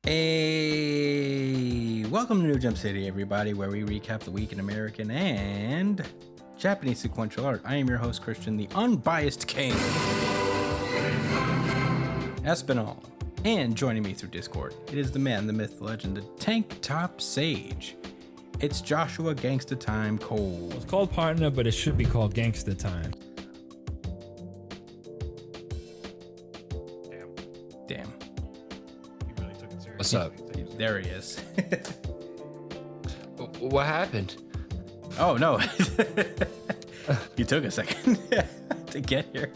Hey, welcome to New Jump City, everybody, where we recap the week in American and Japanese sequential art. I am your host, Christian, the unbiased king, Espinal. And joining me through Discord, it is the man, the myth, the legend, the tank top sage. It's Joshua Gangsta Time Cole. It's called Partner, but it should be called Gangsta Time. Damn. He really took it seriously. What's up? There he is. What happened? Oh, no. You took a second to get here.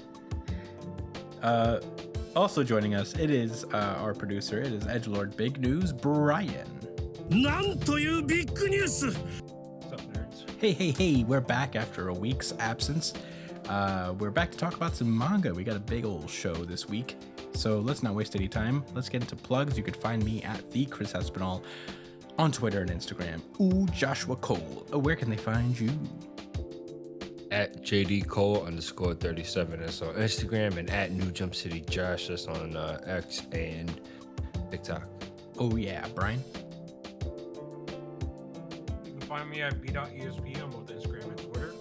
Also joining us, it is our producer. It is Edgelord Big News, Brian. なんというビッグニュース What's up, nerds? Hey, we're back after a week's absence. We're back to talk about some manga. We got a big old show this week. So let's not waste any time. Let's get into plugs. You could find me at the Chris Espinal on Twitter and Instagram. Ooh, Joshua Cole. Where can they find you? At JD_Cole_37. That's on Instagram, and at New Jump City Josh. That's on X and TikTok. Oh yeah, Brian. You can find me at b.esp on both Instagram and Twitter.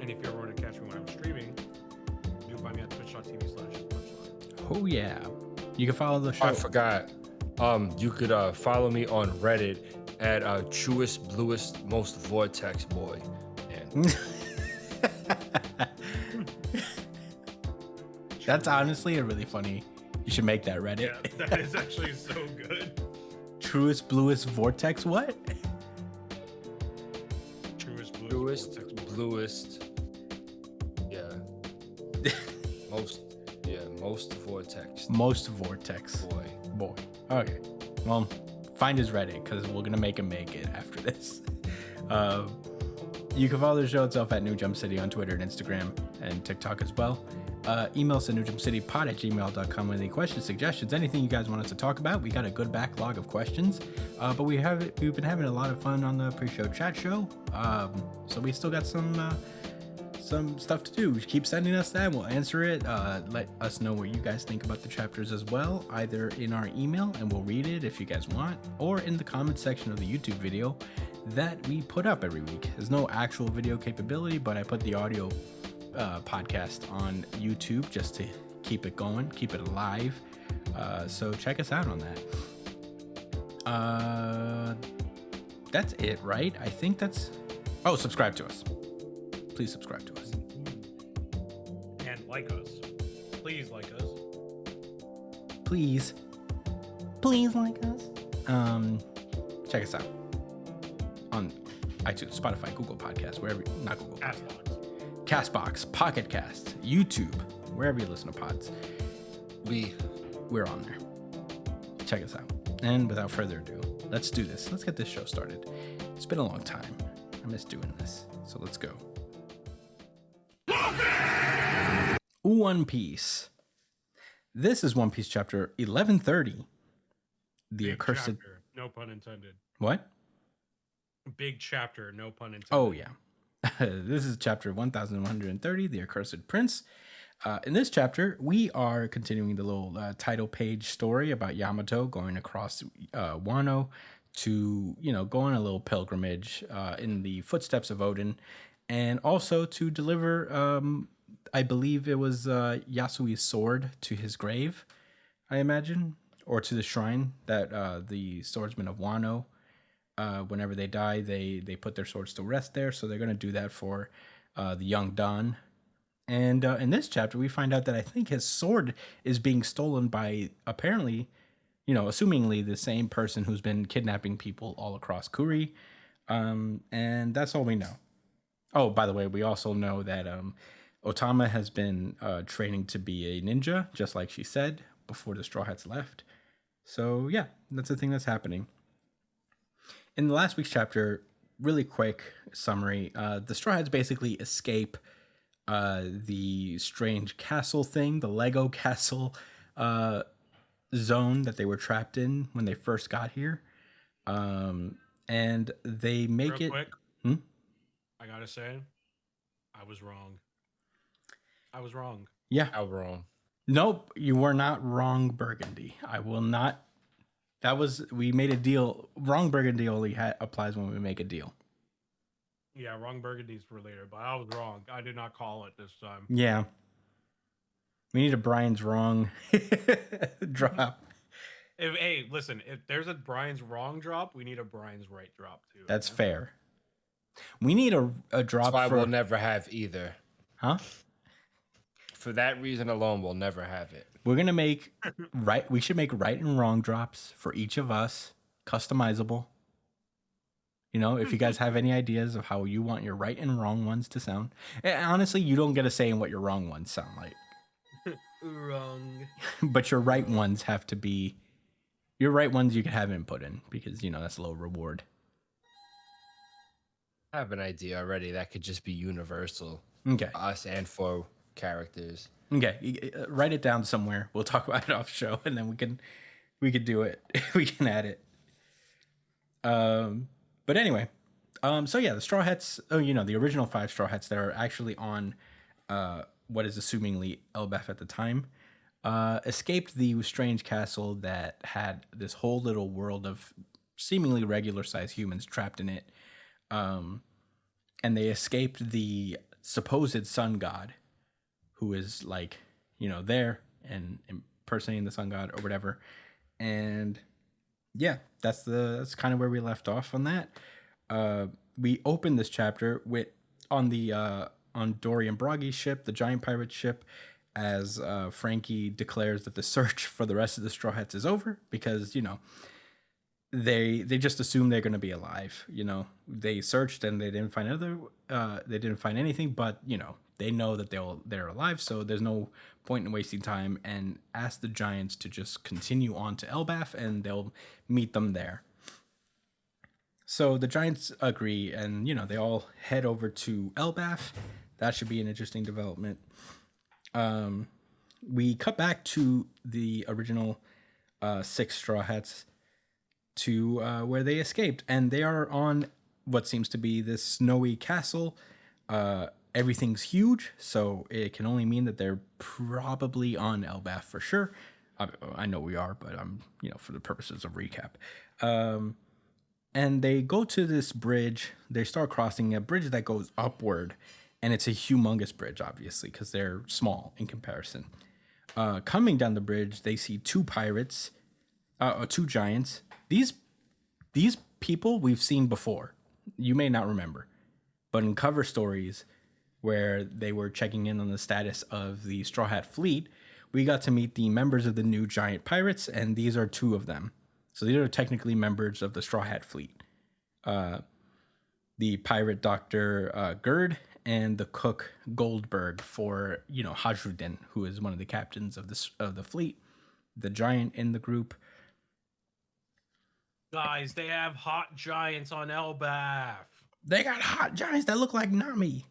And if you ever want to catch me when I'm streaming, you can find me at twitch.tv/punchline. Oh yeah. You can follow the show. I forgot. You could follow me on Reddit at truest, bluest, most vortex boy. And That's honestly a really funny. You should make that Reddit. Yeah, that is actually so good. Truest, bluest vortex. What? Truest, truest, bluest. Yeah. Most vortex. Most vortex. Boy. Okay. Well, find his Reddit because we're gonna make him make it after this. You can follow the show itself at New Jump City on Twitter and Instagram and TikTok as well. Email us at newjumpcitypod@gmail.com with any questions, suggestions, anything you guys want us to talk about. We got a good backlog of questions, but we've been having a lot of fun on the pre-show chat show. So we still got some stuff to do. Keep sending us that. We'll answer it. Let us know what you guys think about the chapters as well, either in our email and we'll read it if you guys want, or in the comment section of the YouTube video that we put up every week. There's no actual video capability, but I put the audio podcast on YouTube just to keep it going, keep it alive. So check us out on that. That's it, right? I think that's... Oh, subscribe to us. Please subscribe to us. And like us. Please like us. Please like us. Check us out on iTunes, Spotify, Google Podcasts, wherever. Not Google Podcasts. Castbox, Pocket Cast, YouTube, wherever you listen to pods. We're on there. Check us out. And without further ado, let's do this. Let's get this show started. It's been a long time. I miss doing this. So let's go. One Piece. This is One Piece chapter 1130. The Big accursed. chapter, no pun intended. What? Big chapter, no pun intended. Oh, yeah. This is chapter 1130, The Accursed Prince. In this chapter, we are continuing the little title page story about Yamato going across Wano to, go on a little pilgrimage in the footsteps of Odin, and also to deliver, I believe it was Yasui's sword to his grave, I imagine, or to the shrine that the swordsmen of Wano, whenever they die, they put their swords to rest there. So they're going to do that for the young Don. And in this chapter, we find out that I think his sword is being stolen by apparently, assumingly the same person who's been kidnapping people all across Kuri. And that's all we know. Oh, by the way, we also know that Otama has been training to be a ninja, just like she said before the Straw Hats left. So yeah, that's the thing that's happening. In the last week's chapter, really quick summary, the Straw Hats basically escape the strange castle thing, the Lego castle zone that they were trapped in when they first got here. And they make Real it... quick, Hmm? I gotta say, I was wrong. Yeah. I'm wrong. Nope, you were not wrong, Burgundy. I will not We made a deal. Wrong burgundy only applies when we make a deal. Yeah, wrong burgundies for later, but I was wrong. I did not call it this time. Yeah. We need a Brian's wrong drop. Hey, listen, if there's a Brian's wrong drop, we need a Brian's right drop too. That's yeah? fair. We need a That's drop why for we'll never have either. huh? For that reason alone, we'll never have it. We're gonna make right. We should make right and wrong drops for each of us, customizable. You know, if you guys have any ideas of how you want your right and wrong ones to sound, and honestly, you don't get a say in what your wrong ones sound like. Wrong. But your right ones have to be your right ones. You can have input in because that's a little reward. I have an idea already that could just be universal. Okay. Us and for characters. Okay, write it down somewhere. We'll talk about it off show, and then we could do it. We can add it. But anyway, so yeah, the Straw Hats. Oh, the original 5 Straw Hats that are actually on, what is assumingly Elbaf at the time, escaped the strange castle that had this whole little world of seemingly regular sized humans trapped in it, and they escaped the supposed sun god, who is like, there and impersonating the sun god or whatever. And yeah, that's kind of where we left off on that. We opened this chapter with on Dorian Broggy's ship, the giant pirate ship, as Frankie declares that the search for the rest of the Straw Hats is over because, they just assume they're going to be alive. They searched and they didn't find anything, but they know that they're alive, so there's no point in wasting time, and ask the giants to just continue on to Elbaf and they'll meet them there. So the giants agree, and they all head over to Elbaf. That should be an interesting development. We cut back to the original 6 Straw Hats to where they escaped, and they are on what seems to be this snowy castle. Everything's huge, so it can only mean that they're probably on Elbaf for sure. I know we are, but I'm, for the purposes of recap. And they go to this bridge. They start crossing a bridge that goes upward, and it's a humongous bridge, obviously, because they're small in comparison. Coming down the bridge, they see 2 pirates, 2 giants. These people we've seen before. You may not remember, but in cover stories where they were checking in on the status of the Straw Hat fleet, we got to meet the members of the new giant pirates, and these are 2 of them. So these are technically members of the Straw Hat fleet. The pirate Dr. Gerd and the cook Goldberg for, Hajruddin, who is one of the captains of the fleet, the giant in the group. Guys, they have hot giants on Elbaf. They got hot giants that look like Nami.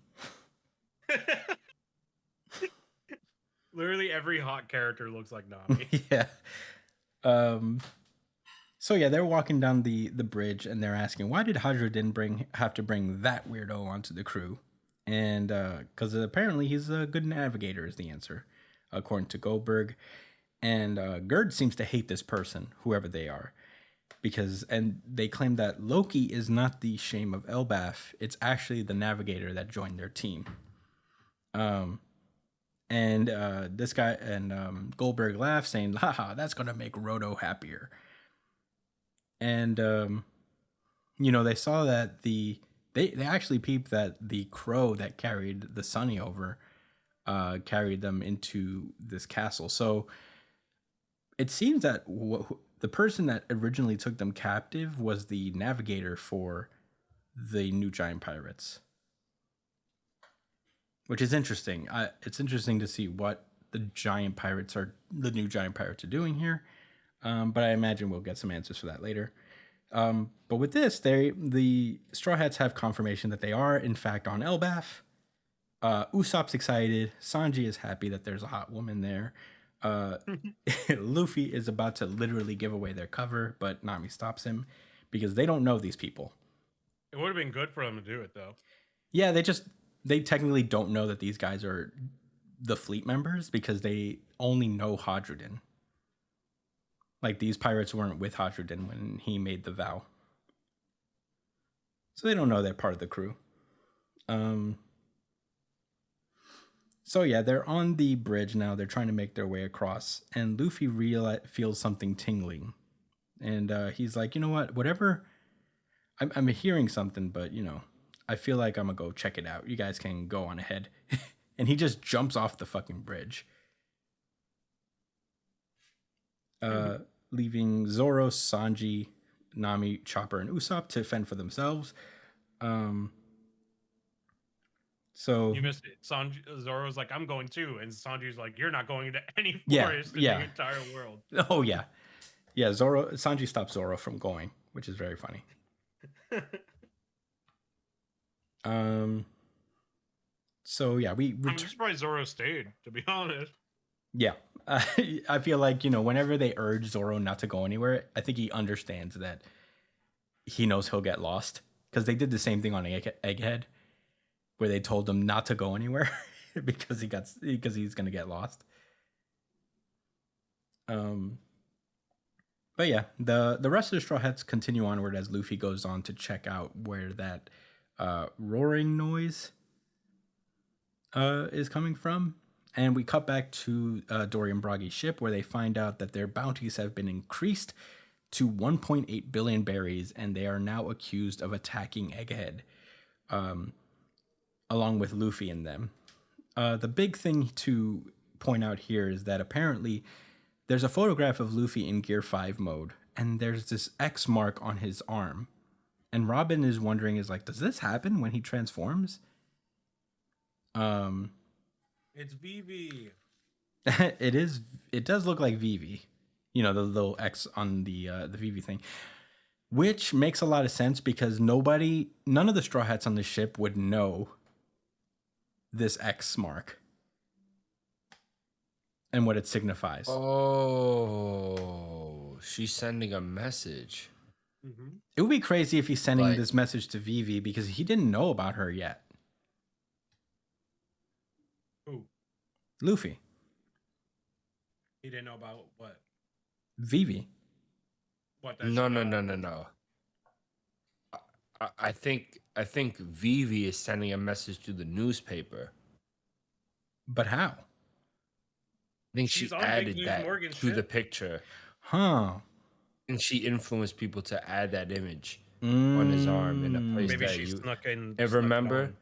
Literally every hot character looks like Nami. Yeah. So yeah, they're walking down the bridge and they're asking, why did Hajruddin have to bring that weirdo onto the crew? And because apparently he's a good navigator is the answer, according to Goldberg. And Gerd seems to hate this person, whoever they are, and they claim that Loki is not the shame of Elbaf. It's actually the navigator that joined their team. And this guy and Goldberg laughs, saying, haha, that's going to make Roto happier. And, they saw that they actually peeped that the crow that carried the Sunny over carried them into this castle. So it seems that the person that originally took them captive was the navigator for the new giant pirates. Which is interesting. It's interesting to see what the new giant pirates are doing here. But I imagine we'll get some answers for that later. But with this, the Straw Hats have confirmation that they are, in fact, on Elbaf. Usopp's excited. Sanji is happy that there's a hot woman there. Luffy is about to literally give away their cover, but Nami stops him because they don't know these people. It would have been good for them to do it, though. Yeah, they technically don't know that these guys are the fleet members because they only know Hajruddin. Like these pirates weren't with Hadruddin when he made the vow. So they don't know they're part of the crew. So yeah, they're on the bridge now. They're trying to make their way across, and Luffy feels something tingling, and he's like, you know what? Whatever. I'm hearing something, but I feel like I'm gonna go check it out. You guys can go on ahead. And he just jumps off the fucking bridge, leaving Zoro, Sanji, Nami, Chopper, and Usopp to fend for themselves. So You missed it. Zoro's like, I'm going too, and Sanji's like, you're not going to any Yeah, forest in yeah. the entire world. Oh yeah, Sanji stops Zoro from going, which is very funny. So yeah, I'm surprised Zoro stayed, to be honest. Yeah, I feel like whenever they urge Zoro not to go anywhere, I think he understands that he knows he'll get lost, because they did the same thing on Egghead, where they told him not to go anywhere because he's gonna get lost. But yeah, the rest of the Straw Hats continue onward as Luffy goes on to check out where that roaring noise is coming from. And we cut back to Dory and Broggy's ship, where they find out that their bounties have been increased to 1.8 billion berries, and they are now accused of attacking Egghead, along with Luffy and them. The big thing to point out here is that apparently there's a photograph of Luffy in Gear 5 mode, and there's this X mark on his arm. And Robin is wondering, does this happen when he transforms? It's Vivi. It does look like Vivi. The little X on the Vivi thing. Which makes a lot of sense, because none of the Straw Hats on the ship would know this X mark and what it signifies. Oh, she's sending a message. Mm-hmm. It would be crazy if he's sending this message to Vivi, because he didn't know about her yet. Who? Luffy. He didn't know about what? Vivi. What? No. I think Vivi is sending a message to the newspaper. But how? I think she added that to the picture. Huh. And she influenced people to add that image on his arm in a place Maybe that she snuck in. And remember,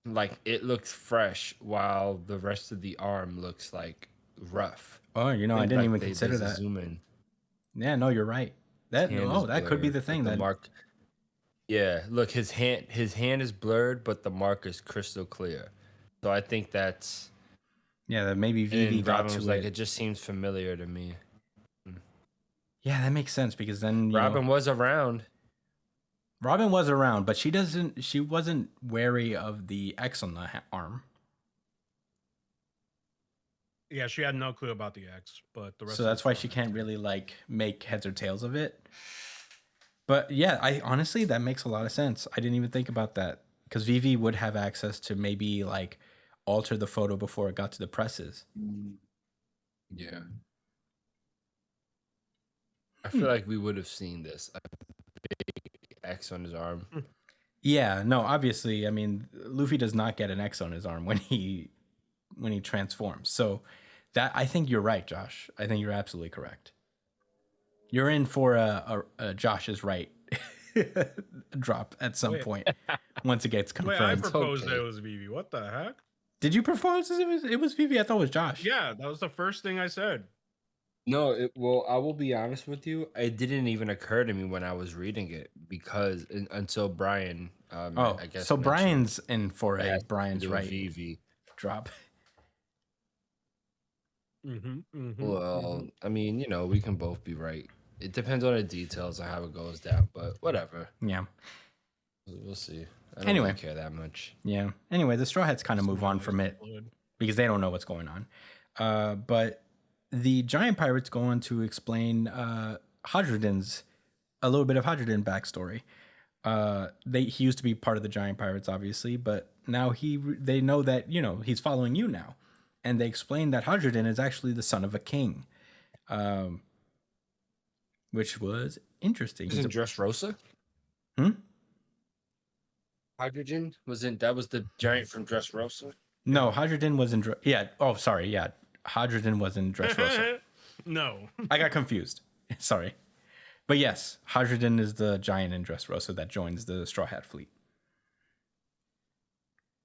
like, it looks fresh while the rest of the arm looks like rough. Oh, I didn't even consider that. Zoom in. Yeah, no, you're right. That could be the thing. The mark. Yeah, look, his hand is blurred, but the mark is crystal clear. So I think that's. Yeah, that maybe Vivi got to like, it just seems familiar to me. Yeah, that makes sense, because then Robin was around. Robin was around, but she wasn't wary of the X on the arm. Yeah, she had no clue about the X, but the rest. So that's why she can't really make heads or tails of it. But yeah, honestly, that makes a lot of sense. I didn't even think about that, because Vivi would have access to maybe alter the photo before it got to the presses. Yeah. I feel like we would have seen this. A big X on his arm. Yeah, no, obviously, I mean, Luffy does not get an X on his arm when he transforms. So that, I think you're right, Josh. I think you're absolutely correct. You're in for a Josh is right drop at some point once it gets confirmed. Wait, I proposed that it was Vivi. What the heck? Did you propose it was Vivi? I thought it was Josh. Yeah, that was the first thing I said. No, well, I will be honest with you. It didn't even occur to me when I was reading it, because until Brian. I guess so Brian's in for a Brian's right Vivi drop. Well, I mean, we can both be right. It depends on the details of how it goes down, but whatever. Yeah. We'll see. I don't really care that much. Yeah. Anyway, the Straw Hats kind of move on from it because they don't know what's going on. But the giant pirates go on to explain Hadruddin's a little bit of Hadruddin backstory. He used to be part of the giant pirates, obviously, but now they know that he's following you now, and they explain that Hadruddin is actually the son of a king. which was interesting. Isn't Dressrosa? Hmm? Hydrogen wasn't that was the giant from Dressrosa? No, Hydrogen was in. Yeah. Oh, sorry. Yeah, Hydrogen was in Dressrosa. No. I got confused. Sorry, but yes, Hydrogen is the giant in Dressrosa that joins the Straw Hat fleet.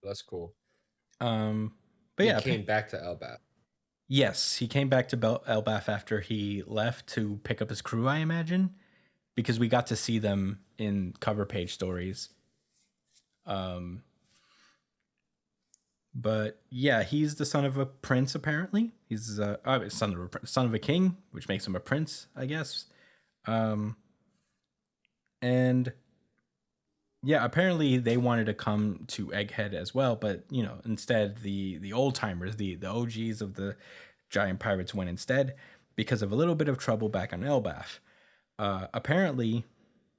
That's cool. But He yeah, came back to Elbap. yes, he came back to Elbaf after he left to pick up his crew, I imagine, because we got to see them in cover page stories. But yeah, he's the son of a prince. Apparently, he's son of a king, which makes him a prince, I guess. And yeah, apparently they wanted to come to Egghead as well, but instead the old timers, the OGs of the giant pirates went instead because of a little bit of trouble back on Elbaf. Apparently,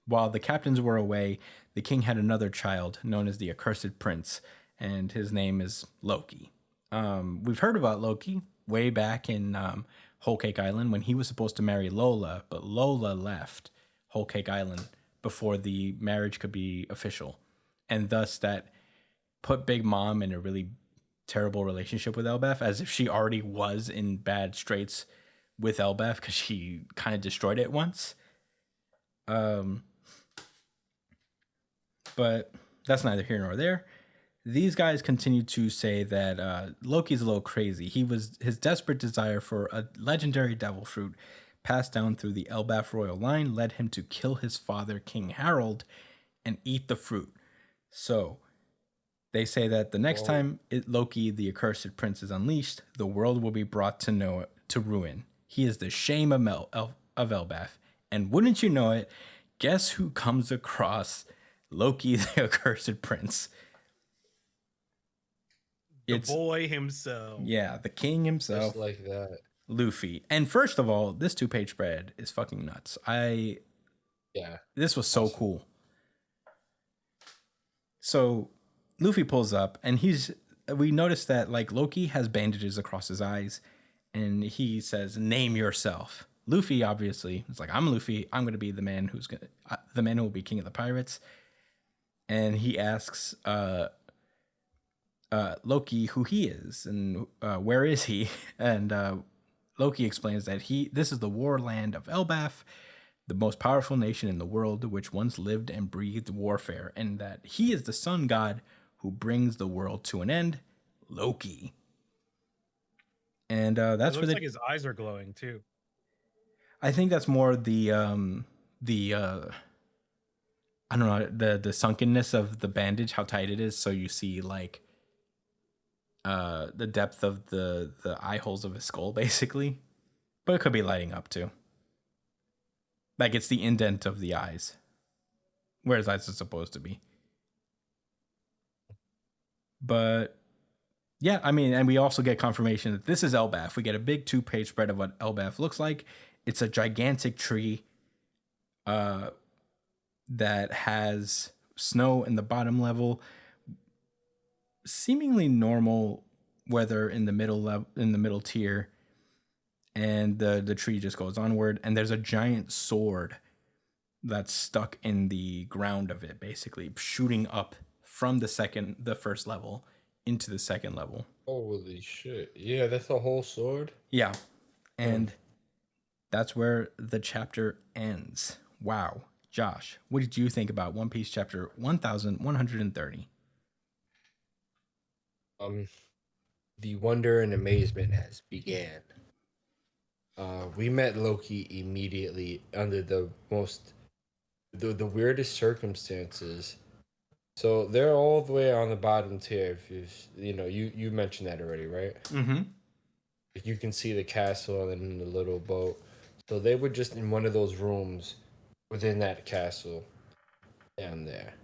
while the captains were away, the king had another child known as the Accursed Prince, and his name is Loki. We've heard about Loki way back in Whole Cake Island when he was supposed to marry Lola, but Lola left Whole Cake Island before the marriage could be official. And thus that put Big Mom in a really terrible relationship with Elbaf, as if she already was in bad straits with Elbaf because she kind of destroyed it once. But that's neither here nor there. These guys continue to say that Loki's a little crazy. His desperate desire for a legendary devil fruit passed down through the Elbaf royal line led him to kill his father, King Harold, and eat the fruit. So they say that the next time Loki, the accursed prince, is unleashed, the world will be brought to ruin. He is the shame of Elbaf. And wouldn't you know it, guess who comes across Loki, the accursed prince? The boy himself. Yeah, the king himself. Just like that. Luffy. And first of all, this 2-page spread is fucking nuts. This was so awesome. Cool. So Luffy pulls up and we notice that like Loki has bandages across his eyes and he says, "Name yourself." Luffy obviously is like, "I'm Luffy. I'm going to be the man who will be king of the pirates." And he asks Loki who he is and where is he? And Loki explains that this is the war land of Elbaf, the most powerful nation in the world, which once lived and breathed warfare, and that he is the sun god who brings the world to an end, Loki. And that's it looks like his eyes are glowing too. I think that's more the I don't know, the sunkenness of the bandage, how tight it is, so you see like the depth of the eye holes of his skull, basically. But it could be lighting up too. Like it's the indent of the eyes, where his eyes are supposed to be. But yeah, I mean, and we also get confirmation that this is Elbaf. We get a big 2-page spread of what Elbaf looks like. It's a gigantic tree that has snow in the bottom level, seemingly normal weather in the middle tier, and the tree just goes onward, and there's a giant sword that's stuck in the ground of it, basically shooting up from the first level into the second level. Holy shit. Yeah, that's a whole sword? Yeah. And that's where the chapter ends. Wow. Josh, what did you think about One Piece chapter 1130? The wonder and amazement has began. We met Loki immediately under the weirdest circumstances. So they're all the way on the bottom tier. If you mentioned that already, right? Mm-hmm. You can see the castle and then the little boat. So they were just in one of those rooms within that castle down there,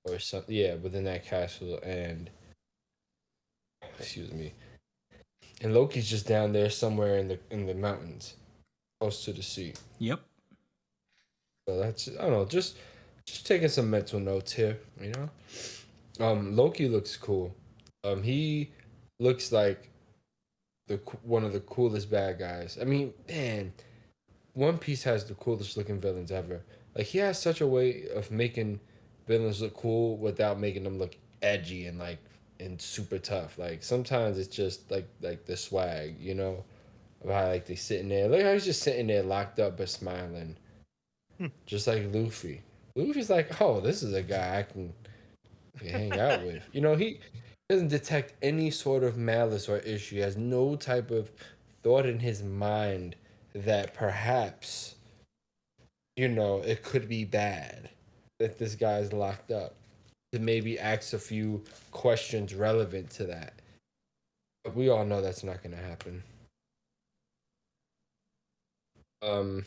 or something. Yeah, within that castle, and excuse me. And Loki's just down there somewhere in the mountains, close to the sea. Yep. So that's, I don't know, just taking some mental notes here, you know. Loki looks cool. He looks like one of the coolest bad guys. I mean, man, One Piece has the coolest looking villains ever. Like he has such a way of making villains look cool without making them look edgy and like and super tough. Like sometimes it's just like the swag, you know, of how like they sitting there. Look how he's just sitting there locked up but smiling, just like Luffy. Luffy's like, oh, this is a guy I can hang out with. You know, he doesn't detect any sort of malice or issue. He has no type of thought in his mind that perhaps, you know, it could be bad that this guy's locked up. To maybe ask a few questions relevant to that. But we all know that's not gonna happen. Um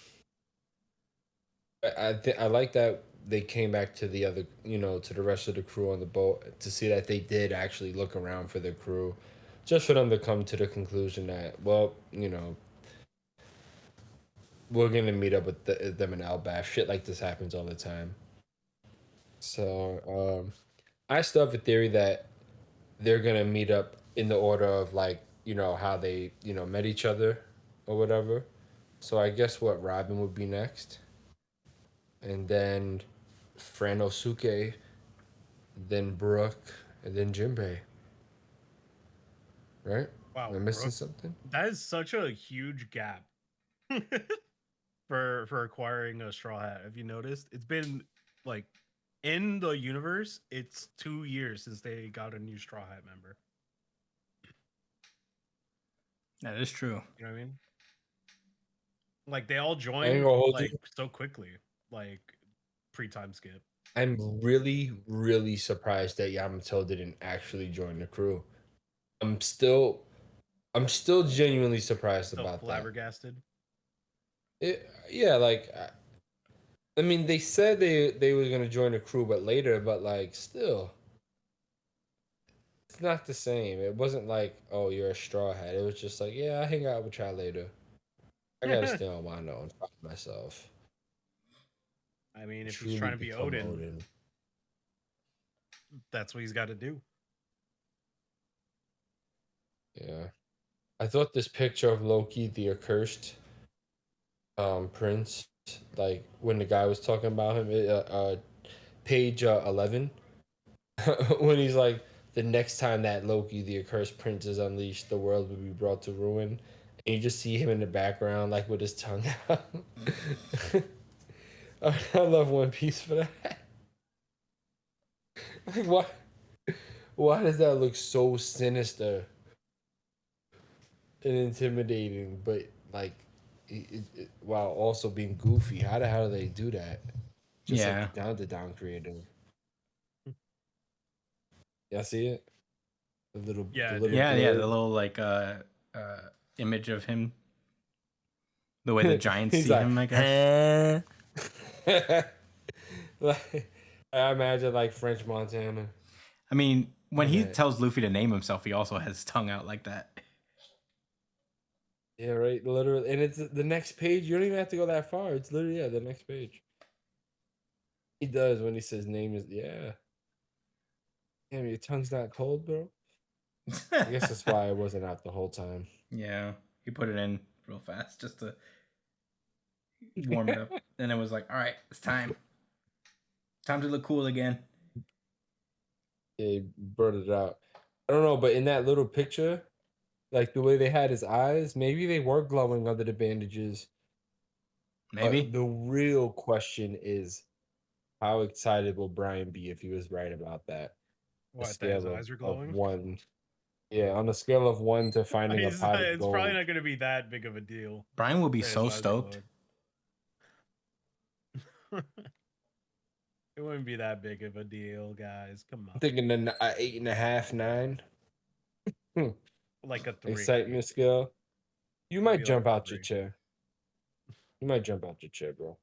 I like that they came back to the other, you know, to the rest of the crew on the boat to see that they did actually look around for their crew, just for them to come to the conclusion that, well, you know, we're gonna meet up with them in Albath. Shit like this happens all the time. So, I still have a theory that they're gonna meet up in the order of like, you know, how they, you know, met each other or whatever. So I guess what Robin would be next, and then Franosuke, then Brooke, and then Jinbei. Right? Am Wow, I missing Brooke, something? that is such a huge gap for acquiring a straw hat. Have you noticed? It's been like in the universe, it's 2 years since they got a new straw hat member. That is true. You know what I mean? Like they all I ain't joined gonna hold you. like so quickly, like pre-time skip. I'm really, really surprised that Yamato didn't actually join the crew. I'm still, I'm still genuinely surprised So about that. flabbergasted. Yeah, like I mean, they said they were gonna join the crew, but later, but like still, it's not the same. It wasn't like, oh, you're a straw hat. It was just like, yeah, I hang out with y'all later. I gotta stay on Wano and find myself. I mean, if he's Truly trying to be become Odin, Odin. that's what he's got to do. Yeah. I thought this picture of Loki, the accursed prince, like when the guy was talking about him, page 11, when he's like, the next time that Loki, the accursed prince, is unleashed, the world will be brought to ruin. And you just see him in the background, like with his tongue out. I love One Piece for that. Like, why does that look so sinister and intimidating, but like, while also being goofy? How the hell do they do that? Just Yeah. like down creative. Y'all see it? The Yeah, little dude. Yeah, yeah, the blurb. little like uh image of him, the way the giants He's see like, him, I guess. like, I imagine like French Montana. I mean, when And he tells Luffy to name himself, he also has his tongue out like that. yeah, right. Literally, and it's the next page. You don't even have to go that far. It's literally the next page. He does when he says name is yeah. Damn, your tongue's not cold, bro. I guess that's why I wasn't out the whole time. Yeah, he put it in real fast just to warm it up. And it was like, all right, it's time. Time to look cool again. Yeah, he brought it out. I don't know, but in that little picture, like the way they had his eyes, maybe they were glowing under the bandages. But Maybe. the real question is, how excited will Brian be if he was right about that? A What? That his scale eyes are of glowing? one. Yeah, on a scale of one to finding a pot of It's probably gold. not going to be that big of a deal Brian will be that his so eyes are stoked. glowing. It wouldn't be that big of a deal, guys. Come I'm on. thinking an 8.5, 9. Like a 3. Excitement scale. You It'd might be like jump a out your 3. chair. You might jump out your chair, bro.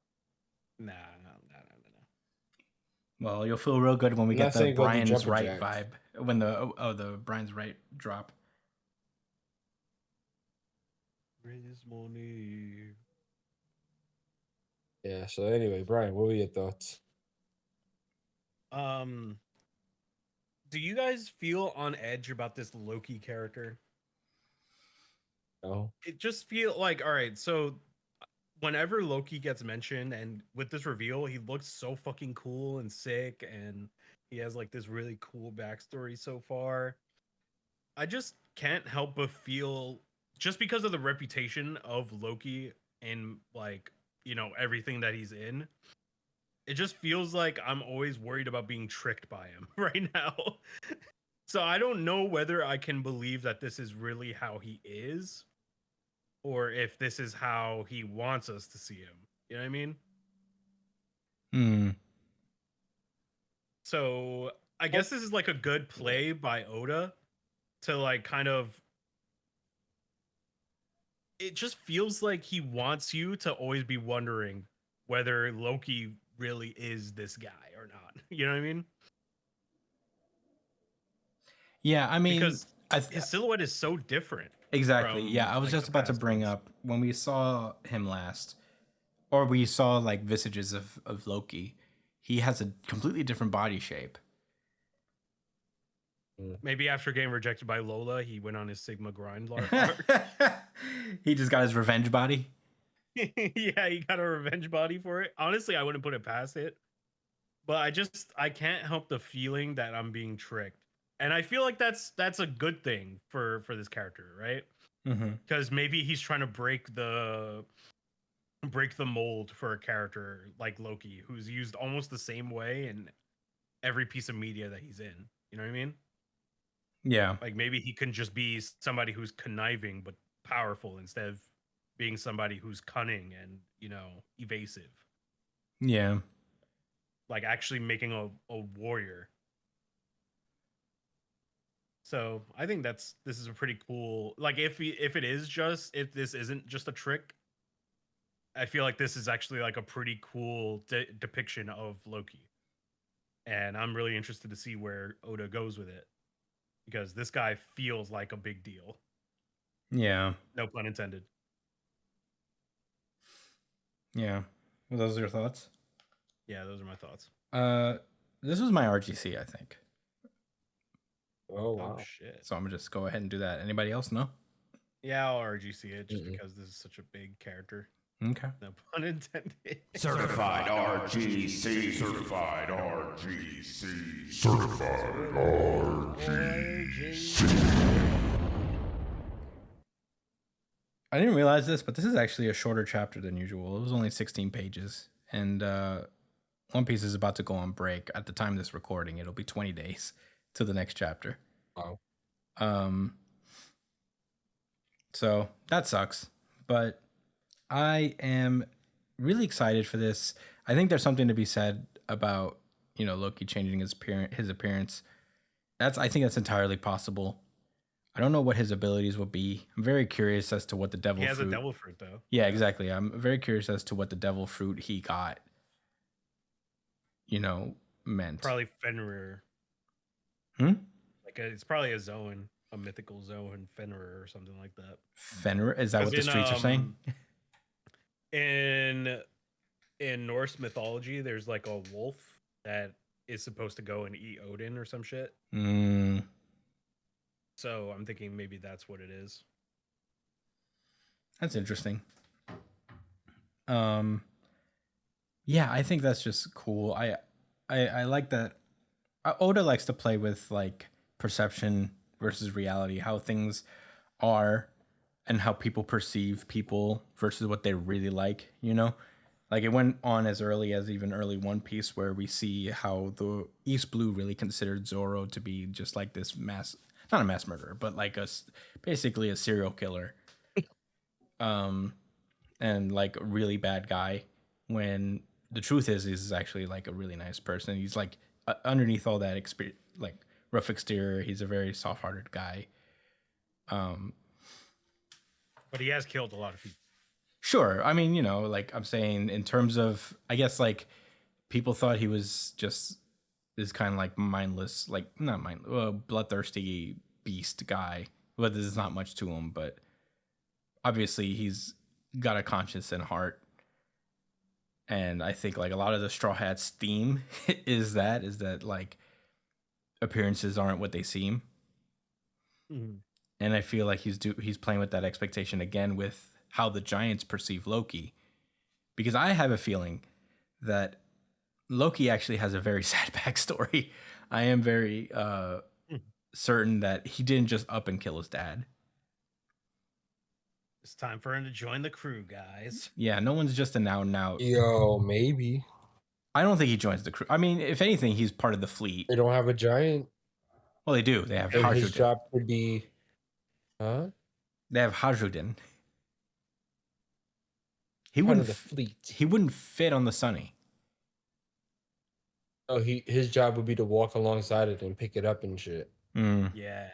Nah, no, no, no, no, no. Well, you'll feel real good when we I'm get not the saying go do Brian's jumper right jacks. vibe. When the Brian's right drop. Raise money. Yeah, so anyway, Brian, what were your thoughts? Um, do you guys feel on edge about this Loki character? No. It just feel like, all right, so whenever Loki gets mentioned, and with this reveal, he looks so fucking cool and sick, and he has like this really cool backstory so far. I just can't help but feel, just because of the reputation of Loki and like, everything that he's in, it just feels like I'm always worried about being tricked by him right now. So I don't know whether I can believe that this is really how he is, or if this is how he wants us to see him. You know what I mean? Hmm. So I guess this is like a good play by Oda to like kind of, it just feels like he wants you to always be wondering whether Loki really is this guy or not. You know what I mean? Yeah, I mean, Because his silhouette is so different exactly. Yeah, from I was like just the about to past bring ones. up when we saw him last, or we saw like visages of Loki. He has a completely different body shape. Maybe after getting rejected by Lola, he went on his Sigma grind arc. He just got his revenge body. Yeah, he got a revenge body for it. Honestly, I wouldn't put it past it. But I can't help the feeling that I'm being tricked. And I feel like that's a good thing for this character, right? Mm-hmm. Because maybe he's trying to break the mold for a character like Loki, who's used almost the same way in every piece of media that he's in. You know what I mean? Yeah. Like maybe he can just be somebody who's conniving but powerful instead of being somebody who's cunning and, evasive. Yeah. Like actually making a warrior. So I think this is a pretty cool, like, if this isn't just a trick, I feel like this is actually like a pretty cool depiction of Loki. And I'm really interested to see where Oda goes with it, because this guy feels like a big deal. Yeah. No pun intended. Yeah. Well, those are your thoughts. Yeah, those are my thoughts. Uh, this was my RGC, I think. Oh Oh wow. shit. So I'm gonna just go ahead and do that. Anybody else? No. Yeah, I'll RGC it just Mm-mm. because this is such a big character. Okay. No pun intended. Certified RGC. Certified RGC. Certified I didn't realize this, but this is actually a shorter chapter than usual. It was only 16 pages, and One Piece is about to go on break. At the time of this recording, it'll be 20 days to the next chapter. Wow. So that sucks, but I am really excited for this. I think there's something to be said about Loki changing his appearance. I think that's entirely possible. I don't know what his abilities will be. I'm very curious as to what the devil He has fruit. a devil fruit though. Yeah, exactly. I'm very curious as to what the devil fruit he got, meant. Probably Fenrir. Hmm? It's probably a zone, a mythical zone, Fenrir or something like that. Fenrir? Is that what the 'Cause streets are saying? In Norse mythology, there's like a wolf that is supposed to go and eat Odin or some shit. Mm, So I'm thinking maybe that's what it is. that's interesting. Yeah, I think that's just cool. I like that. Oda likes to play with like perception versus reality, how things are and how people perceive people versus what they really like, Like it went on as early as even early One Piece, where we see how the East Blue really considered Zoro to be just like this not a mass murderer, but like basically a serial killer, and like a really bad guy. When the truth is, he's actually like a really nice person. He's like underneath all that experience, like rough exterior, he's a very soft-hearted guy. But he has killed a lot of people. Sure. I mean, like I'm saying in terms of, I guess like people thought he was just this kind of like mindless, like not mindless, bloodthirsty beast guy. But there's not much to him, but obviously he's got a conscience and heart. And I think like a lot of the Straw Hats theme is that like appearances aren't what they seem. Mm-hmm. And I feel like he's playing with that expectation again with how the Giants perceive Loki. because I have a feeling that Loki actually has a very sad backstory. I am very certain that he didn't just up and kill his dad. It's time for him to join the crew, guys. Yeah, no one's just a now and out. Yo, maybe I don't think he joins the crew. I mean, if anything, he's part of the fleet. they don't have a giant. Well, they do. They have And his Hajrudin. job could be, huh? They have Hajrudin. He Part wouldn't. of the fleet. He wouldn't fit on the Sunny. Oh, his job would be to walk alongside it and pick it up and shit. Mm. Yeah.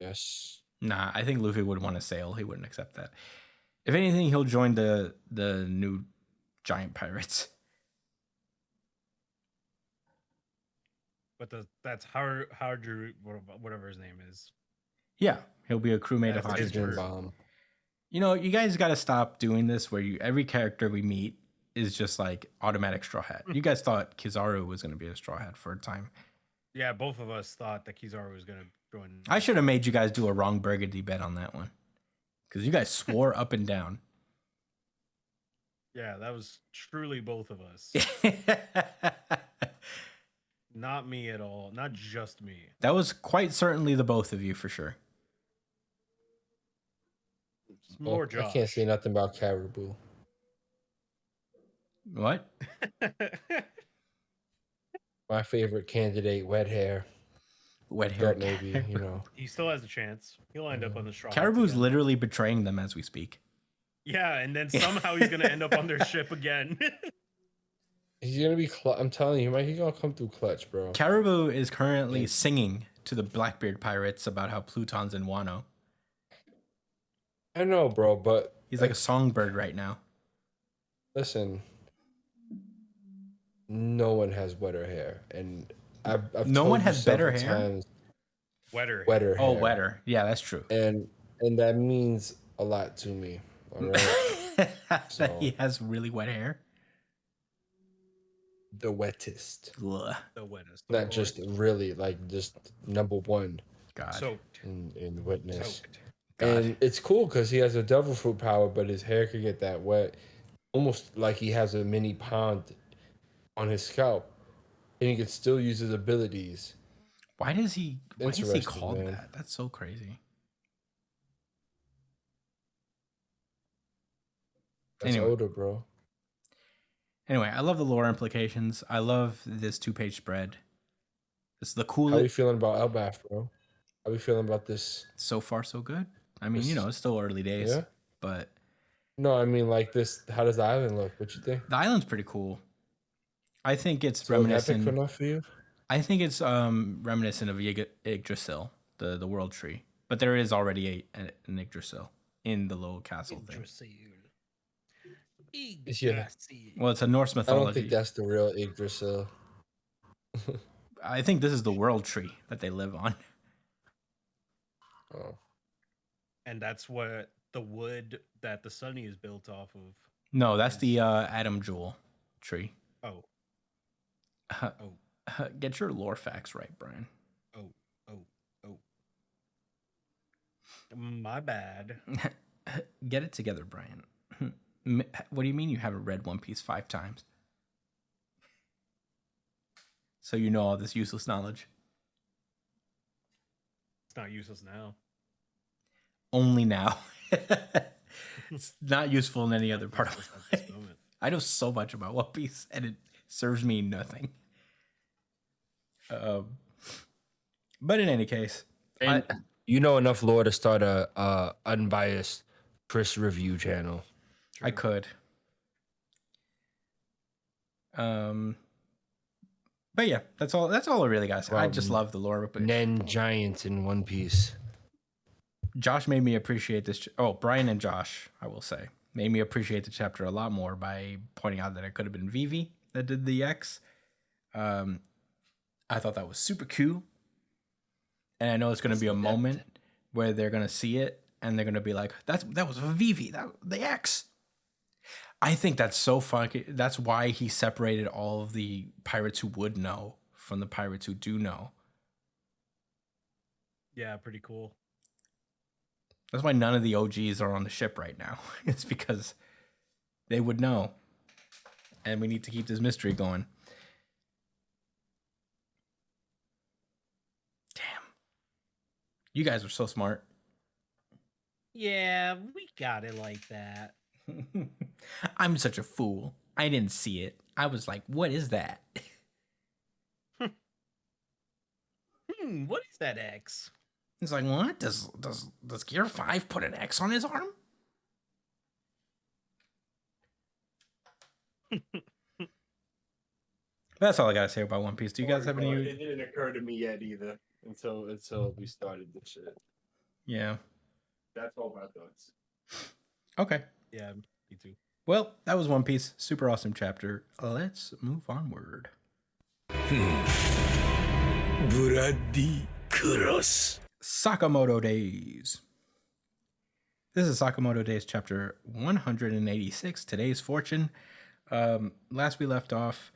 Yes. Nah, I think Luffy would want to sail. He wouldn't accept that. If anything, he'll join the new giant pirates. But that's Drew, whatever his name is. Yeah, he'll be a crewmate of That's his Hajrudin. crew. Bomb. You know, you guys got to stop doing this where every character we meet is just like automatic Straw Hat. You guys thought Kizaru was going to be a Straw Hat for a time. Yeah, both of us thought that Kizaru was gonna join. I should have made you guys do a wrong burgundy bet on that one. Because you guys swore up and down. Yeah, that was truly both of us. Not me at all. Not just me. That was quite certainly the both of you for sure. It's more I Josh. can't say nothing about Caribou. What? My favorite candidate, wet hair. Wet hair. But maybe, you know. He still has a chance. He'll end up on the straw. Hats Caribou's again. literally betraying them as we speak. Yeah, and then somehow he's gonna end up on their ship again. He's gonna be. I'm telling you, he's gonna come through clutch, bro. Caribou is currently singing to the Blackbeard pirates about how Pluton's in Wano. I know, bro, but He's like a songbird right now. listen. No one has wetter hair, and I've No told one you has better several hair? times, Wetter. wetter hair. Oh, wetter. Yeah, that's true. and that means a lot to me. All right, That he has really wet hair. the wettest, Ugh, The wettest. of not course. just really like just number one God. soaked. in wetness. Soaked. God. And it's cool because he has a devil fruit power, but his hair could get that wet, almost like he has a mini pond on his scalp, and he could still use his abilities. Why is he Interesting, called man. that? That's so crazy. That's Anyway. Oda, bro. Anyway, I love the lore implications. I love this 2-page spread. It's the How coolest. you feeling about Elbaf, bro? How you feeling about this? So far, so good. I mean, This- you know, it's still early days, Yeah. but No, I mean like this. How does the island look? What you think? the island's pretty cool. I think it's So epic reminiscent. enough for you? I think it's reminiscent of Yggdrasil, the world tree. But there is already an Yggdrasil in the little castle thing. Yeah. Well, it's a Norse I don't mythology. think that's the real Yggdrasil. I think this is the world tree that they live on. Oh, And that's what the wood that the Sunny is built off of. No, that's the Adam Jewel tree. Oh, Get your lore facts right, Brian. oh. My bad. Get it together, Brian. What do you mean you haven't read One Piece 5 times? So you know all this useless knowledge. It's not useless now. Only now. It's not useful in any other part of Useless my at this life. moment. I know so much about One Piece, and it serves me nothing. But in any case, and you know enough lore to start a unbiased Chris review channel. I could. But yeah, that's all I really got to say. I just love the lore. But Nen giants in One Piece. Josh made me appreciate this. Brian and Josh, I will say, made me appreciate the chapter a lot more by pointing out that it could have been Vivi that did the X. I thought that was super cool. And I know it's going to be a moment where they're going to see it and they're going to be like, that was Vivi, the X. I think that's so funky. That's why he separated all of the pirates who would know from the pirates who do know. Yeah, pretty cool. That's why none of the OGs are on the ship right now. It's because they would know. And we need to keep this mystery going. Damn. You guys are so smart. Yeah, we got it like that. I'm such a fool. I didn't see it. I was like, what is that? What is that X? It's like, what? Does Gear 5 put an X on his arm? That's all I gotta say about One Piece. Do you guys have any? It didn't occur to me yet either until we started this shit. Yeah. That's all my thoughts. Okay. Yeah, me too. Well, that was One Piece. Super awesome chapter. Let's move onward. Bloody Cross. Sakamoto Days. This is Sakamoto Days chapter 186. Today's fortune. Last we left off,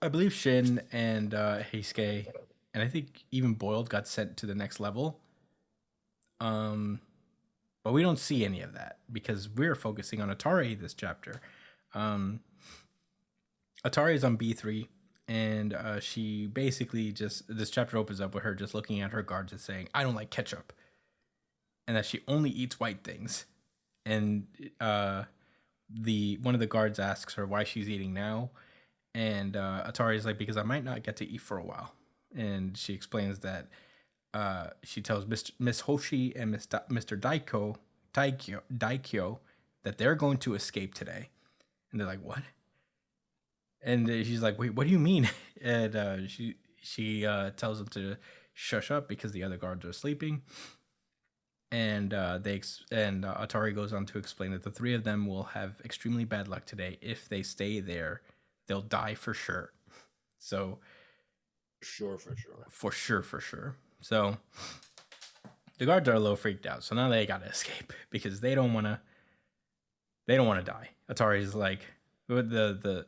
I believe Shin and Heisuke, and I think even Boiled got sent to the next level. But we don't see any of that because we're focusing on Atari this chapter. Atari is on B3, and she basically this chapter opens up with her just looking at her guards and saying, "I don't like ketchup," and that she only eats white things. And one of the guards asks her why she's eating now, and Atari is like, "Because I might not get to eat for a while." And she explains that she tells Miss Hoshi and Mr. Daikyo that they're going to escape today. And they're like, what? And she's like, wait, what do you mean? And she tells them to shush up because the other guards are sleeping. And Atari goes on to explain that the three of them will have extremely bad luck today. If they stay there, they'll die for sure. So For sure. So the guards are a little freaked out. So now they gotta escape because they don't wanna die. Atari's like, the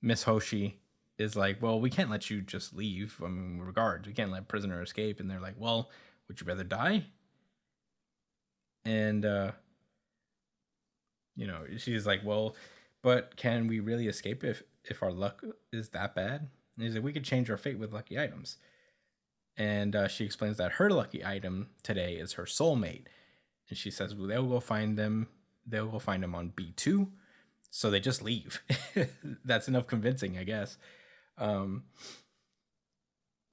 Miss Hoshi is like, well, we can't let you just leave. I mean, we're guards. We can't let prisoner escape. And they're like, well, would you rather die? And she's like, well, but can we really escape if our luck is that bad? And he's like, we could change our fate with lucky items. And she explains that her lucky item today is her soulmate. And she says, well, they'll go find them on B2. So they just leave. That's enough convincing, I guess. Mr.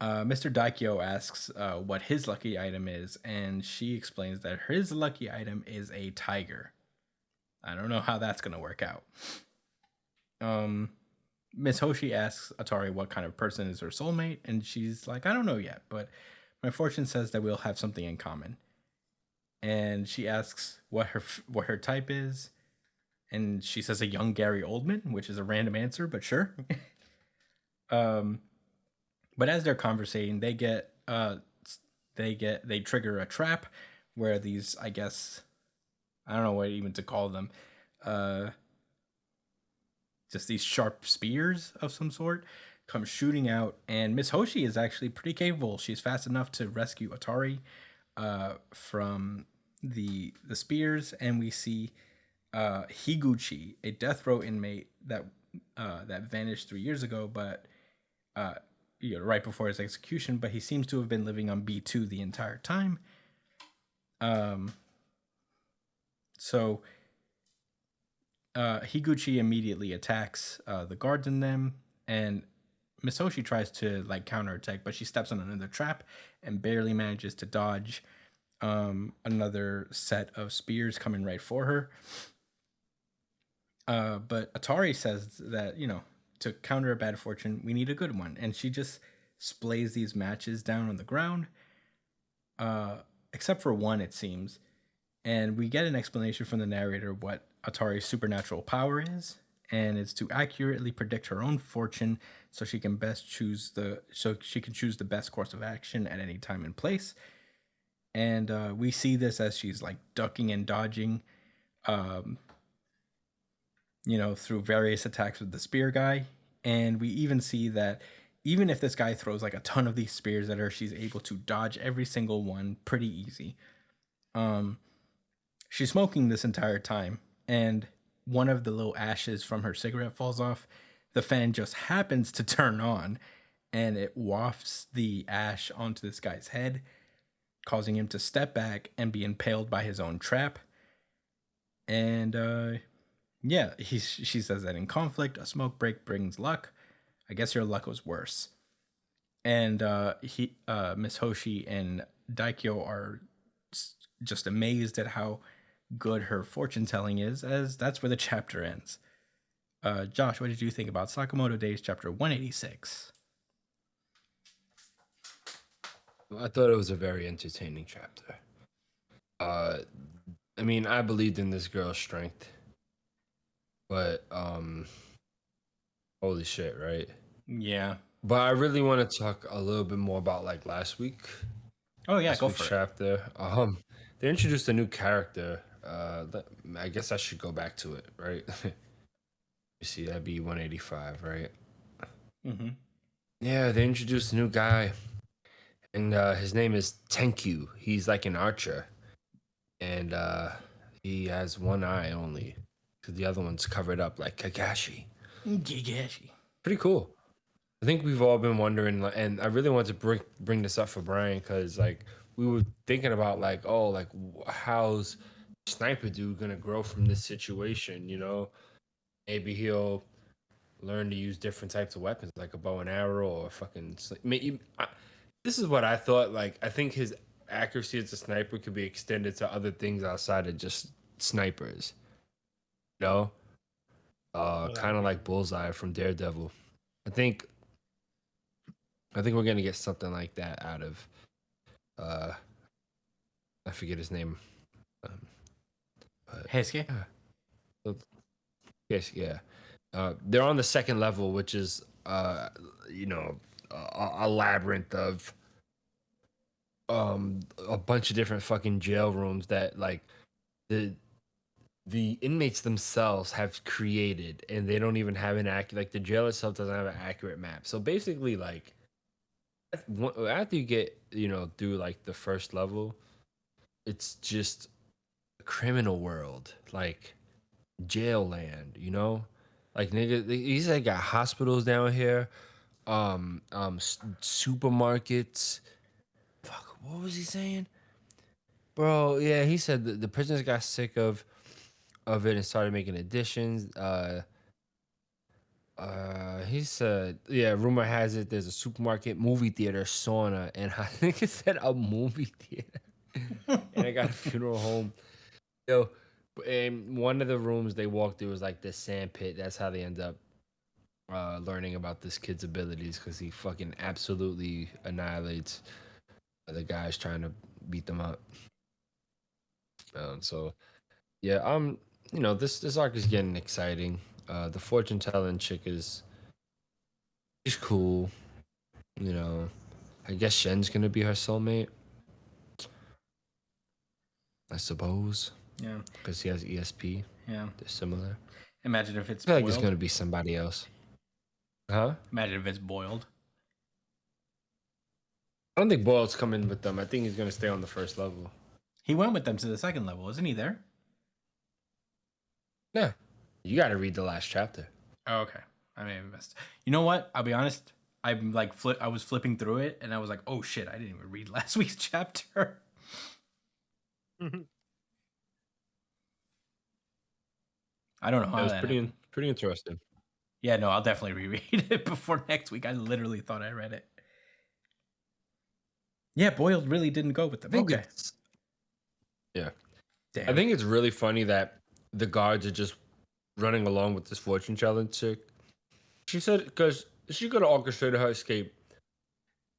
Daikyo asks what his lucky item is. And she explains that his lucky item is a tiger. I don't know how that's going to work out. Miss Hoshi asks Atari what kind of person is her soulmate, and she's like, I don't know yet, but my fortune says that we'll have something in common. And she asks what her type is, and she says a young Gary Oldman, which is a random answer, but sure. But as they're conversating, they trigger a trap where these, I guess, I don't know what even to call them, just these sharp spears of some sort come shooting out, and Miss Hoshi is actually pretty capable. She's fast enough to rescue Atari from the spears, and we see Higuchi, a death row inmate that vanished 3 years ago, but right before his execution. But he seems to have been living on B2 the entire time. So Higuchi immediately attacks the guards in them, and Miss Hoshi tries to counterattack, but she steps on another trap and barely manages to dodge another set of spears coming right for her. But Atari says that, to counter a bad fortune, we need a good one. And she just splays these matches down on the ground, except for one, it seems. And we get an explanation from the narrator what Atari's supernatural power is, and it's to accurately predict her own fortune so she can choose the best course of action at any time and place. And we see this as she's ducking and dodging, through various attacks with the spear guy. And we even see that even if this guy throws like a ton of these spears at her, she's able to dodge every single one pretty easy. She's smoking this entire time, and one of the little ashes from her cigarette falls off. The fan just happens to turn on, and it wafts the ash onto this guy's head, causing him to step back and be impaled by his own trap. And yeah, she says that in conflict, a smoke break brings luck. I guess your luck was worse. And Miss Hoshi and Daikyo are just amazed at how good her fortune telling is, as that's where the chapter ends. Josh, what did you think about Sakamoto Days chapter 186? I thought it was a very entertaining chapter. I mean, I believed in this girl's strength, but holy shit, right? Yeah. But I really want to talk a little bit more about like last week. Oh yeah, Last go week's for it. chapter. They introduced a new character. I guess I should go back to it, right? You see, that'd be 185, right? Mm-hmm. Yeah, they introduced a new guy, and his name is Tenkyu. He's like an archer, and he has one eye only, because the other one's covered up like Kakashi. Gigashi. Pretty cool. I think we've all been wondering, and I really want to bring this up for Brian, because like we were thinking about like, oh, like how's Sniper Dude gonna grow from this situation? You know, maybe he'll learn to use different types of weapons, like a bow and arrow or fucking. This is what I thought. Like, I think his accuracy as a sniper could be extended to other things outside of just snipers. You know, Well, that kind would of be like Bullseye from Daredevil. I think we're gonna get something like that out of I forget his name. But Heisuke? yeah. So, yes, yeah. They're on the second level, which is you know, a labyrinth of a bunch of different fucking jail rooms that like the inmates themselves have created, and they don't even have an accurate, like the jail itself doesn't have an accurate map. So basically, like after you get through like the first level, it's just a criminal world, like jail land, like nigga, these like got hospitals down here, supermarkets. Fuck, what was he saying, bro? Yeah, he said the prisoners got sick of it and started making additions. He said, yeah, rumor has it there's a supermarket, movie theater, sauna, and I think it said a movie theater. And I got a funeral home. Yo, in one of the rooms they walked through was like this sand pit. That's how they end up learning about this kid's abilities, because he fucking absolutely annihilates the guys trying to beat them up. So yeah, this arc is getting exciting. The fortune telling chick she's cool. I guess Shen's gonna be her soulmate, I suppose, Yeah. because he has ESP. Yeah. They're similar. Imagine if it's I feel like boiled. it's gonna be somebody else. Huh? Imagine if it's boiled. I don't think Boyle's coming with them. I think he's gonna stay on the first level. He went with them to the second level, isn't he there? Yeah. You gotta read the last chapter. Oh, okay. I may have missed. You know what? I'll be honest. I'm like I was flipping through it and I was like, oh shit, I didn't even read last week's chapter. I don't know how It was that pretty happened. pretty interesting. Yeah, no, I'll definitely reread it before next week. I literally thought I read it. Yeah, Boyle really didn't go with them. Okay. Yeah. Damn. I think it's really funny that the guards are just running along with this fortune challenge chick. She said because she could have orchestrated her escape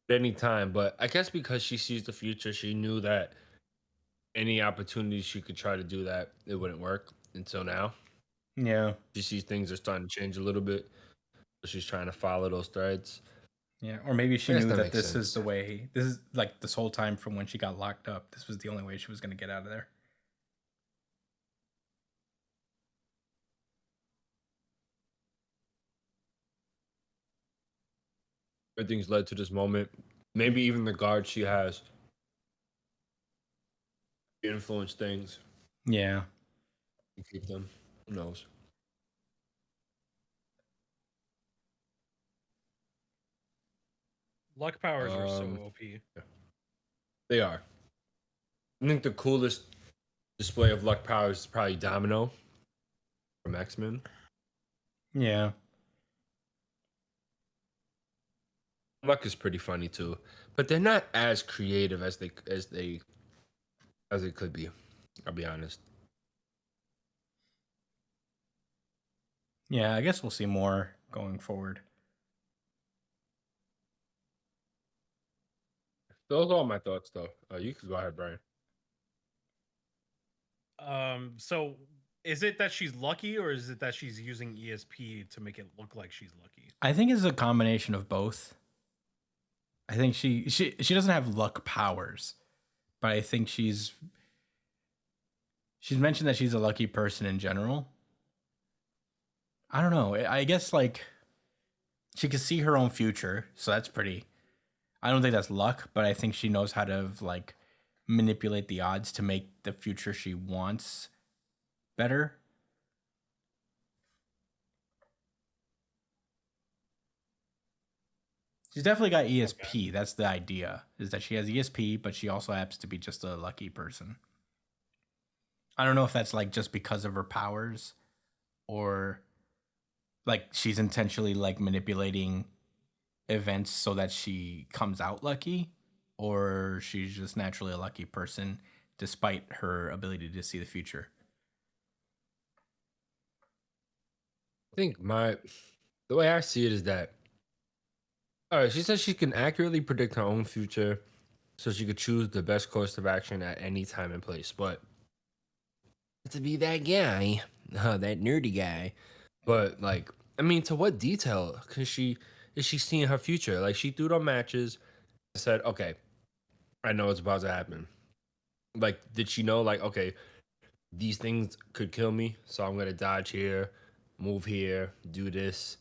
at any time, but I guess because she sees the future, she knew that any opportunity she could try to do that, it wouldn't work until now. Yeah. She sees things are starting to change a little bit, so she's trying to follow those threads. Yeah. Or maybe she I guess knew that that makes this is sense. the way. This is like this whole time from when she got locked up. This was the only way she was going to get out of there. everything's led to this moment. Maybe even the guards she has influence things Yeah. and keep them. Who knows? Luck powers are so Um, OP. they are. I think the coolest display of luck powers is probably Domino from X-Men. Yeah. Luck is pretty funny too, but they're not as creative as they could be. I'll be honest. Yeah, I guess we'll see more going forward. Those are all my thoughts, though. You could go ahead, Brian. So is it that she's lucky, or is it that she's using ESP to make it look like she's lucky? I think it's a combination of both. I think she doesn't have luck powers, but I think she's mentioned that she's a lucky person in general. I don't know. I guess like she can see her own future, so that's pretty. I don't think that's luck, but I think she knows how to like manipulate the odds to make the future she wants better. She's definitely got ESP. Okay. That's the idea, is that she has ESP, but she also happens to be just a lucky person. I don't know if that's like just because of her powers, or like she's intentionally like manipulating events so that she comes out lucky, or she's just naturally a lucky person despite her ability to see the future. I think the way I see it is that, all right, she says she can accurately predict her own future, so she could choose the best course of action at any time and place. But to be that guy, that nerdy guy, but like, I mean, to what detail? Is she seeing her future? Like, she threw on matches and said, "Okay, I know what's about to happen." Like, did she know? Like, okay, these things could kill me, so I'm gonna dodge here, move here, do this,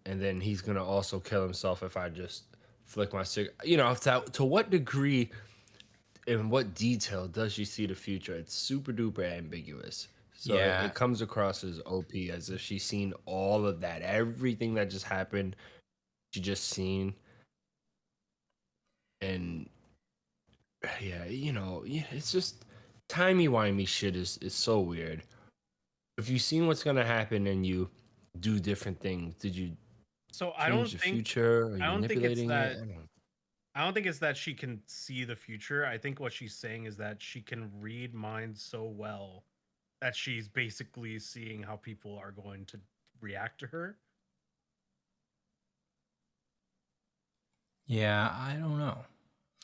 and then he's gonna also kill himself if I just flick my cigarette. You know, to what degree, in what detail does she see the future? It's super duper ambiguous. So Yeah. it comes across as OP, as if she's seen all of that, everything that just happened, she just seen. And yeah, it's just timey-wimey shit is so weird. If you've seen what's gonna happen and you do different things, did you So change the future? Are you I don't think it's manipulating that it? I don't. I don't think it's that she can see the future. I think what she's saying is that she can read minds so well that she's basically seeing how people are going to react to her. Yeah, I don't know.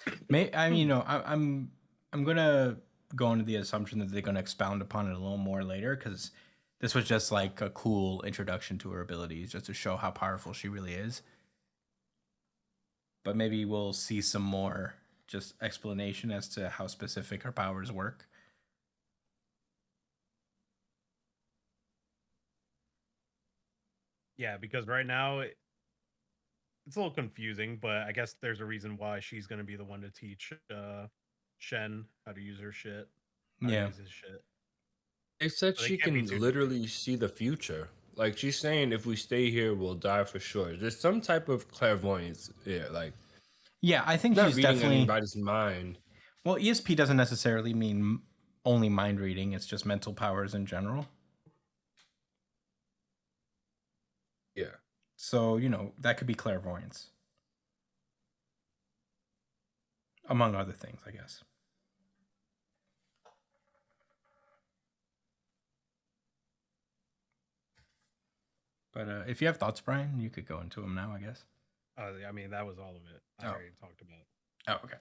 I mean, I'm gonna go into the assumption that they're gonna expound upon it a little more later, because this was just like a cool introduction to her abilities, just to show how powerful she really is. But maybe we'll see some more just explanation as to how specific her powers work. Yeah, because right now it's a little confusing, but I guess there's a reason why she's going to be the one to teach Shen how to use her shit. How to use his shit. They said So they she can't be can too literally see the future. Like, she's saying, if we stay here, we'll die for sure. There's some type of clairvoyance here. Like, yeah, I think not she's reading definitely anybody's mind. Well, ESP doesn't necessarily mean only mind reading. It's just mental powers in general. Yeah. So, that could be clairvoyance. Among other things, I guess. But if you have thoughts, Brian, you could go into them now, I guess. I mean, that was all of it. I already talked about. Oh, okay.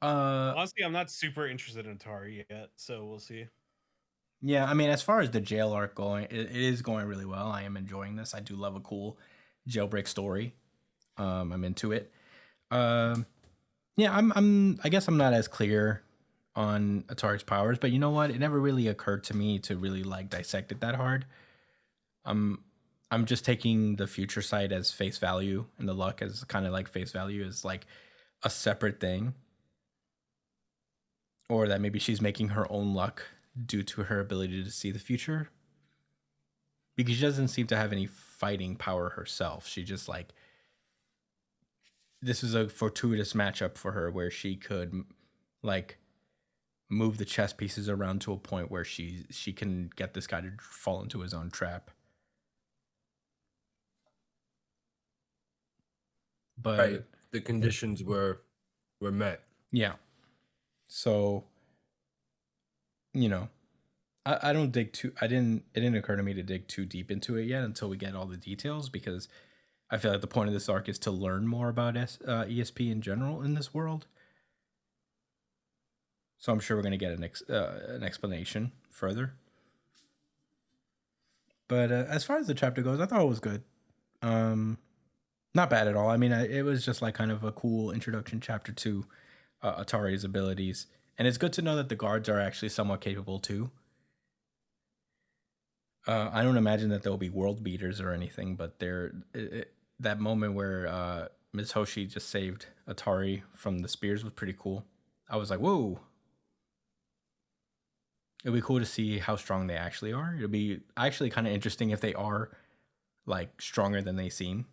Honestly, I'm not super interested in Atari yet, so we'll see. Yeah, I mean, as far as the jail arc going, it is going really well. I am enjoying this. I do love a cool jailbreak story. I'm into it. Yeah, I guess I'm not as clear on Atari's powers, but you know what? It never really occurred to me to really like dissect it that hard. I'm just taking the future sight as face value and the luck as kind of like face value is like a separate thing. Or that maybe she's making her own luck due to her ability to see the future. Because she doesn't seem to have any fighting power herself. She just like, this is a fortuitous matchup for her where she could like move the chess pieces around to a point where she can get this guy to fall into his own trap. But Right. The conditions were met. yeah. So, you know, I don't dig too. It didn't occur to me to dig too deep into it yet until we get all the details, because I feel like the point of this arc is to learn more about ESP in general in this world. So I'm sure we're going to get an explanation further. But as far as the chapter goes, I thought it was good. Not bad at all. I mean, it was just like kind of a cool introduction chapter to Atari's abilities. And it's good to know that the guards are actually somewhat capable too. I don't imagine that they'll be world beaters or anything, but that moment where Ms. Hoshi just saved Atari from the spears was pretty cool. I was like, whoa. It'll be cool to see how strong they actually are. It'll be actually kind of interesting if they are like stronger than they seem.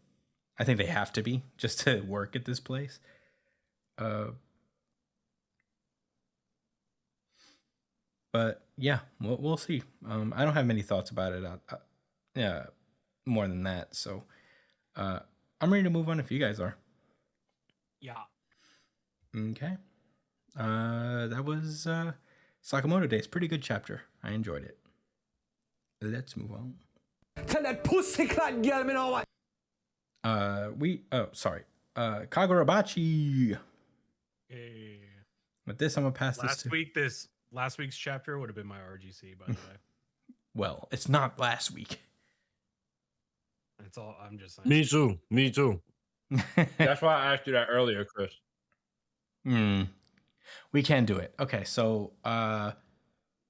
I think they have to be just to work at this place. But yeah, we'll see. I don't have many thoughts about it. Yeah, more than that. So I'm ready to move on if you guys are. Yeah. Okay. That was Sakamoto Days. Pretty good chapter. I enjoyed it. Let's move on. Tell that pussy clot girl me know what. Kagurabachi. Hey. With this, I'm gonna pass this to. Last week's chapter would have been my RGC, by the way. Well, it's not last week. It's all I'm just saying. Me too. Me too. That's why I asked you that earlier, Chris. We can do it. Okay, so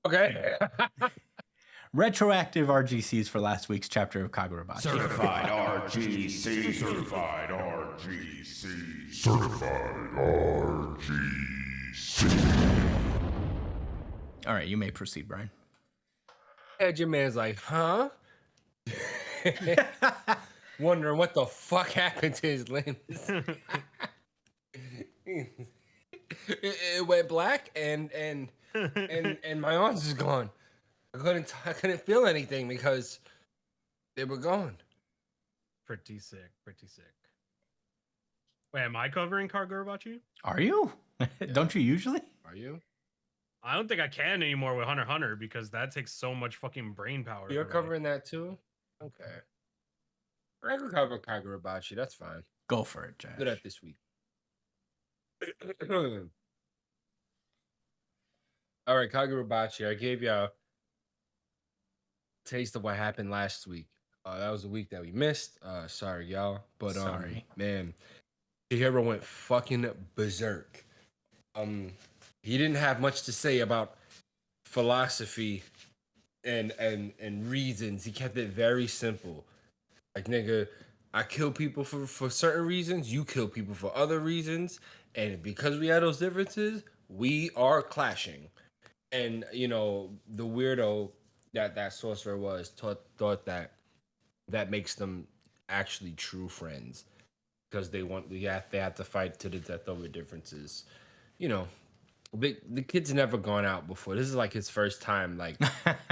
Okay. retroactive RGCs for last week's chapter of Kagurabachi. Certified RGC. Certified RGC. Certified RGC. All right, you may proceed, Brian. And your man's like, huh? Wondering what the fuck happened to his limbs. It went black and my arms is gone. I couldn't feel anything because they were gone. Pretty sick. Pretty sick. Wait, am I covering Kagurabachi? Are you? Don't you usually? Are you? I don't think I can anymore with Hunter x Hunter because that takes so much fucking brain power. You're for me. covering that too? Okay. I can cover Kagurabachi. That's fine. Go for it, Josh. Do that this week. All right, Kagurabachi. I gave you a taste of what happened last week. That was the week that we missed. Sorry, y'all. But Sorry. man, Chihiro went fucking berserk. He didn't have much to say about philosophy and reasons. He kept it very simple. Like, nigga, I kill people for certain reasons. You kill people for other reasons. And because we have those differences, we are clashing. And, you know, the weirdo that sorcerer was thought that makes them actually true friends. Because they have to fight to the death over differences. You know, the kid's never gone out before. This is like his first time, like,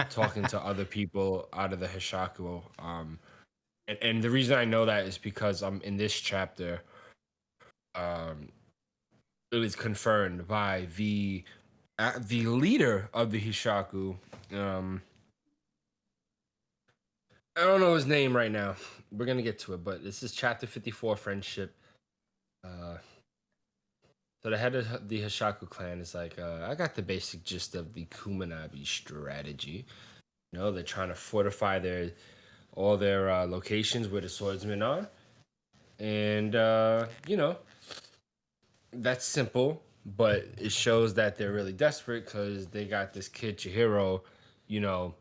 talking to other people out of the Hishaku. And the reason I know that is because in this chapter, it was confirmed by the leader of the Hishaku. I don't know his name right now. We're gonna get to it, but this is chapter 54, friendship. So the head of the Hishaku clan is like, I got the basic gist of the Kuminabi strategy. You know, they're trying to fortify all their locations where the swordsmen are. And, you know, that's simple, but it shows that they're really desperate because they got this kid, Chihiro, you know,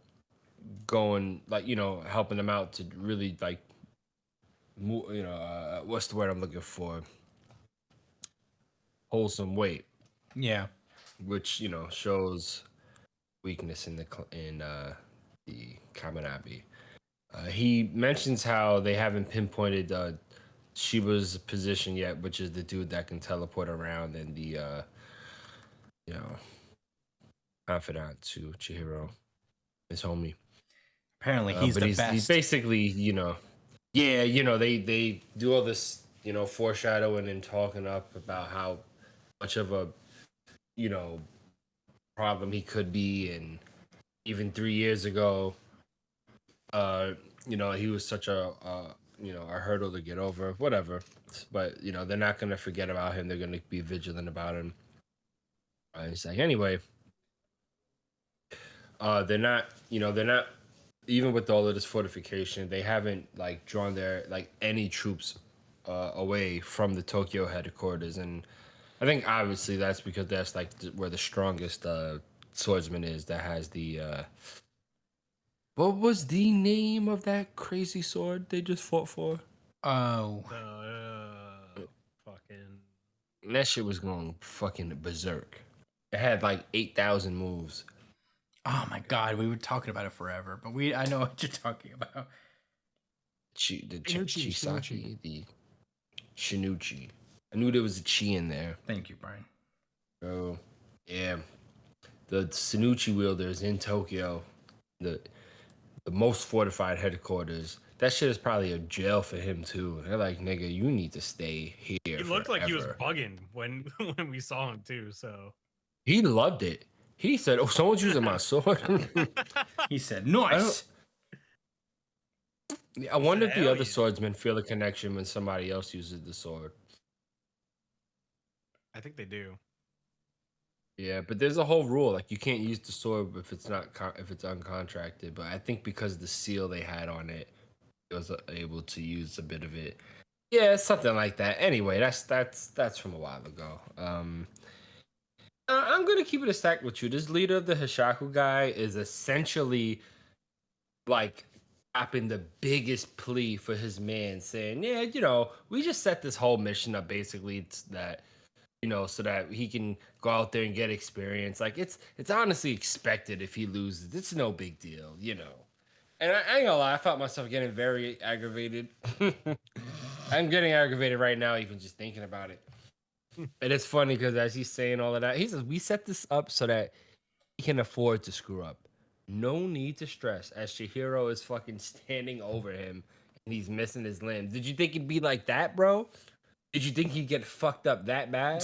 going like helping them out to really like what's the word I'm looking for? Hold some weight, Yeah. which shows weakness in the Kaminabi. He mentions how they haven't pinpointed Shiba's position yet, which is the dude that can teleport around and the you know confidant to Chihiro, his homie. Apparently, he's But the he's best. basically yeah, they do all this foreshadowing and talking up about how much of a you know problem he could be, and even 3 years ago, he was such a hurdle to get over, whatever. But they're not gonna forget about him. They're gonna be vigilant about him. It's like anyway, they're not even with all of this fortification, they haven't like drawn their like any troops away from the Tokyo headquarters, and I think obviously that's because that's like where the strongest swordsman is. That has the what was the name of that crazy sword they just fought for? Oh, Fucking. That shit was going fucking berserk. It had like 8,000 moves. oh my God, we were talking about it forever, but I know what you're talking about. Chisaki, the Shinuchi. I knew there was a chi in there. Thank you, Brian. Oh, yeah. The Shinuchi wielders in Tokyo, the most fortified headquarters. That shit is probably a jail for him too. They're like, nigga, you need to stay here. He looked like he was forever." bugging when when we saw him too. So He loved it. He said, "Oh, someone's using my sword." He said, "Nice." I wonder said, if the "Hell other yeah." swordsmen feel a connection when somebody else uses the sword. I think they do. Yeah, but there's a whole rule like you can't use the sword if it's not if it's uncontracted. But I think because the seal they had on it, it was able to use a bit of it. Yeah, something like that. Anyway, that's from a while ago. I'm gonna keep it a stack with you. This leader of the Hishaku guy is essentially like tapping the biggest plea for his man, saying, "Yeah, we just set this whole mission up basically that." So that he can go out there and get experience. Like it's honestly expected if he loses. It's no big deal. And I ain't gonna lie, I felt myself getting very aggravated. I'm getting aggravated right now, even just thinking about it. And it's funny because as he's saying all of that, he says, "We set this up so that he can afford to screw up. No need to stress." As Chihiro is fucking standing over him and he's missing his limbs. Did you think it'd be like that, bro? Did you think he'd get fucked up that bad?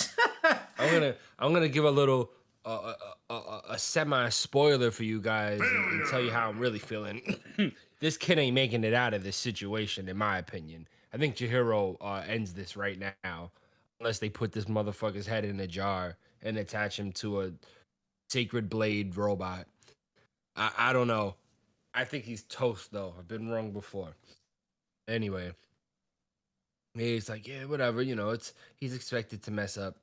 I'm gonna give a little a semi spoiler for you guys and tell you how I'm really feeling. This kid ain't making it out of this situation, in my opinion. I think Chihiro ends this right now, unless they put this motherfucker's head in a jar and attach him to a sacred blade robot. I don't know. I think he's toast though. I've been wrong before. Anyway. He's like, yeah, whatever. He's expected to mess up,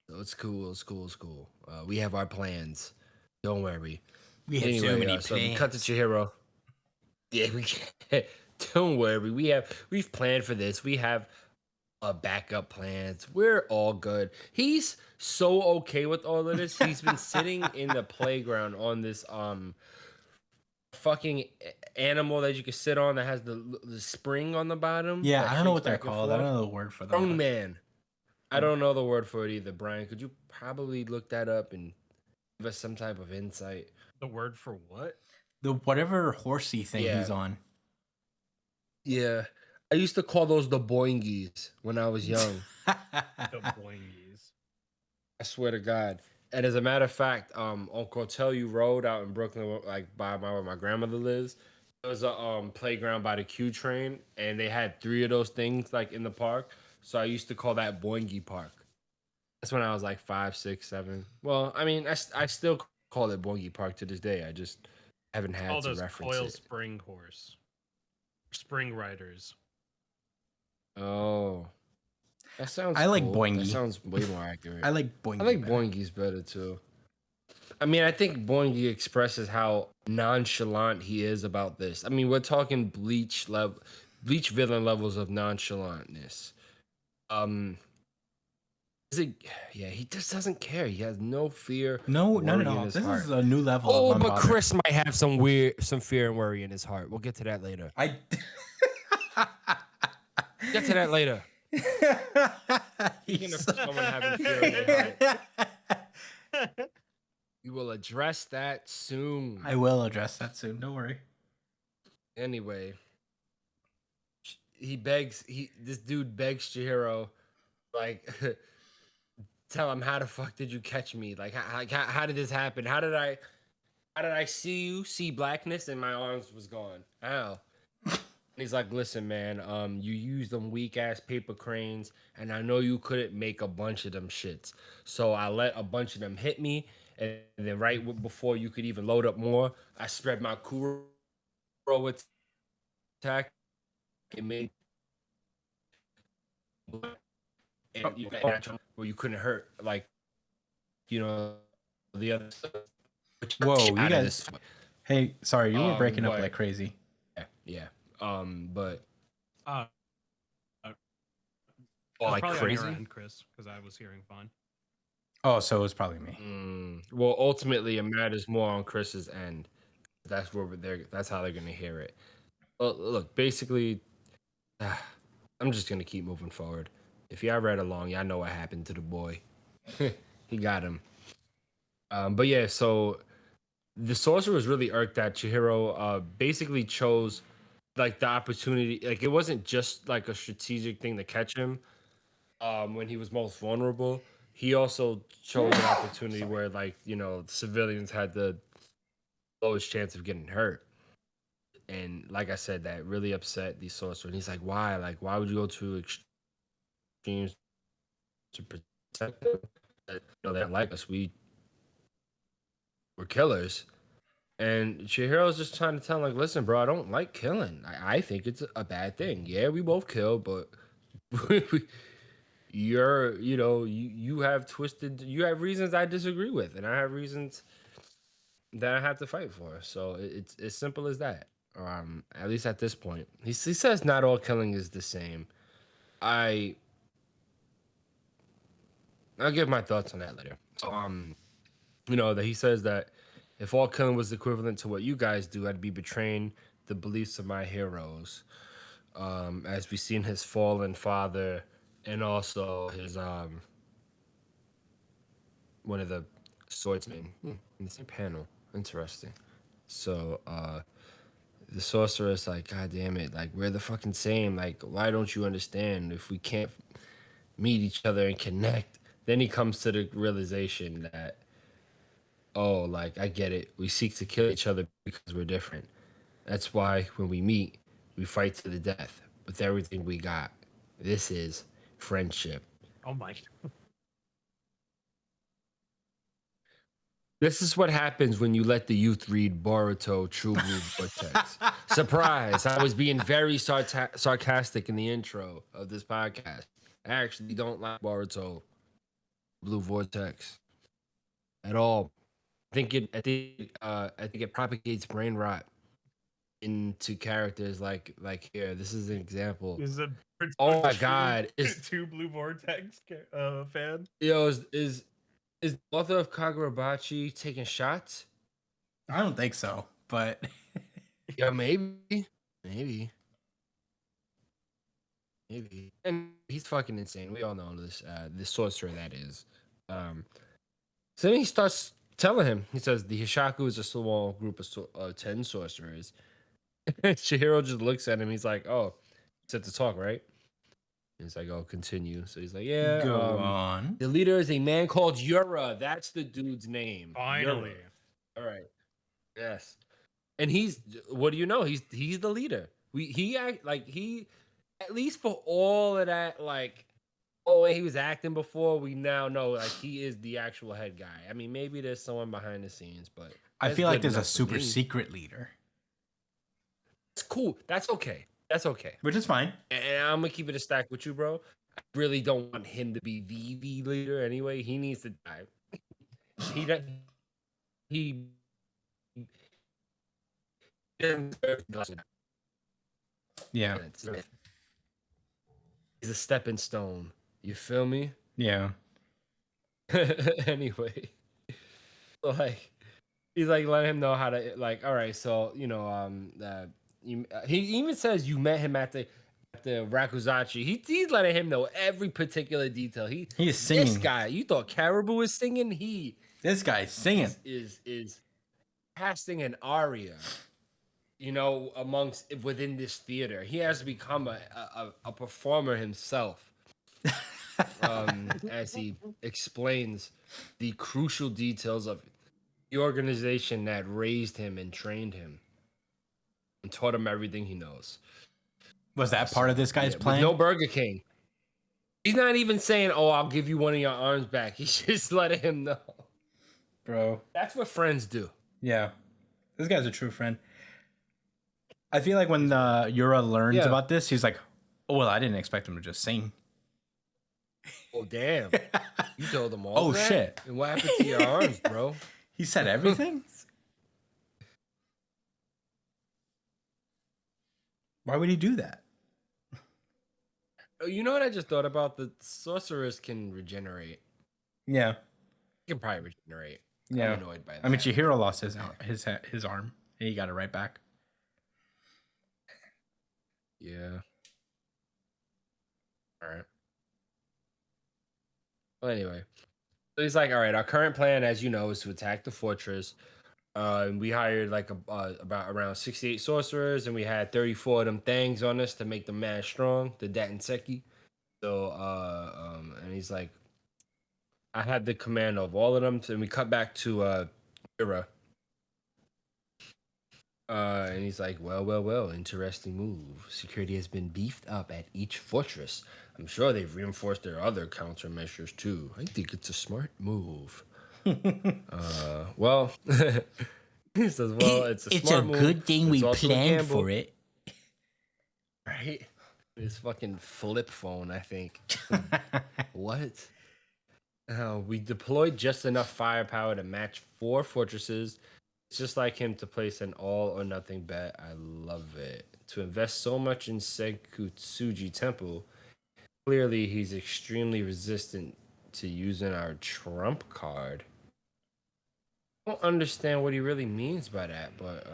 so it's cool. It's cool. It's cool. We have our plans. Don't worry. We have so Anyway, many so we cut to plans. Chihiro. Yeah, we don't worry. We've planned for this. We have backup plans. We're all good. He's so okay with all of this. He's been sitting in the playground on this fucking animal that you can sit on that has the spring on the bottom. Yeah, that I don't know shakes what they're back and called. I don't forth. know the word for them. Strong but- man. I don't know the word for it either, Brian. Could you probably look that up and give us some type of insight? The word for what? The whatever horsey thing Yeah. he's on. Yeah. I used to call those the boingies when I was young. The Boingies. I swear to God. And as a matter of fact, on Cortellu Road out in Brooklyn, like by where my grandmother lives, there was a playground by the Q train, and they had 3 of those things like in the park. So I used to call that Boingy Park. That's when I was like 5, 6, 7. Well, I mean, I still call it Boingy Park to this day. I just haven't had All to those reference coil it. spring horse. Spring riders. Oh, that sounds. I like cool. Boingy. That sounds way more accurate. I like Boingy. I like better. Boingy's better too. I mean, I think Boingy expresses how nonchalant he is about this. I mean, we're talking Bleach villain levels of nonchalantness. Um, is it? Yeah, he just doesn't care. He has no fear, No, not at worry in all. his This heart. is a new level Oh, of but unbothered. Chris might have some fear and worry in his heart. We'll get to that later. I. Get to that later. Speaking of someone having fear in their heart, we will address that soon. I will address that soon. Don't worry. Anyway, this dude begs Chihiro, like, tell him, how the fuck did you catch me? Like, how did this happen? How did I see blackness and my arms was gone? How? And he's like, listen, man, you used them weak ass paper cranes, and I know you couldn't make a bunch of them shits. So I let a bunch of them hit me, and then before you could even load up more, I spread my Kuro attack. It made and you where you couldn't hurt, like, the other stuff. Whoa, you Out of guys. this. Hey, sorry, you were breaking up but- like crazy. Yeah. But Uh, like probably crazy. on your end, Chris, because I was hearing fine. Oh, so it was probably me. Well, ultimately, it matters more on Chris's end. That's where That's how they're gonna hear it. Well, look, basically, I'm just gonna keep moving forward. If y'all read along, y'all know what happened to the boy. He got him. But yeah, so the sorcerer was really irked that Chihiro basically chose like the opportunity. Like, it wasn't just like a strategic thing to catch him when he was most vulnerable. He also chose an opportunity where, like, civilians had the lowest chance of getting hurt. And like I said, that really upset the sorcerer. And he's like, why? Like, why would you go to extremes to protect them? They don't like us. We're killers. And Chihiro's just trying to tell him, like, listen, bro, I don't like killing. I think it's a bad thing. Yeah, we both kill, but you have reasons I disagree with, and I have reasons that I have to fight for. So it's as simple as that. At least at this point, he says not all killing is the same. I'll give my thoughts on that later. So that he says that if all killing was equivalent to what you guys do, I'd be betraying the beliefs of my heroes. As we seen his fallen father and also his one of the swordsmen in the same panel. Interesting. So the sorcerer is like, God damn it, like, we're the fucking same. Like, why don't you understand? If we can't meet each other and connect, then he comes to the realization that, oh, like, I get it. We seek to kill each other because we're different. That's why when we meet, we fight to the death with everything we got. This is friendship. Oh my. This is what happens when you let the youth read Boruto True Blue Vortex. Surprise! I was being very sarcastic in the intro of this podcast. I actually don't like Boruto Blue Vortex at all. I think it propagates brain rot into characters like here. This is an example. Is a Oh my God, two Blue Vortex fan? Yo, is the author of Kagurabachi taking shots? I don't think so, but Yeah, maybe. And he's fucking insane. We all know this. The sorcerer that is. So then he starts telling him. He says the Hishaku is a small group of 10 sorcerers. Chihiro just looks at him. He's like, "Oh, set to talk, right?" He's like, "Oh, continue." So he's like, "Yeah, go on. the leader is a man called Yura. That's the dude's name. Finally. Yura. All right. Yes. And what do you know? He's the leader. He at least for all of that, like, oh, he was acting before, we now know, like, he is the actual head guy. I mean, maybe there's someone behind the scenes, but I feel like good there's a enough for super me. secret leader, That's cool. That's okay. which is fine. And I'm gonna keep it a stack with you, bro. I really don't want him to be the leader anyway. He needs to die. he Yeah. he's a stepping stone. You feel me? Yeah. Anyway, like he's like letting him know how to like. All right, so he even says you met him at the Rakuzachi. He's letting him know every particular detail. He's This singing. guy, you thought Caribou was singing? He This guy's singing. is casting an aria. You know, amongst within this theater, he has become a performer himself. As he explains the crucial details of the organization that raised him and trained him and taught him everything he knows. Was that part of this guy's With plan? no Burger King. He's not even saying, "Oh, I'll give you one of your arms back." He's just letting him know. Bro. That's what friends do. Yeah. This guy's a true friend. I feel like when Yura learns about this, he's like, oh, well, I didn't expect him to just sing. Oh, damn. You told him all Oh, that? shit. And what happened to your arms, bro? He said everything? Why would he do that? Oh, you know what I just thought about? The sorceress can regenerate. Yeah. He can probably regenerate. Yeah. I'm annoyed by that. I mean, Chihiro lost his arm, and he got it right back. Yeah. All right. Well, anyway, so he's like, all right, our current plan, as you know, is to attack the fortress. We hired like about around 68 sorcerers, and we had 34 of them things on us to make them mad strong, the Datenseki. So, and he's like, I had the command of all of them, and we cut back to Ira. And he's like, well, interesting move. Security has been beefed up at each fortress. I'm sure they've reinforced their other countermeasures too. I think it's a smart move. Well, he says, well, it's a smart move. good thing but we it's also a planned gamble." for it. Right? His fucking flip phone, I think. What? We deployed just enough firepower to match 4 fortresses. It's just like him to place an all or nothing bet. I love it. To invest so much in Senkutsuji Temple, clearly he's extremely resistant to using our trump card. I don't understand what he really means by that, but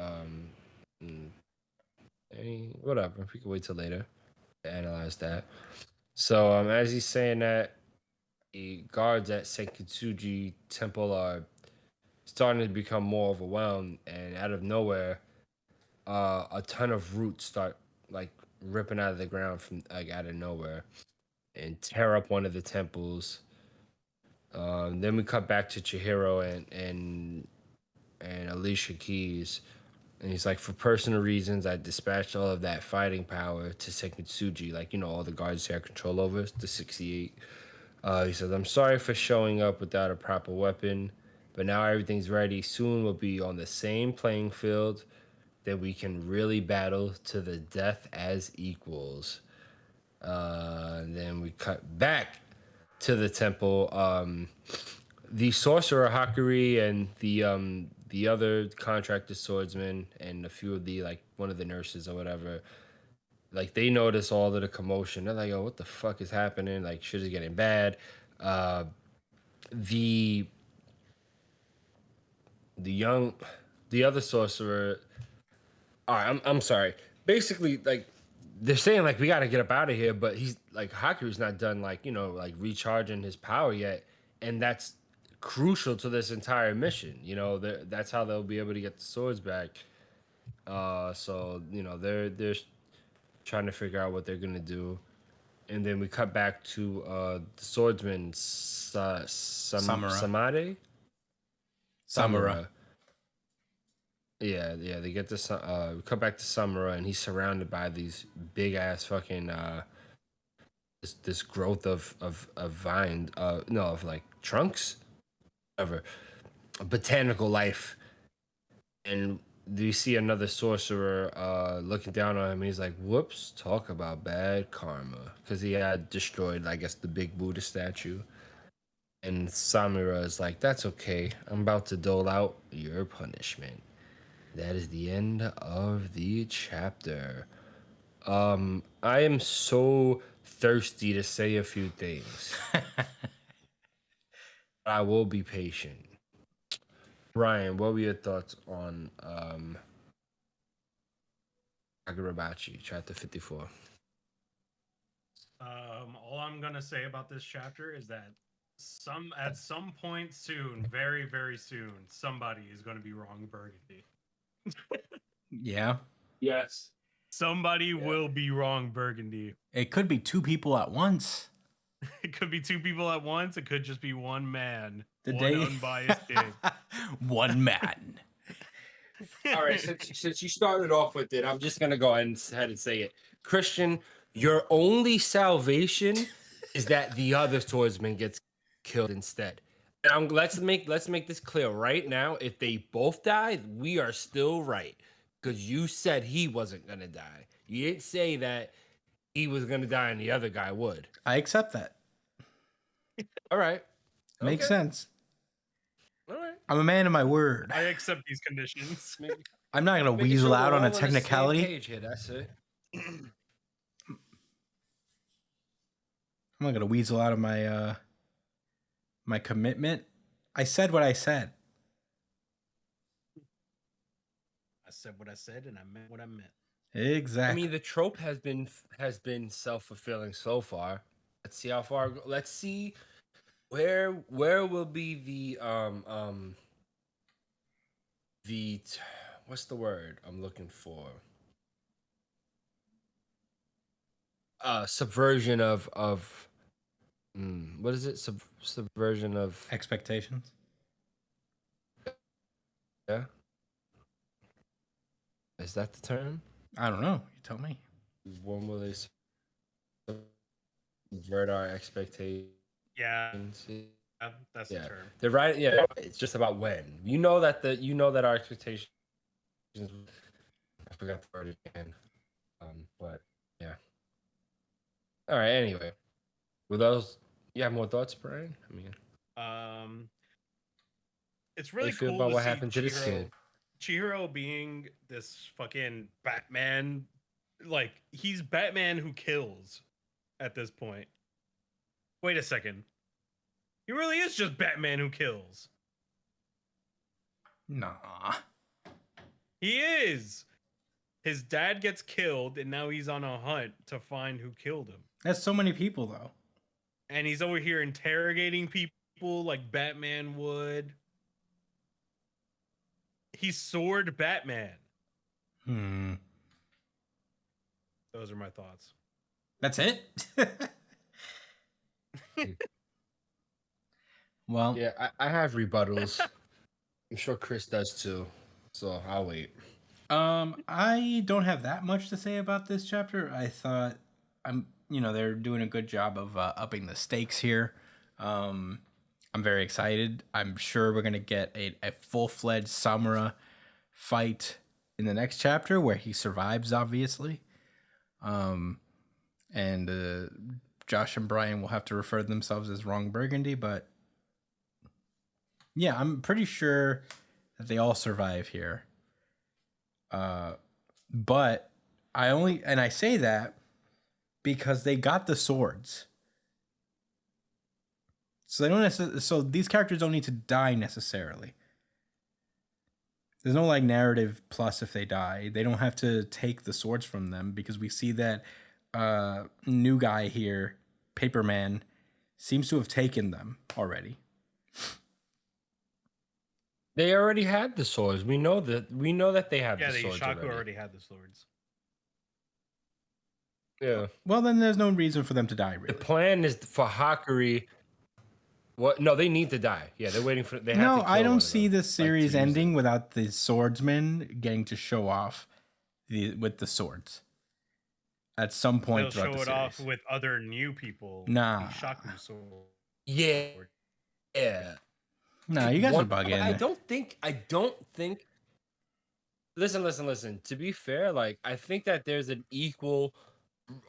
whatever. We can wait till later to analyze that. So as he's saying that, the guards at Senkutsuji Temple are starting to become more overwhelmed, and out of nowhere, a ton of roots start like ripping out of the ground from like out of nowhere and tear up one of the temples. Then we cut back to Chihiro and Alicia Keys, and he's like, for personal reasons, I dispatched all of that fighting power to Senkutsuji, like all the guards he had control over, the 68. He says, I'm sorry for showing up without a proper weapon, but now everything's ready. Soon we'll be on the same playing field that we can really battle to the death as equals. And then we cut back to the temple. The sorcerer Hakuri and the other contracted swordsman and a few of the one of the nurses or whatever, like they notice all of the commotion. They're like, "Oh, what the fuck is happening? Like, shit is getting bad." The other sorcerer. All right, I'm sorry. Basically, like they're saying, like we got to get up out of here, but he's like Haku's not done like recharging his power yet, and that's crucial to this entire mission. That's how they'll be able to get the swords back. So they're trying to figure out what they're gonna do, and then we cut back to the swordsman Samura. Samura. Yeah, they get this. We cut back to Samura, and he's surrounded by these big ass fucking this growth of vine, of like trunks, whatever, a botanical life, and you see another sorcerer looking down on him. And he's like, "Whoops! Talk about bad karma," because he had destroyed, I guess, the big Buddha statue. And Samura is like, "That's okay. I'm about to dole out your punishment." That is the end of the chapter. I am so thirsty to say a few things. I will be patient. Brian, what were your thoughts on Kagurabachi, chapter 54? All I'm gonna say about this chapter is that at some point soon, very very soon, somebody is gonna be wrong Burgundy. Yeah. Yes. Somebody will be wrong Burgundy. It could be two people at once. It could be two people at once. It could just be one man, The one day unbiased kid. one man. All right, since you started off with it, I'm just gonna go ahead and say it. Christian, your only salvation is that the other swordsman gets killed instead. And let's make this clear right now. If they both die, we are still right. Because you said he wasn't gonna die. You didn't say that he was gonna die and the other guy would. I accept that. All right. Makes Okay. sense. All right. I'm a man of my word. I accept these conditions. I'm not gonna Making weasel sure out we're on all a the same technicality. page here, that's it. I'm not gonna weasel out of my my commitment. I said what I said. I said what I said, and I meant what I meant. Exactly. I mean, the trope has been self-fulfilling so far. Let's see how far. Let's see where will be the what's the word I'm looking for? Subversion of what is it? Subversion of Expectations. yeah. Is that the term? I don't know. You tell me. When will they subvert our expectations? Yeah, that's Yeah, the term. they're right. Yeah, it's just about when. You know that our expectations. I forgot the word again. But yeah. All right. Anyway, with those, you have more thoughts, Brian? I mean, It's how you really feel cool about to what see happened to this kid? Chihiro being this fucking Batman. Like, he's Batman who kills at this point. Wait a second. He really is just Batman who kills. Nah. He is. His dad gets killed, and now he's on a hunt to find who killed him. That's so many people though. And he's over here interrogating people like Batman would. He's Sword Batman. Those are my thoughts. That's it? Well, Yeah, I have rebuttals. I'm sure Chris does too. So I'll wait. I don't have that much to say about this chapter. I thought they're doing a good job of upping the stakes here. I'm very excited. I'm sure we're gonna get a full-fledged Samura fight in the next chapter where he survives, obviously. And Josh and Brian will have to refer to themselves as Wrong Burgundy, but yeah, I'm pretty sure that they all survive here. But I say that because they got the swords. So these characters don't need to die necessarily. There's no like narrative plus if they die. They don't have to take the swords from them because we see that new guy here, Paperman, seems to have taken them already. They already had the swords. We know that they have Yeah, the the swords Ishaku already had the swords. Yeah. Well, then there's no reason for them to die, really. The plan is for Hakuri. What? No, they need to die. Yeah, they're waiting for. They have to No, kill I one don't of see them, this series to use ending it. without the swordsman getting to show off with the swords. At some point They'll throughout show the it series. off with other new people. Nah. Ishaku sword. Yeah. Yeah. Nah, you guys are But bugging. I don't think. Listen. To be fair, like I think that there's an equal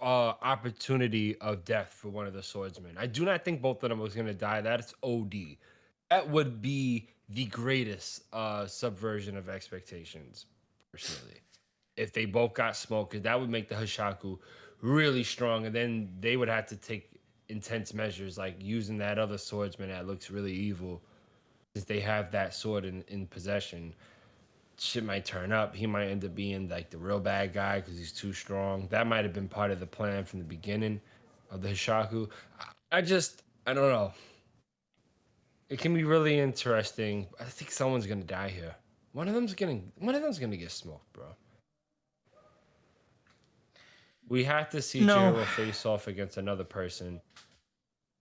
opportunity of death for one of the swordsmen. I do not think both of them was gonna die. That's OD. That would be the greatest subversion of expectations, personally. If they both got smoked, 'cause that would make the Hashaku really strong, and then they would have to take intense measures, like using that other swordsman that looks really evil, since they have that sword in possession. Shit might turn up. He might end up being like the real bad guy because he's too strong. That might have been part of the plan from the beginning of the Hishaku. I don't know. It can be really interesting. I think someone's gonna die here. One of them's gonna get smoked, bro. We have to see No. Jiro face off against another person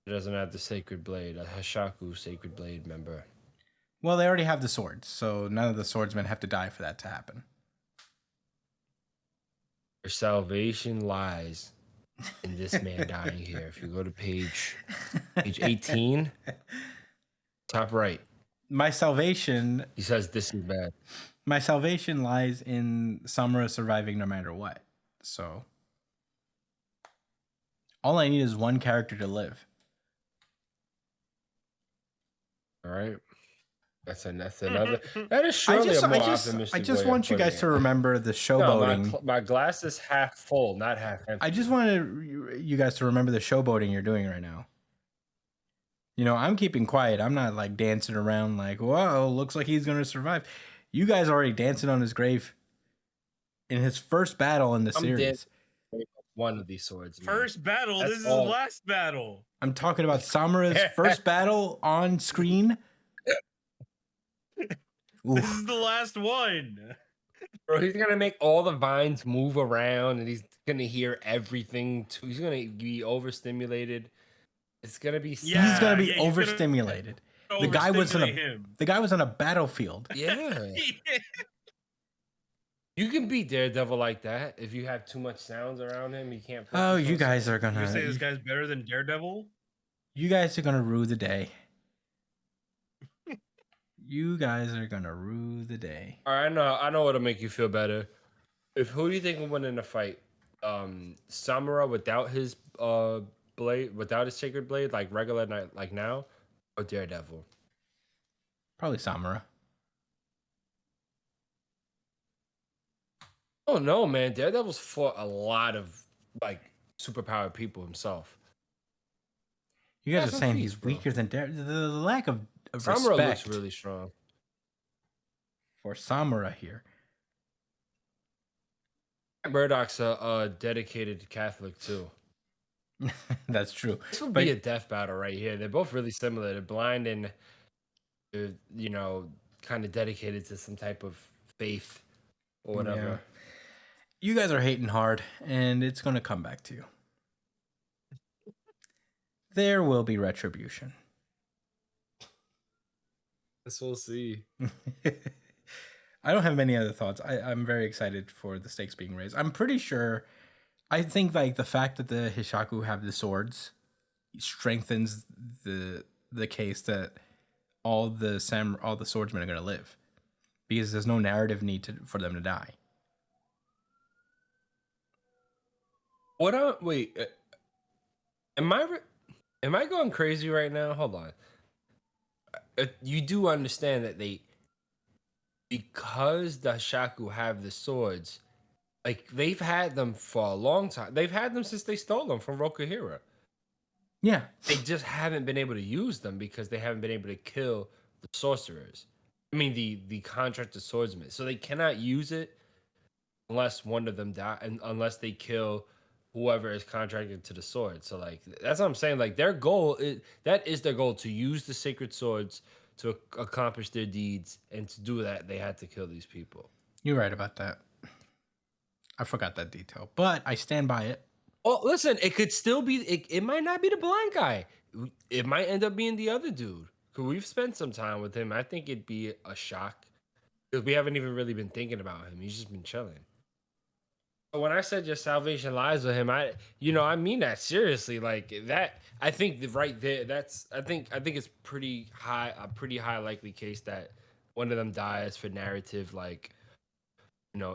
who doesn't have the sacred blade, a Hashaku sacred blade member. Well, they already have the swords, so none of the swordsmen have to die for that to happen. Your salvation lies in this man dying here. If you go to page 18, top right, My salvation he says this is bad. my salvation lies in Samura surviving no matter what. So all I need is one character to live. All right. That's another. That is surely a more optimistic I just way of want you putting guys it. to remember the No, showboating. my glass is half full, not half empty. I just wanted you guys to remember the showboating you're doing right now. You know, I'm keeping quiet. I'm not like dancing around like, whoa, looks like he's going to survive. You guys already dancing on his grave in his first battle in the I'm series. one of these swords. Man. First battle. That's This is all. his last battle. I'm talking about Samura's first battle on screen. This is the last one. Bro, he's gonna make all the vines move around, and he's gonna hear everything. Too. He's gonna be overstimulated. It's gonna be. Yeah, He's gonna be he's gonna overstimulated. The guy was on a battlefield. Yeah. You can beat Daredevil like that if you have too much sounds around him. You can't. Oh, you guys are You gonna say this guy's better than Daredevil? You guys are gonna rue the day. You guys are gonna rue the day. All right, I know what'll make you feel better. Who do you think will win in a fight? Samura without his blade, without his sacred blade, like regular night, like now, or Daredevil? Probably Samura. Oh no, man! Daredevil's fought a lot of like superpowered people himself. You guys That's are a saying feat, he's bro. weaker than Daredevil. The lack of Samura respect looks really strong. for Samura here. Murdoch's a dedicated Catholic too. That's true. This would But be a death battle right here. They're both really similar. They're blind and they're, kind of dedicated to some type of faith or whatever. you guys are hating hard, and it's gonna come back to you. There will be retribution. This we'll see. I don't have many other thoughts. I'm very excited for the stakes being raised. I'm pretty sure. I think like the fact that the Hishaku have the swords strengthens the case that all the swordsmen are going to live, because there's no narrative need for them to die. Wait, am I going crazy right now? Hold on. You do understand that because the Shaku have the swords, like they've had them for a long time. They've had them since they stole them from Rokuhira. Yeah, They just haven't been able to use them because they haven't been able to kill the sorcerers. I mean the contracted swordsmen. So they cannot use it unless one of them die, and unless they kill whoever is contracted to the sword. So like that's what I'm saying. Like their goal is their goal, to use the sacred swords to accomplish their deeds, and to do that they had to kill these people. you're right about that. I forgot that detail, but I stand by it. Well, listen, it could still be. It might not be the blind guy. It might end up being the other dude. Cause we've spent some time with him. I think it'd be a shock because we haven't even really been thinking about him. He's just been chilling. But when I said your salvation lies with him, I mean that seriously. Like that, I think right there. I think it's pretty high. A pretty high likely case that one of them dies for narrative, like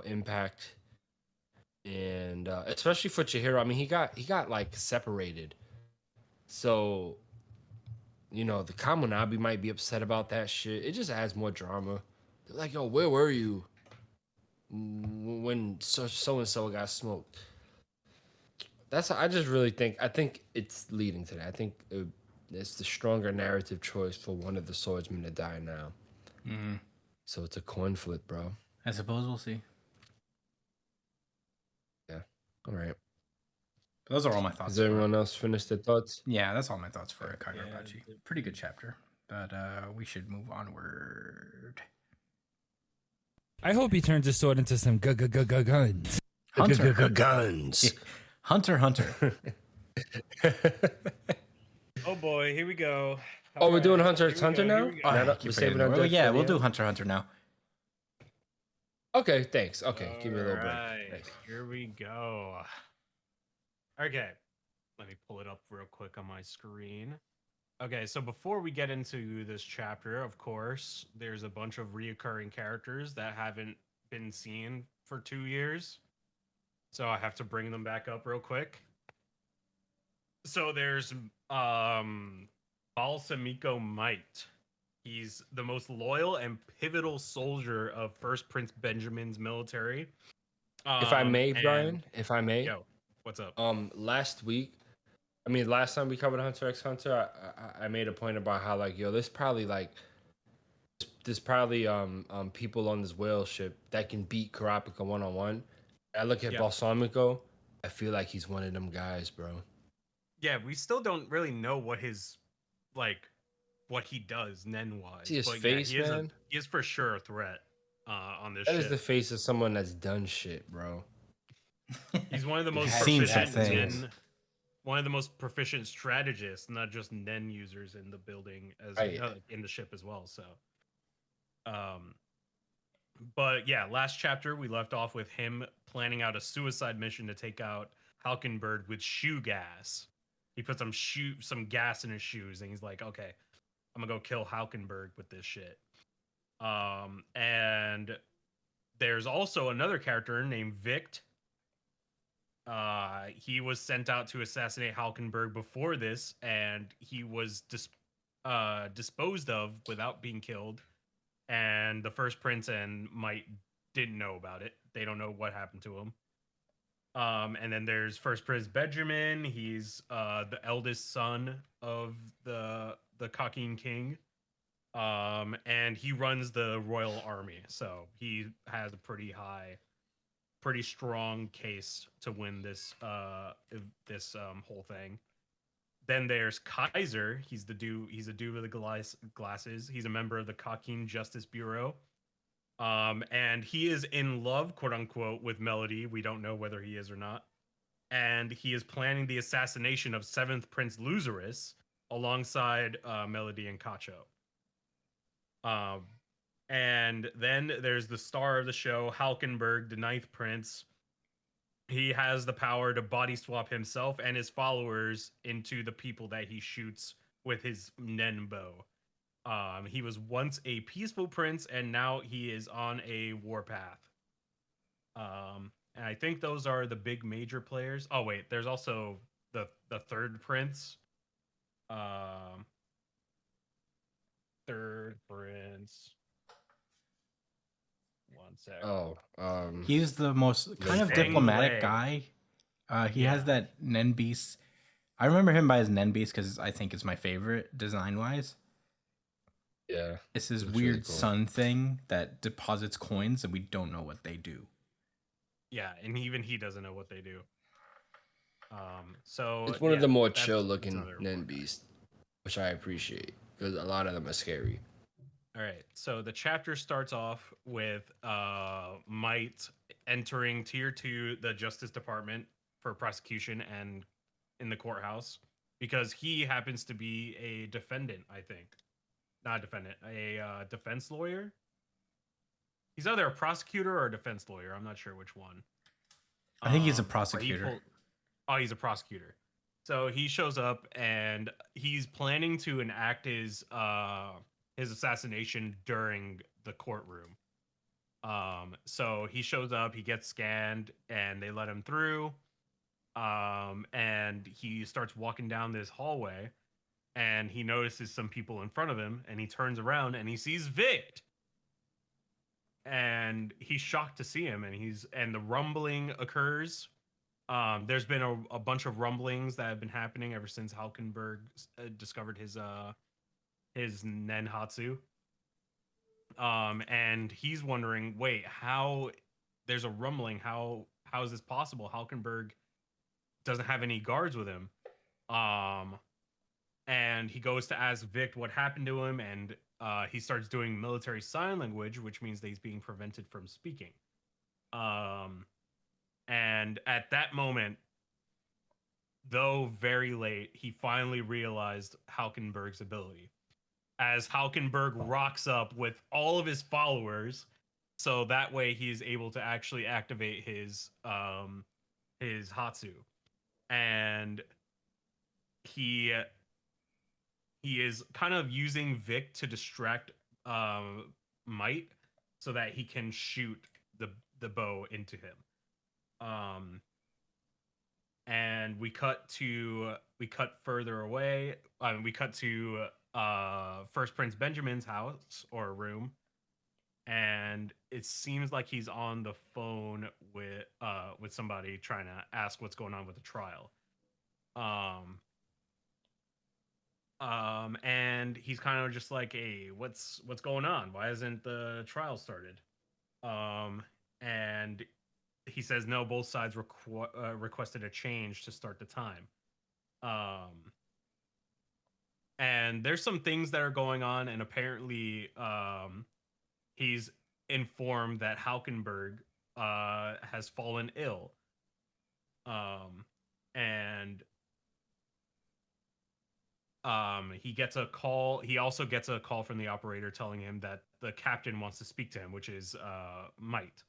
impact. and especially for Chihiro. I mean, he got like separated, so you know the Kamunabi might be upset about that shit. It just adds more drama. They're like, yo, where were you when so and so got smoked? That's I just really think I think it's leading to that. I think it's the stronger narrative choice for one of the swordsmen to die now. Mm-hmm. So it's a coin flip, bro. I suppose we'll see. Yeah. All right. But those are all my thoughts. Has everyone else finished their thoughts? Yeah, that's all my thoughts for Yeah, Kagurabachi. Pretty good chapter, but we should move onward. I hope he turns his sword into some guns. Hunter. Guns. Hunter. Oh boy, here we go. Oh, we're doing Hunter Here x we Hunter go, now? here we go. Oh, Now I that keep we're forgetting. saving our Well, death yeah, for we'll the do end? Hunter now. Okay, thanks. Okay, give me a little break. Alright, Thanks. here we go. Okay, let me pull it up real quick on my screen. Okay, so before we get into this chapter, of course, there's a bunch of reoccurring characters that haven't been seen for 2 years. So I have to bring them back up real quick. So there's Balsamico Might. He's the most loyal and pivotal soldier of First Prince Benjamin's military. If I may, And- Brian, if I may, Yo, what's up? last week, I mean, last time we covered Hunter x Hunter, I made a point about how like, yo, there's probably people on this whale ship that can beat Karapika 1-on-1. I look at Yeah. Balsamico, I feel like he's one of them guys, bro. Yeah, we still don't really know what his what he does Nen wise. See his but face, yeah, man? he is for sure a threat on this That ship. is the face of someone that's done shit, bro. He's one of the He most has seen some proficient things. Nen, one of the most proficient strategists, not just Nen users in the building as Right. in the ship as well. So, but yeah, last chapter we left off with him planning out a suicide mission to take out Halkenberg with shoe gas. He put some gas in his shoes, and he's like, "Okay, I'm gonna go kill Halkenberg with this shit." And there's also another character named Vict. He was sent out to assassinate Halkenberg before this, and he was disposed of without being killed. And the First Prince and Might didn't know about it. They don't know what happened to him. And then there's First Prince Benjamin. He's the eldest son of the Cockine King. And he runs the royal army, so he has a pretty strong case to win this whole thing. Then there's Kaiser. He's a dude with the glasses. He's a member of the Cockine Justice Bureau. And he is in love, quote unquote, with Melody. We don't know whether he is or not. And he is planning the assassination of 7th Prince Lucerus alongside Melody and Cacho. And then there's the star of the show, Halkenberg, the 9th Prince. He has the power to body swap himself and his followers into the people that he shoots with his Nen bow. He was once a peaceful prince, and now he is on a warpath. And I think those are the big major players. Oh wait, there's also the 3rd prince. Third prince. One sec. Oh, He's the most kind of Fang diplomatic Wei. guy. He Yeah. has that Nen Beast. I remember him by his Nen Beast because I think it's my favorite design wise. yeah. It's this Looks weird really cool. sun thing that deposits coins, and we don't know what they do. Yeah, and even he doesn't know what they do. So It's one of the more that's chill looking another Nen one. beasts, which I appreciate because a lot of them are scary. All right, so the chapter starts off with Might entering Tier 2, the Justice Department, for prosecution and in the courthouse because he happens to be a defendant, I think. Not a defendant, a defense lawyer. He's either a prosecutor or a defense lawyer. I'm not sure which one. I think he's a But prosecutor. he's a prosecutor. So he shows up and he's planning to enact his assassination during the courtroom. So he shows up, he gets scanned, and they let him through. And he starts walking down this hallway, and he notices some people in front of him, and he turns around and he sees Vic. And he's shocked to see him, and the rumbling occurs. There's been a bunch of rumblings that have been happening ever since Halkenberg discovered his Nenhatsu. And he's wondering, wait, how there's a rumbling? How is this possible? Halkenberg doesn't have any guards with him. And he goes to ask Vic what happened to him, and he starts doing military sign language, which means that he's being prevented from speaking. And at that moment, though very late, he finally realized Halkenberg's ability. As Halkenberg rocks up with all of his followers, so that way he's able to actually activate his Hatsu. And he he is kind of using Vic to distract Might so that he can shoot the bow into him. And we cut further away. We cut to First Prince Benjamin's house or room, and it seems like he's on the phone with somebody trying to ask what's going on with the trial. And he's kind of just like, hey, what's going on? Why hasn't the trial started? And he says no, both sides requested a change to start the time. And there's some things that are going on, and apparently he's informed that Halkenberg has fallen ill. And he gets a call. He also gets a call from the operator telling him that the captain wants to speak to him, which is Might.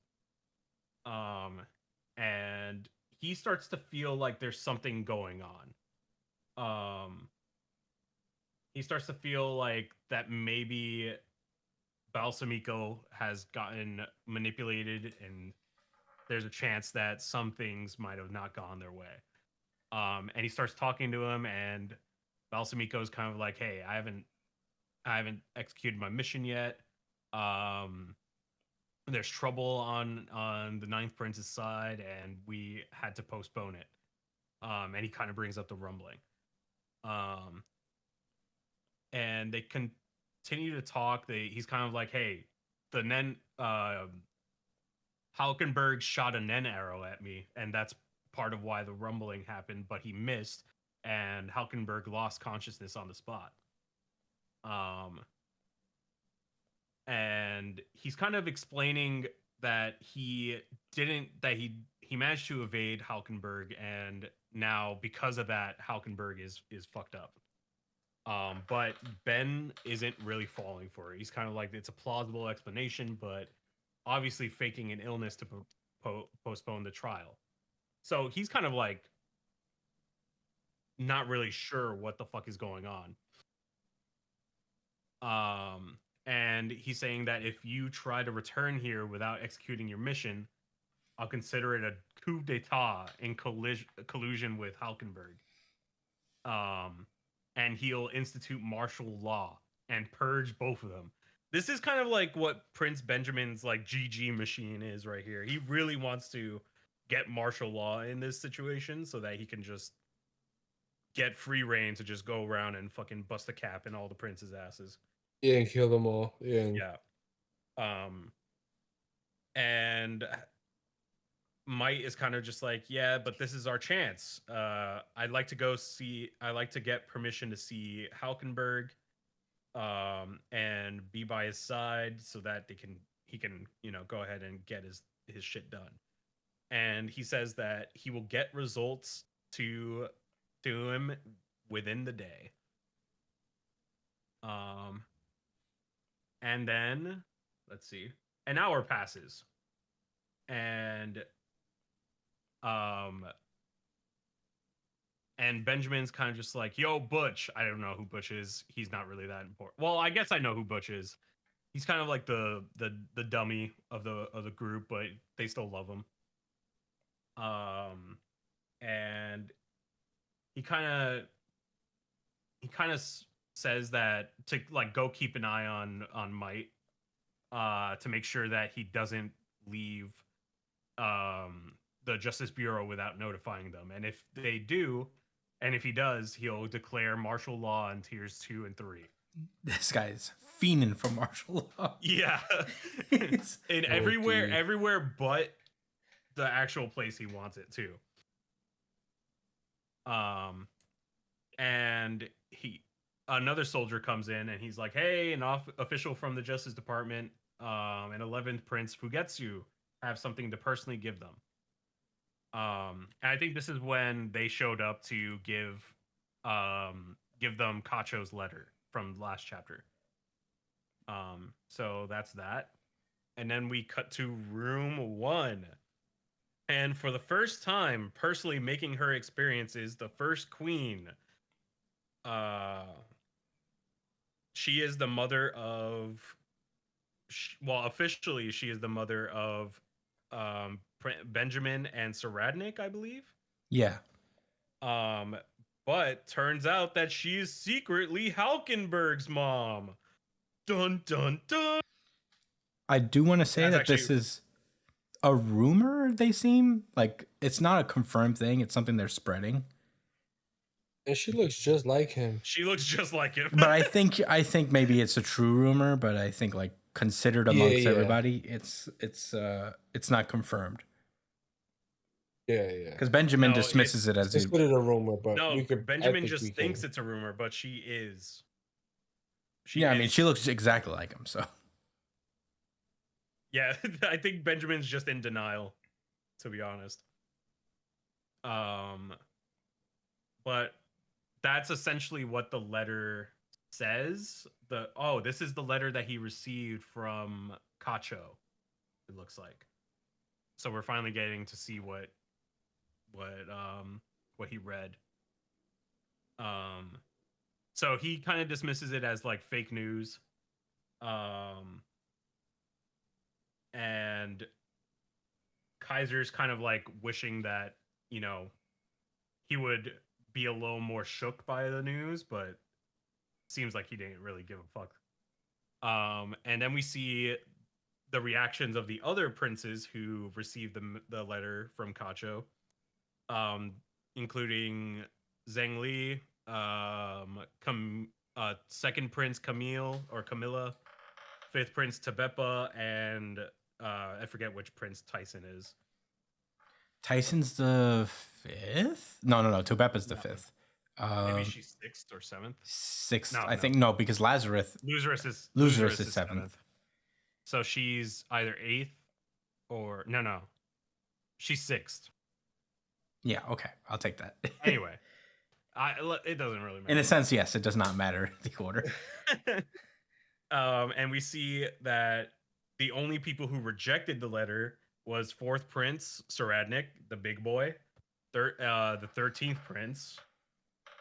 And he starts to feel like there's something going on. He starts to feel like that maybe Balsamico has gotten manipulated, and there's a chance that some things might have not gone their way. And he starts talking to him, and Balsamico is kind of like, "Hey, I haven't executed my mission yet. There's trouble on the Ninth Prince's side, and we had to postpone it." And he kind of brings up the rumbling. And they continue to talk. He's kind of like, "Hey, the Nen Halkenberg shot a Nen arrow at me, and that's part of why the rumbling happened, but he missed, and Halkenberg lost consciousness on the spot." And he's kind of explaining that he managed to evade Halkenberg, and now because of that, Halkenberg is fucked up. But Ben isn't really falling for it. He's kind of like, it's a plausible explanation, but obviously faking an illness to postpone the trial. So he's kind of like not really sure what the fuck is going on. And he's saying that if you try to return here without executing your mission, I'll consider it a coup d'etat in collusion with Halkenberg. And he'll institute martial law and purge both of them. This is kind of like what Prince Benjamin's like GG machine is right here. He really wants to get martial law in this situation so that he can just get free reign to just go around and fucking bust a cap in all the prince's asses. Yeah, and kill them all. Yeah. Yeah. And Might is kind of just like, yeah, but this is our chance. I'd like to get permission to see Halkenberg, and be by his side so that he can, go ahead and get his shit done. And he says that he will get results to him within the day. And then let's see, an hour passes, and and Benjamin's kind of just like, yo, Butch. I don't know who Butch is. He's not really that important. Well, I guess I know who Butch is. he's kind of like the dummy of the group, but they still love him. And he kind of says that to like go keep an eye on Might, to make sure that he doesn't leave the Justice Bureau without notifying them. And if they do, and if he does, he'll declare martial law in tiers 2 and 3. This guy is fiending for martial law. Yeah. He's- And everywhere but the actual place he wants it to. And another soldier comes in and he's like, "Hey, an official from the Justice Department, and 11th Prince Fugetsu have something to personally give them." And I think this is when they showed up to give them Kacho's letter from last chapter. So that's that. And then we cut to room 1. And for the first time, personally making her experiences the first queen. She is the mother of, well, officially she is the mother of Benjamin and Saradnik, I believe. yeah. But turns out that she is secretly Halkenberg's mom. Dun dun dun. I do want to say That's that this actually- is a rumor. They seem like it's not a confirmed thing. It's something they're spreading. And she looks just like him. She looks just like him. But I think maybe it's a true rumor. But I think like considered amongst everybody, it's not confirmed Yeah. because Benjamin No, dismisses it as Let's put it a rumor, but No, we could. I Benjamin think just we thinks can. it's a rumor, but she is. I mean, she looks exactly like him. So Yeah, I think Benjamin's just in denial, to be honest. But that's essentially what the letter says. This is the letter that he received from Kacho. It looks like. So we're finally getting to see what he read. So he kind of dismisses it as like fake news. And Kaiser's kind of like wishing that, he would be a little more shook by the news, but seems like he didn't really give a fuck. And then we see the reactions of the other princes who received the letter from Kacho, including Zhang Li, second prince Camilla, fifth prince Tabepa, and I forget which prince Tyson is. Tyson's the 5th. No. Tobepa's the 5th. Maybe she's 6th or 7th. 6th, No, I no. think. No, because Lazarus Lazarus is 7th. So she's either 8th or no. She's 6th. Yeah. Okay, I'll take that. Anyway, it doesn't really matter. In a sense, yes, it does not matter the order. And we see that the only people who rejected the letter was 4th Prince Saradnik, the big boy, the 13th Prince,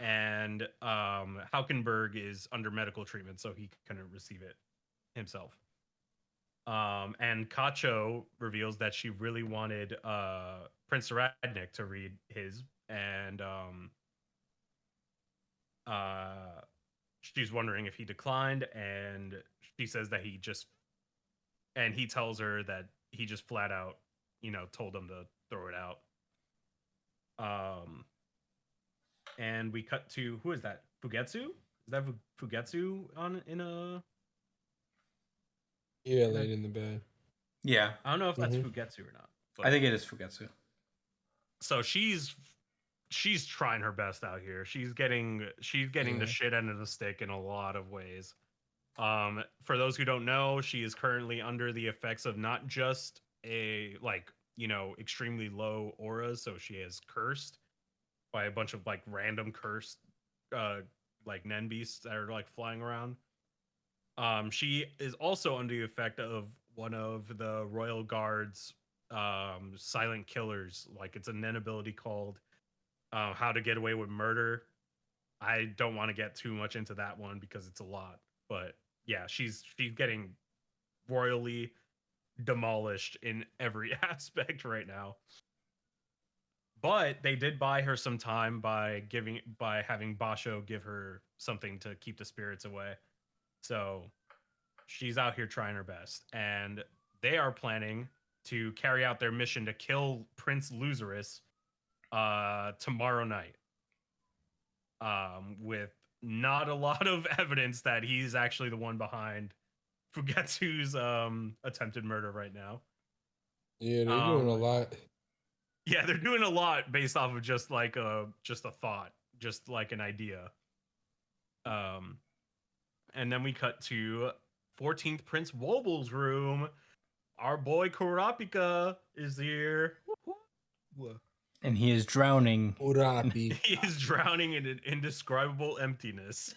and Haukenberg is under medical treatment, so he couldn't receive it himself. And Kacho reveals that she really wanted Prince Saradnik to read his, and she's wondering if he declined, and she says that he tells her that he just flat out, told him to throw it out. And we cut to, who is that? Fugetsu? Is that Fugetsu in a? Yeah, laid in the bed. Yeah, I don't know if that's Fugetsu or not. But... I think it is Fugetsu. So she's trying her best out here. She's getting the shit end of the stick in a lot of ways. For those who don't know, she is currently under the effects of not just a extremely low auras, so she is cursed by a bunch of like random cursed like Nen beasts that are like flying around. She is also under the effect of one of the Royal Guard's silent killers. Like it's a Nen ability called How to Get Away with Murder. I don't want to get too much into that one because it's a lot, but yeah, she's getting royally demolished in every aspect right now. But they did buy her some time by having Basho give her something to keep the spirits away. So she's out here trying her best, and they are planning to carry out their mission to kill Prince Lucerus tomorrow night. With not a lot of evidence that he's actually the one behind Fugetsu's attempted murder right now. Yeah, they're doing a Um, lot. Yeah, they're doing a lot based off of just like a thought, just like an idea. Um, and then we cut to 14th Prince Woble's room. Our boy Kurapika is here. And he is drowning. Urapi. He is drowning in an indescribable emptiness.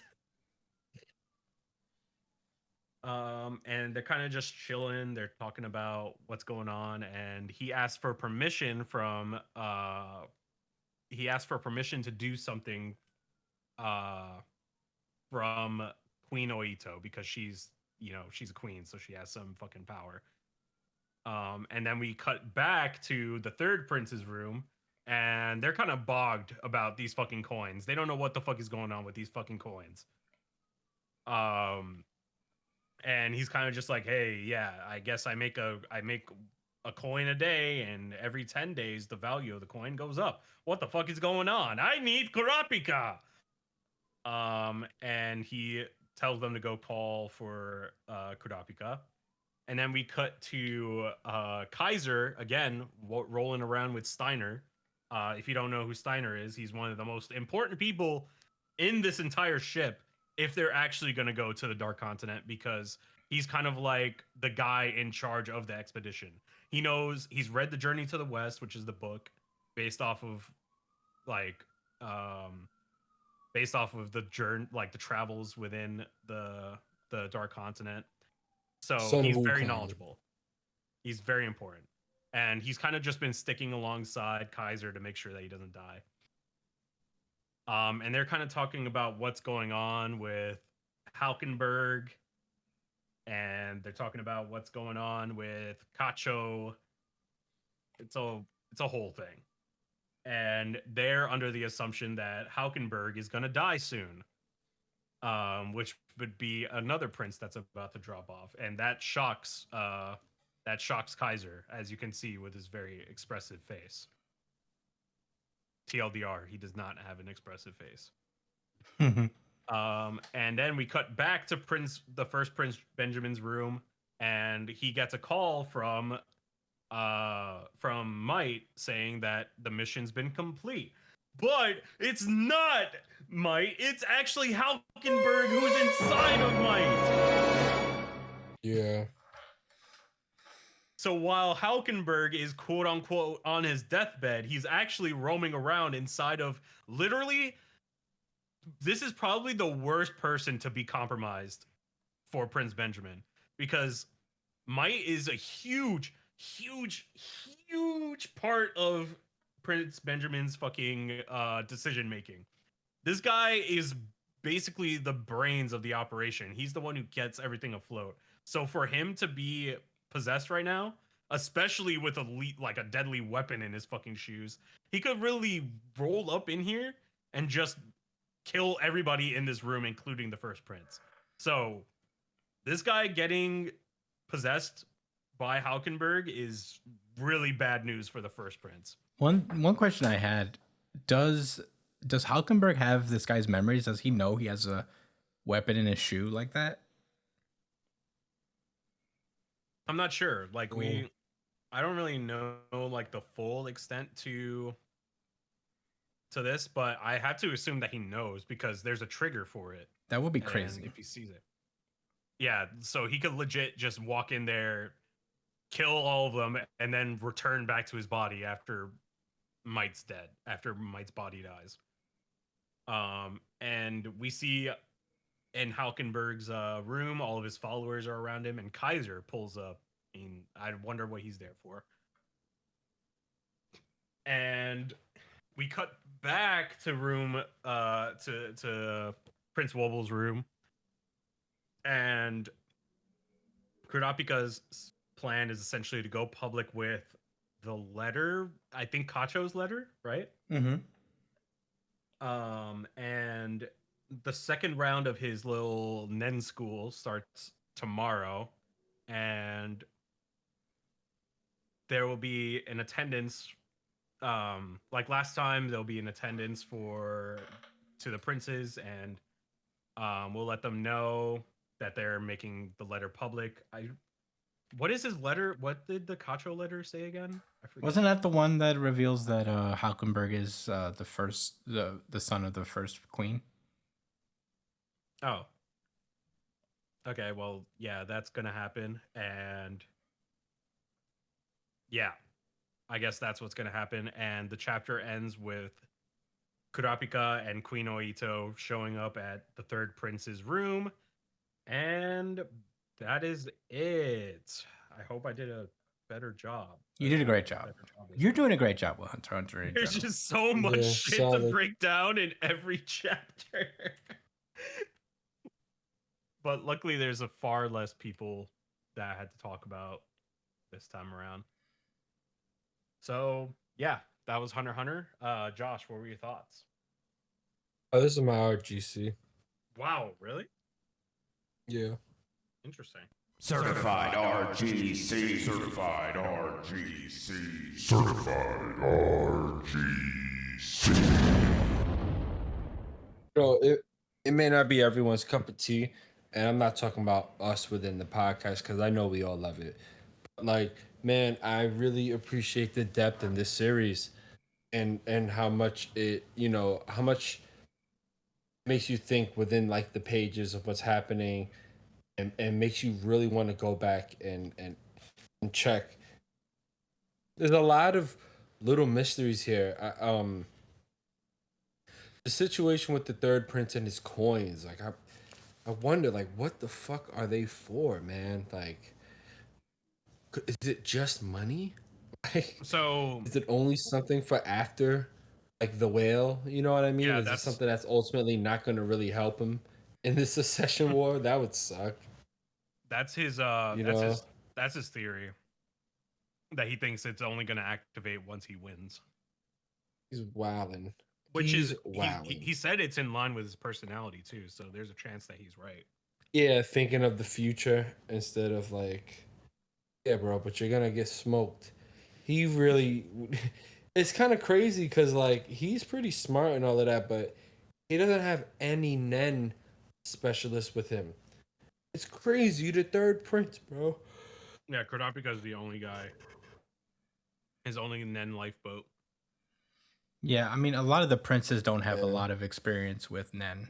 And they're kind of just chilling. They're talking about what's going on, and he asked for permission from to do something from Queen Oito, because she's a queen, so she has some fucking power. And then we cut back to the third prince's room, and they're kind of bogged about these fucking coins. They don't know what the fuck is going on with these fucking coins. And he's kind of just like, hey, yeah, I guess I make a coin a day, and every 10 days the value of the coin goes up. What the fuck is going on? I need Kurapika. And he tells them to go call for Kurapika. And then we cut to Kaiser again, rolling around with Steiner. If you don't know who Steiner is, he's one of the most important people in this entire ship if they're actually going to go to the Dark Continent, because he's kind of like the guy in charge of the expedition. He's read The Journey to the West, which is the book based off of like the journey, like the travels within the Dark Continent. So Son he's of very Wukong. knowledgeable. He's very important. And he's kind of just been sticking alongside Kaiser to make sure that he doesn't die. And they're kind of talking about what's going on with Halkenberg, and they're talking about what's going on with Cacho. It's a whole thing. And they're under the assumption that Halkenberg is going to die soon. Which would be another prince that's about to drop off, and that shocks Kaiser, as you can see with his very expressive face. TLDR, he does not have an expressive face. And then we cut back to the first Prince Benjamin's room, and he gets a call from Might saying that the mission's been complete. But it's not Might. It's actually Halkenberg who's inside of Might. Yeah. So while Halkenberg is quote unquote on his deathbed, he's actually roaming around inside of literally. This is probably the worst person to be compromised for Prince Benjamin, because Might is a huge part of Prince Benjamin's fucking decision making. This guy is basically the brains of the operation. He's the one who gets everything afloat. So for him to be possessed right now, especially with a deadly weapon in his fucking shoes, he could really roll up in here and just kill everybody in this room, including the first prince. So this guy getting possessed by Halkenberg is really bad news for the first prince. One question I had: Does Halkenberg have this guy's memories? Does he know he has a weapon in his shoe like that? I'm not sure. Like I don't really know like the full extent to this, but I have to assume that he knows, because there's a trigger for it. That would be crazy if he sees it. Yeah, so he could legit just walk in there, kill all of them, and then return back to his body after Might's dead, after Might's body dies. And we see in Halkenberg's room, all of his followers are around him, and Kaiser pulls up. I wonder what he's there for. And we cut back to to Prince Wobble's room, and Kurapika's plan is essentially to go public with the letter. I think Kacho's letter, right? Mm-hmm. And the second round of his little Nen school starts tomorrow, and there will be an attendance. Like last time, there'll be an attendance to the princes, and we'll let them know that they're making the letter public. What is his letter? What did the Cacho letter say again? I forget. Wasn't that the one that reveals that Halkenberg is the son of the first queen? Oh. Okay, well, yeah, that's gonna happen, and yeah, I guess that's what's gonna happen. And the chapter ends with Kurapika and Queen Oito showing up at the third prince's room, and that is it. I hope I did a better job. You did a great job. You're doing a great job with Hunter x Hunter in There's general. just so much Yeah, shit to solid. break down in every chapter. But luckily, there's a far less people that I had to talk about this time around. So yeah, that was Hunter x Hunter. Josh, what were your thoughts? Oh, this is my RGC. Wow, really? Yeah. Interesting. Certified RGC. Certified RGC. Certified RGC. It may not be everyone's cup of tea, and I'm not talking about us within the podcast because I know we all love it. But like, man, I really appreciate the depth in this series, and how much how much makes you think within like the pages of what's happening, and makes you really want to go back and check. There's a lot of little mysteries here. The situation with the third prince and his coins, like I wonder, like, what the fuck are they for, man? Like, is it just money? Like, So is it only something for after, like the whale? You know what I mean? Yeah, Is it something that's ultimately not going to really help him in the secession war? That would suck. that's his You know, that's his theory that he thinks it's only going to activate once he wins. he's wilding. Which He's is wilding. he said it's in line with his personality too, so there's a chance that he's right. Yeah, thinking of the future instead of like, yeah, bro, but you're gonna get smoked. He really, it's kind of crazy because like he's pretty smart and all of that, but he doesn't have any Nen specialist with him. It's crazy. The third prince, bro. Yeah, Kurapika is the only guy. His only Nen lifeboat. Yeah, I mean, a lot of the princes don't have a Yeah. lot of experience with Nen.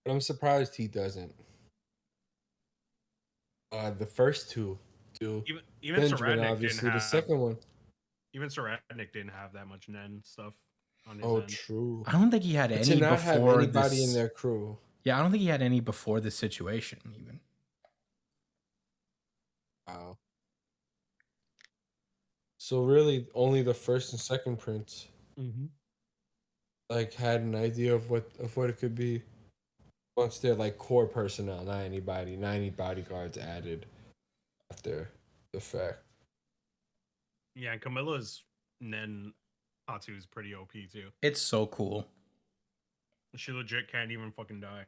But I'm surprised he doesn't. The first two do. Even Benjamin, Saradnik obviously, didn't the have. second one. Even Saradnik didn't have that much Nen stuff on his Oh, end. true. I don't think he had But any to not have before anybody this. in their crew. Yeah, I don't think he had any before this situation even. Wow. So really, only the first and second prince like had an idea of what it could be. Once they're like core personnel, not any bodyguards added after the fact. Yeah, and Camilla's Nen Hatu is pretty OP too. It's so cool. She legit can't even fucking die.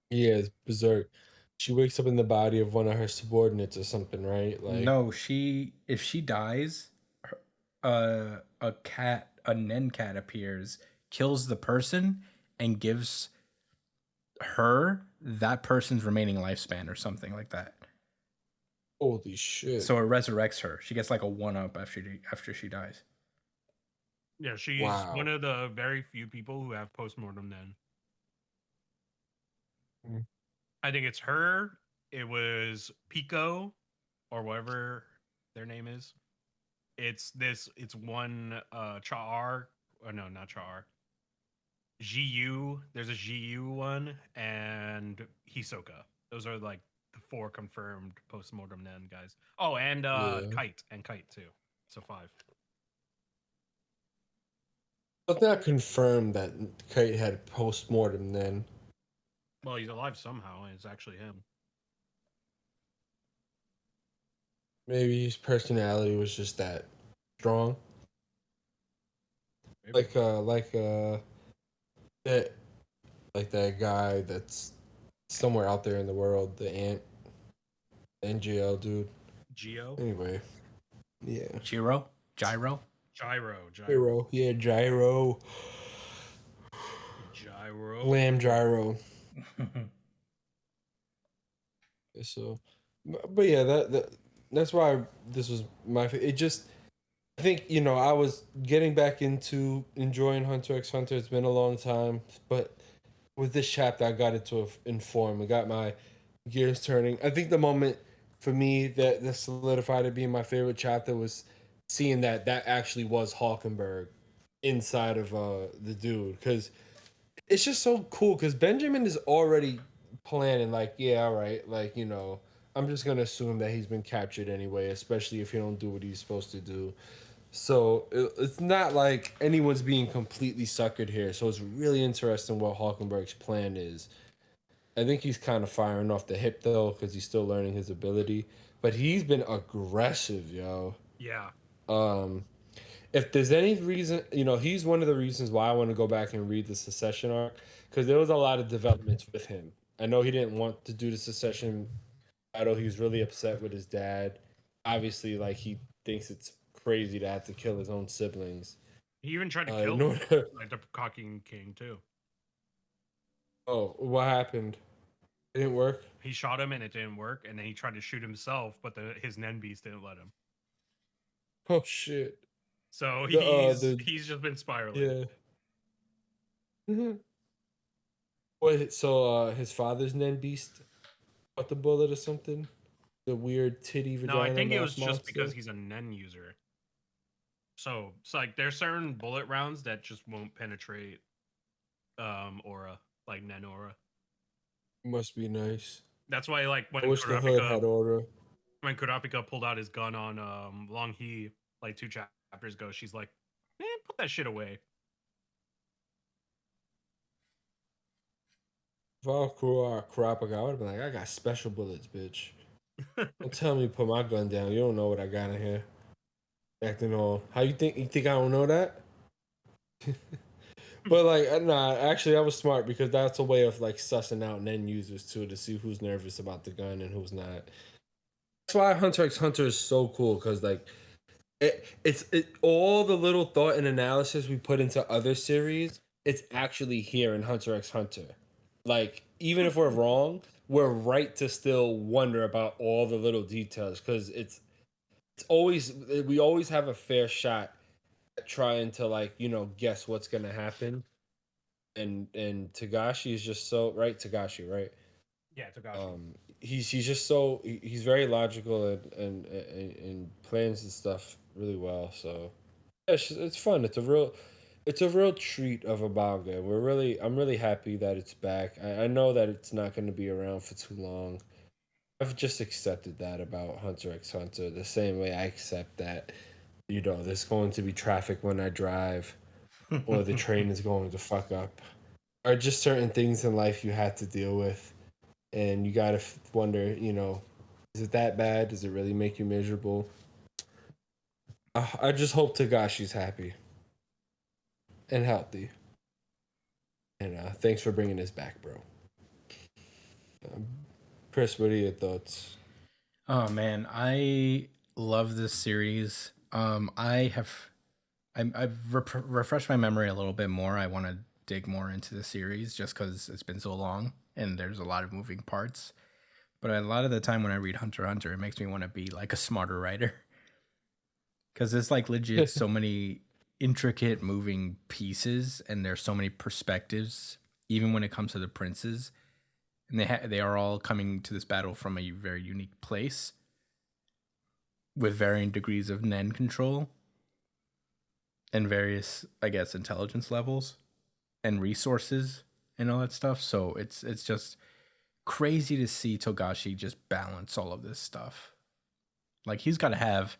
Yeah, it's berserk. She wakes up in the body of one of her subordinates or something, right? Like, No, if she dies, a Nen cat appears, kills the person, and gives her that person's remaining lifespan or something like that. holy shit. So it resurrects her. She gets like a 1-up after she dies. Yeah, she's Wow. one of the very few people who have postmortem Nen. Mm. I think it's her. It was Pico, or whatever their name is. It's one Cha'ar. Or no, not Cha'ar. GU. There's a GU one and Hisoka. Those are like the 4 confirmed postmortem Nen guys. Oh, and Yeah. Kite too. So 5. It's not confirmed that Kate had post-mortem then. Well, he's alive somehow, and it's actually him. Maybe his personality was just that strong. Maybe. That like that guy that's somewhere out there in the world, the NGL dude. Geo? Anyway. Yeah. Gyro? Gyro. Gyro. Yeah, gyro. Gyro. Lamb gyro. So, but yeah, that's why this was my. It just, I think I was getting back into enjoying Hunter x Hunter. It's been a long time, but with this chapter, I got it to inform. I got my gears turning. I think the moment for me that solidified it being my favorite chapter was seeing that actually was Hawkenberg inside of the dude, because it's just so cool because Benjamin is already planning, like, yeah, all right, like, I'm just gonna assume that he's been captured anyway, especially if he don't do what he's supposed to do. So it's not like anyone's being completely suckered here. So it's really interesting what Hawkenberg's plan is. I think he's kind of firing off the hip though, because he's still learning his ability. But he's been aggressive, yo. Yeah. Um, if there's any reason, he's one of the reasons why I want to go back and read the Secession arc, because there was a lot of developments with him. I know he didn't want to do the Secession battle. He was really upset with his dad. Obviously, like, he thinks it's crazy to have to kill his own siblings. He even tried to in kill order- like the Cocking King too. Oh, what happened? It didn't work. He shot him and it didn't work, and then he tried to shoot himself, but his Nen beast didn't let him. Oh shit. So The he's just been spiraling. yeah. Mhm. Wait, so his father's Nen beast got the bullet or something? The weird titty vagina. No, I think it was mouth just because monster? he's a Nen user. So it's like there's certain bullet rounds that just won't penetrate aura, like Nen aura. Must be nice. That's why, like, I wish the hood had order. when Kurapika pulled out his gun on Long He like 2 chapters ago, she's like, "Man, put that shit away." If I was Kurapika, I would have been like, I got special bullets, bitch. Don't tell me to put my gun down. You don't know what I got in here. Acting all. How you think I don't know that? But like, nah, actually that was smart, because that's a way of like sussing out Nen users too, to see who's nervous about the gun and who's not. That's why Hunter x Hunter is so cool, because like it's all the little thought and analysis we put into other series, it's actually here in Hunter x Hunter. Like, even if we're wrong, we're right to still wonder about all the little details, because it's always, we always have a fair shot at trying to, like, guess what's gonna happen. And Tagashi is just so right. Tagashi, right? Yeah, Togashi. He's just so he's very logical and plans and stuff really well. So yeah, it's fun. It's a real treat of a manga. I'm really happy that it's back. I know that it's not going to be around for too long. I've just accepted that about Hunter x Hunter, the same way I accept that there's going to be traffic when I drive, or the train is going to fuck up, or just certain things in life you have to deal with. And you gotta wonder, is it that bad? Does it really make you miserable? I just hope Tagashi's happy and healthy. And thanks for bringing this back, bro. Chris, what are your thoughts? Oh man, I love this series. I've refreshed my memory a little bit more. I want to dig more into the series just because it's been so long and there's a lot of moving parts. But a lot of the time when I read Hunter x Hunter, it makes me want to be like a smarter writer, because there's like legit so many intricate moving pieces and there's so many perspectives, even when it comes to the princes, and they are all coming to this battle from a very unique place with varying degrees of Nen control and various, I guess, intelligence levels and resources and all that stuff. So it's just crazy to see Togashi just balance all of this stuff. Like, he's got to have,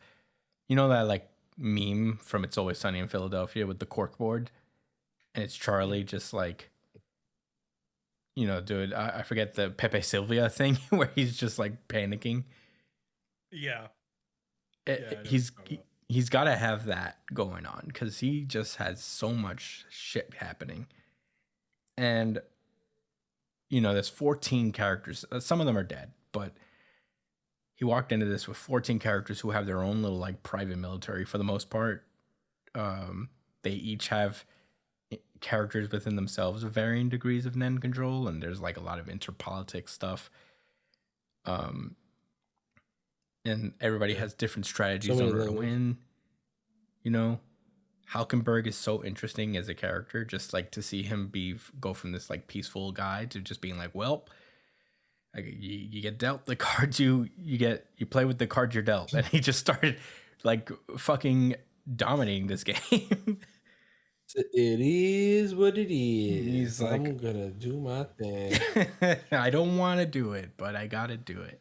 that like meme from It's Always Sunny in Philadelphia with the cork board. and it's Charlie just like, dude, I forget the Pepe Sylvia thing where he's just like panicking. Yeah. Eh, Yeah, I know what he's you're talking about. he's got to have that going on because he just has so much shit happening, and there's 14 characters. Some of them are dead, but he walked into this with 14 characters who have their own little like private military for the most part. They each have characters within themselves of varying degrees of Nen control, and there's like a lot of interpolitics stuff. Um, and everybody has different strategies in many order to levels. win. Halkenberg is so interesting as a character, just like to see him go from this like peaceful guy to just being like, well, like, you get dealt the cards you play with the cards you're dealt, and he just started like fucking dominating this game. It is what it is. He's like, I'm gonna do my thing. I don't want to do it, but I gotta do it.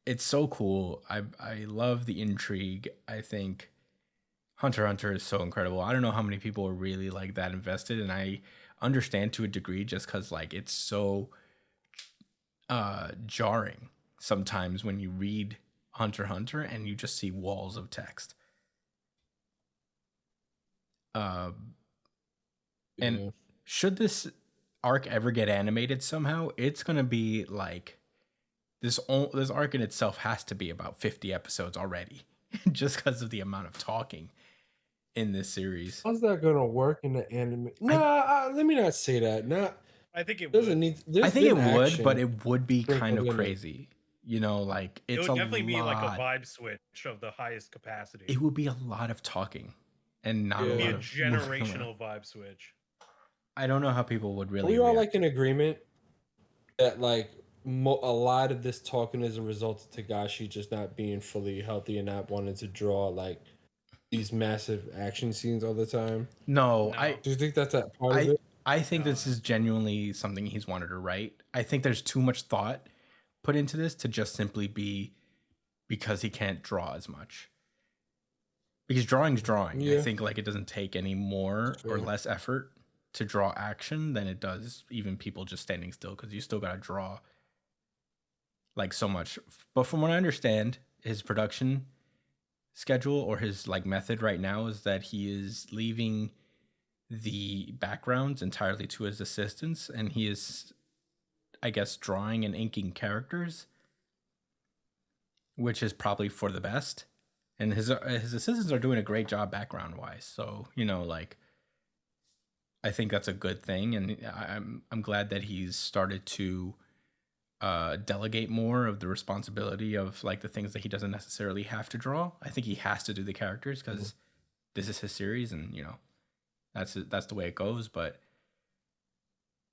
It's so cool. I love the intrigue. I think Hunter x Hunter is so incredible. I don't know how many people are really like that invested, and I understand to a degree just because like it's so jarring sometimes when you read Hunter x Hunter and you just see walls of text. And Yeah. should this arc ever get animated somehow, it's gonna be like this arc in itself has to be about 50 episodes already, just because of the amount of talking in this series. How's that gonna work in the anime? Nah, let me not say that. Not I think it doesn't would. need. I There's think it been would, but action it would be kind of sprinkled in it. crazy. Like It it's would a definitely be like a lot. vibe switch of the highest capacity. It would be a lot of talking and not Yeah. a It'd be lot a of moving around. generational vibe switch. I don't know how people would Are really we all react. like in agreement that like a lot of this talking is a result of Tagashi just not being fully healthy and not wanting to draw like these massive action scenes all the time? No, No. Do you think that's that part of I it? I think No, this is genuinely something he's wanted to write. I think there's too much thought put into this to just simply be because he can't draw as much. Because drawing's drawing. I Yeah. think like it doesn't take any more or Fair. less effort to draw action than it does even people just standing still, because you still gotta draw like so much. But from what I understand, his production schedule or his like method right now is that he is leaving the backgrounds entirely to his assistants, and he is, I guess, drawing and inking characters, which is probably for the best. And his assistants are doing a great job background wise. So like I think that's a good thing, and I'm glad that he's started to delegate more of the responsibility of like the things that he doesn't necessarily have to draw. I think he has to do the characters because this is his series, and that's the way it goes. But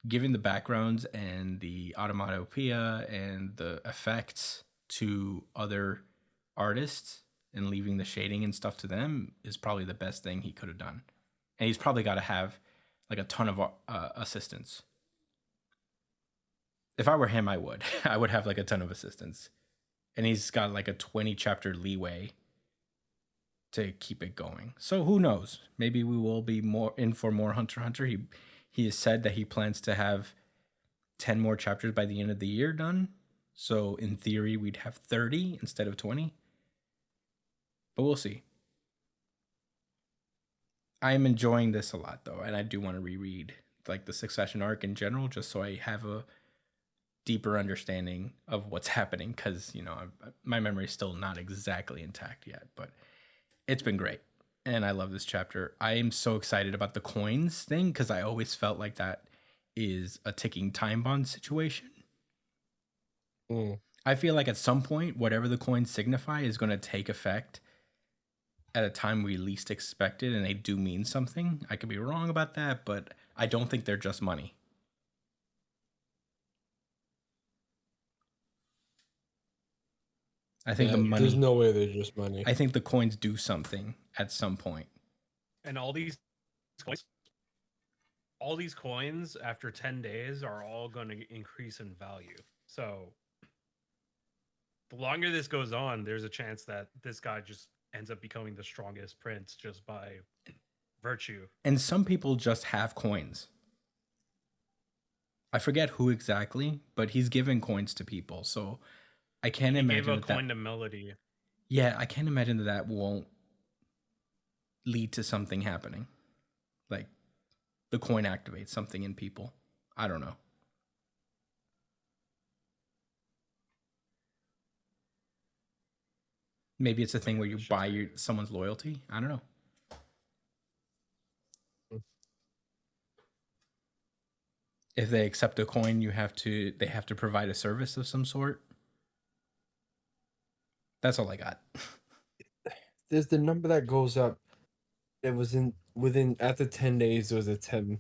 giving the backgrounds and the automatopoeia and the effects to other artists and leaving the shading and stuff to them is probably the best thing he could have done. And he's probably got to have like a ton of assistants. If I were him, I would. I would have like a ton of assistants. And he's got like a 20 chapter leeway to keep it going. So who knows? Maybe we will be more in for more Hunter x Hunter. He has said that he plans to have 10 more chapters by the end of the year done. So in theory, we'd have 30 instead of 20. But we'll see. I'm enjoying this a lot though, and I do want to reread like the Succession arc in general, just so I have a deeper understanding of what's happening, because my memory is still not exactly intact yet, but it's been great and I love this chapter. I am so excited about the coins thing because I always felt like that is a ticking time bomb situation. I feel like at some point whatever the coins signify is going to take effect at a time we least expected, and they do mean something. I could be wrong about that, but I don't think they're just money. I think the money. There's no way they're just money. I think the coins do something at some point. And all these coins after 10 days are all going to increase in value. So the longer this goes on, there's a chance that this guy just ends up becoming the strongest prince just by virtue. And some people just have coins. I forget who exactly, but he's giving coins to people. So I can't He gave imagine a that, coin to Melody. yeah, I can't imagine that won't lead to something happening. Like the coin activates something in people. I don't know. Maybe it's a thing where you buy someone's loyalty. I don't know. If they accept a coin, they have to provide a service of some sort. That's all I got. There's the number that goes up. It was within after 10 days. There was a 10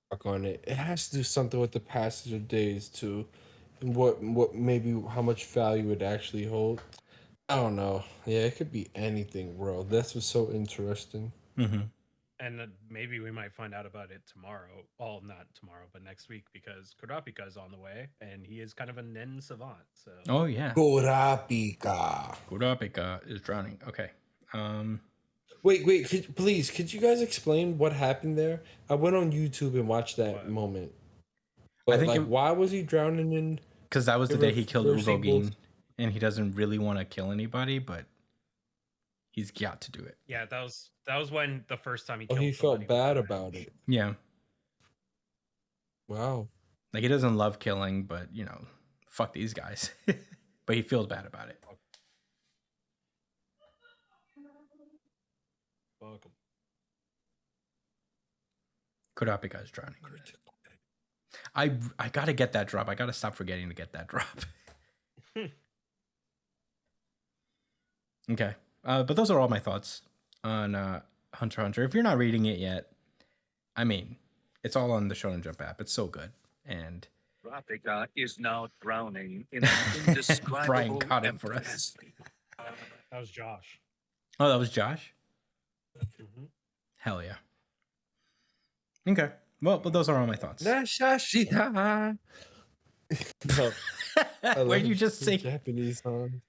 mark on it. It has to do something with the passage of days too, and what maybe how much value it actually hold. I don't know. Yeah, it could be anything, bro. That's what's so interesting. Mm-hmm. And maybe we might find out about it tomorrow. Well, not tomorrow, but next week, because Kurapika is on the way, and he is kind of a Nen savant. So Oh yeah. Kurapika. Kurapika is drowning. Okay. Wait. Could you guys explain what happened there? I went on YouTube and watched that moment. But think why was he drowning in? because that was the day he killed reversing Uvogin, and he doesn't really want to kill anybody, but he's got to do it. yeah, that was when the first time he Oh, killed he somebody felt was bad revenge. about it. Yeah. Wow. Like he doesn't love killing, but fuck these guys. But he feels bad about it. Welcome. Kurapika is drowning. I gotta get that drop. I gotta stop forgetting to get that drop. Okay. But those are all my thoughts on Hunter x Hunter. If you're not reading it yet, I mean, it's all on the Shonen Jump app. It's so good. And Kurapika is now drowning in an indescribable Brian caught it for us. That was Josh. Oh, that was Josh? Mhm. Hell yeah. Okay. Well, but those are all my thoughts. Nashashita. Where you just sing Japanese song.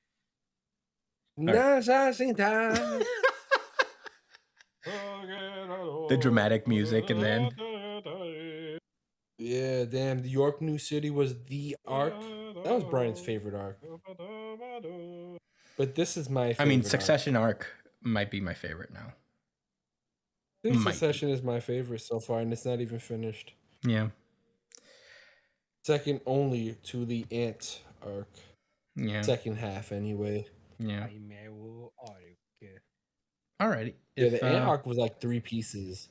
right. Nashashita. the dramatic music and then Yeah, damn. The York New City was the arc. That was Brian's favorite arc. But this is my favorite. I mean, Succession arc might be my favorite now. I think Succession is my favorite so far, and it's not even finished. Yeah. Second only to the Ant arc. Yeah. Second half, anyway. Yeah. Okay. Alrighty. Yeah, the Ant arc was like 3 pieces.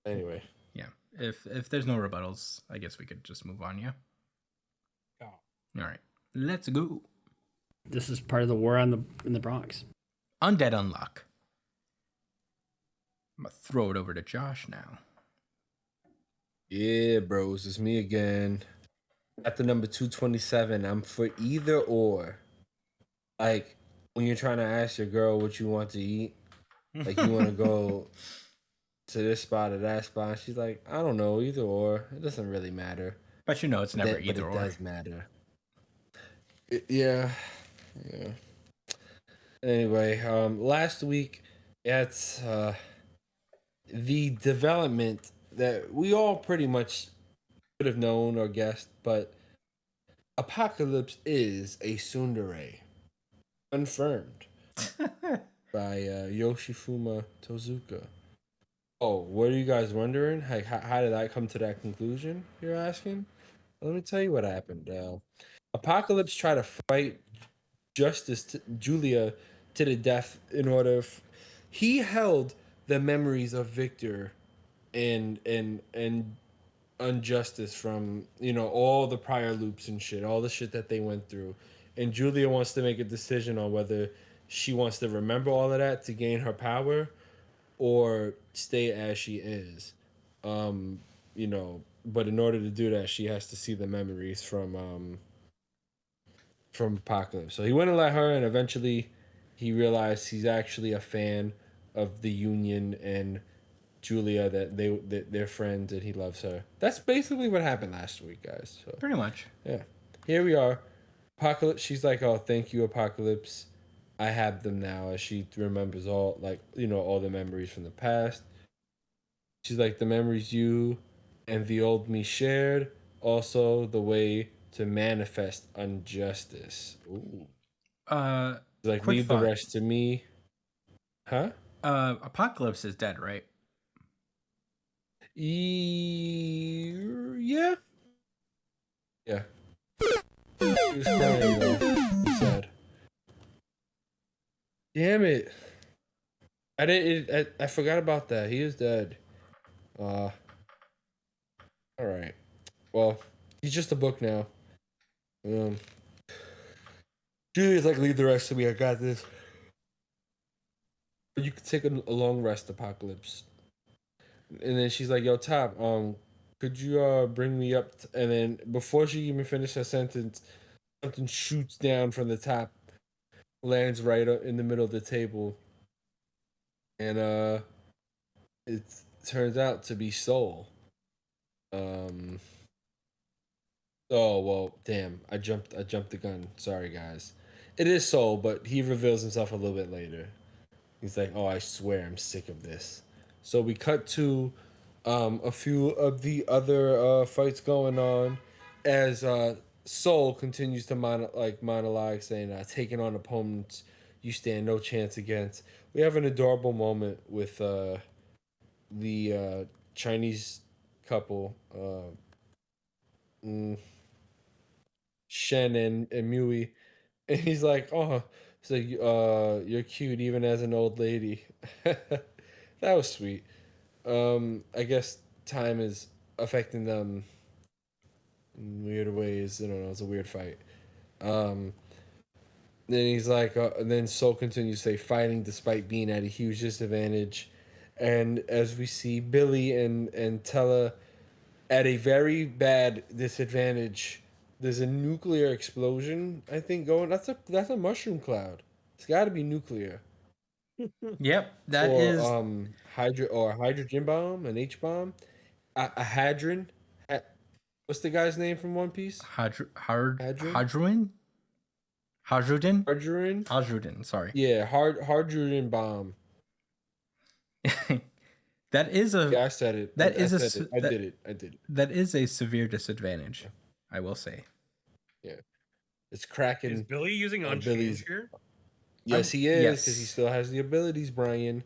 Anyway. Yeah. If there's no rebuttals, I guess we could just move on, yeah? Yeah. All right. Let's go. This is part of the war in the Bronx. Undead Unlock. I'm going to throw it over to Josh now. Yeah, bros. It's me again. At the number 227, I'm for either or. Like, when you're trying to ask your girl what you want to eat, like, you want to go to this spot or that spot, and she's like, I don't know, either or. It doesn't really matter. But it's never either or. But it does matter. Yeah. Anyway, last week, it's the development that we all pretty much could have known or guessed, but Apocalypse is a tsundere. Confirmed by Yoshifuma Tozuka. Oh, what are you guys wondering? How did I come to that conclusion, you're asking? Let me tell you what happened. Apocalypse tried to fight Julia to the death in order. He held the memories of Victor and Injustice from all the prior loops and shit, all the shit that they went through, and Julia wants to make a decision on whether she wants to remember all of that to gain her power or stay as she is. But in order to do that, she has to see the memories from Apocalypse. So he went and let her, and eventually he realized he's actually a fan of the Union and Julia, that they're friends and he loves her. That's basically what happened last week, guys. So Pretty much. yeah, here we are. Apocalypse. She's like, "Oh, thank you, Apocalypse. I have them now." As she remembers all the memories from the past. She's like, the memories you and the old me shared, also the way to manifest injustice. Ooh. Like, Quick leave the thought. rest to me. Huh? Apocalypse is dead, right? Yeah. Yeah. He was crying, though. I'm sad. Damn it. I forgot about that. He is dead. All right. Well, he's just a book now. Um, Julia's like, leave the rest to me. I got this. You could take a long rest, Apocalypse. And then she's like, yo, Top, could you bring me up? And then before she even finished her sentence, something shoots down from the top, lands right in the middle of the table, and it turns out to be Soul. Um. Oh well, damn! I jumped the gun. Sorry, guys. It is Soul, but he reveals himself a little bit later. He's like, "Oh, I swear, I'm sick of this." So we cut to a few of the other fights going on as Soul continues to monologue, saying, "Taking on opponents you stand no chance against." We have an adorable moment with the Chinese couple, mm, Shen and Mui, and he's like, "Oh, it's like you're cute even as an old lady." That was sweet. I guess time is affecting them in weird ways. I don't know. It's a weird fight. Um, then he's like, and then Soul continues to say, fighting despite being at a huge disadvantage. And as we see Billy and Tella at a very bad disadvantage, there's a nuclear explosion, I think, going. That's a mushroom cloud. It's got to be nuclear. Yep, that Or is hydrogen bomb, an H bomb, a hadron. What's the guy's name from One Piece? Hadron? Hadruin? Hadrudin? Hadron? Hadrudin, sorry. Yeah, hadron bomb. That is a Yeah, I said it. that I is a said s- it. I that, did it. I did it. that is a severe disadvantage, I will say. Yeah, it's cracking. Is Billy using Billy's. Unchanged here? Yes, he is because he Yes. still has the abilities. Brian,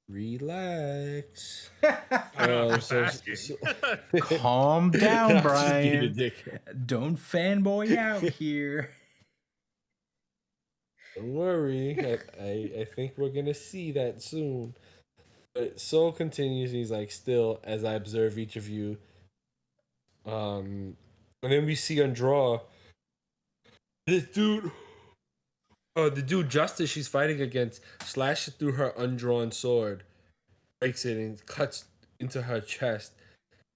relax. I know, I'm just So, asking. Calm down, I'm just being a Brian. dick. Don't fanboy out here. Don't worry. I think we're gonna see that soon. But Soul continues. He's like, still, as I observe each of you. And then we see on draw this dude. The dude Justice she's fighting against slashes through her undrawn sword, breaks it and cuts into her chest.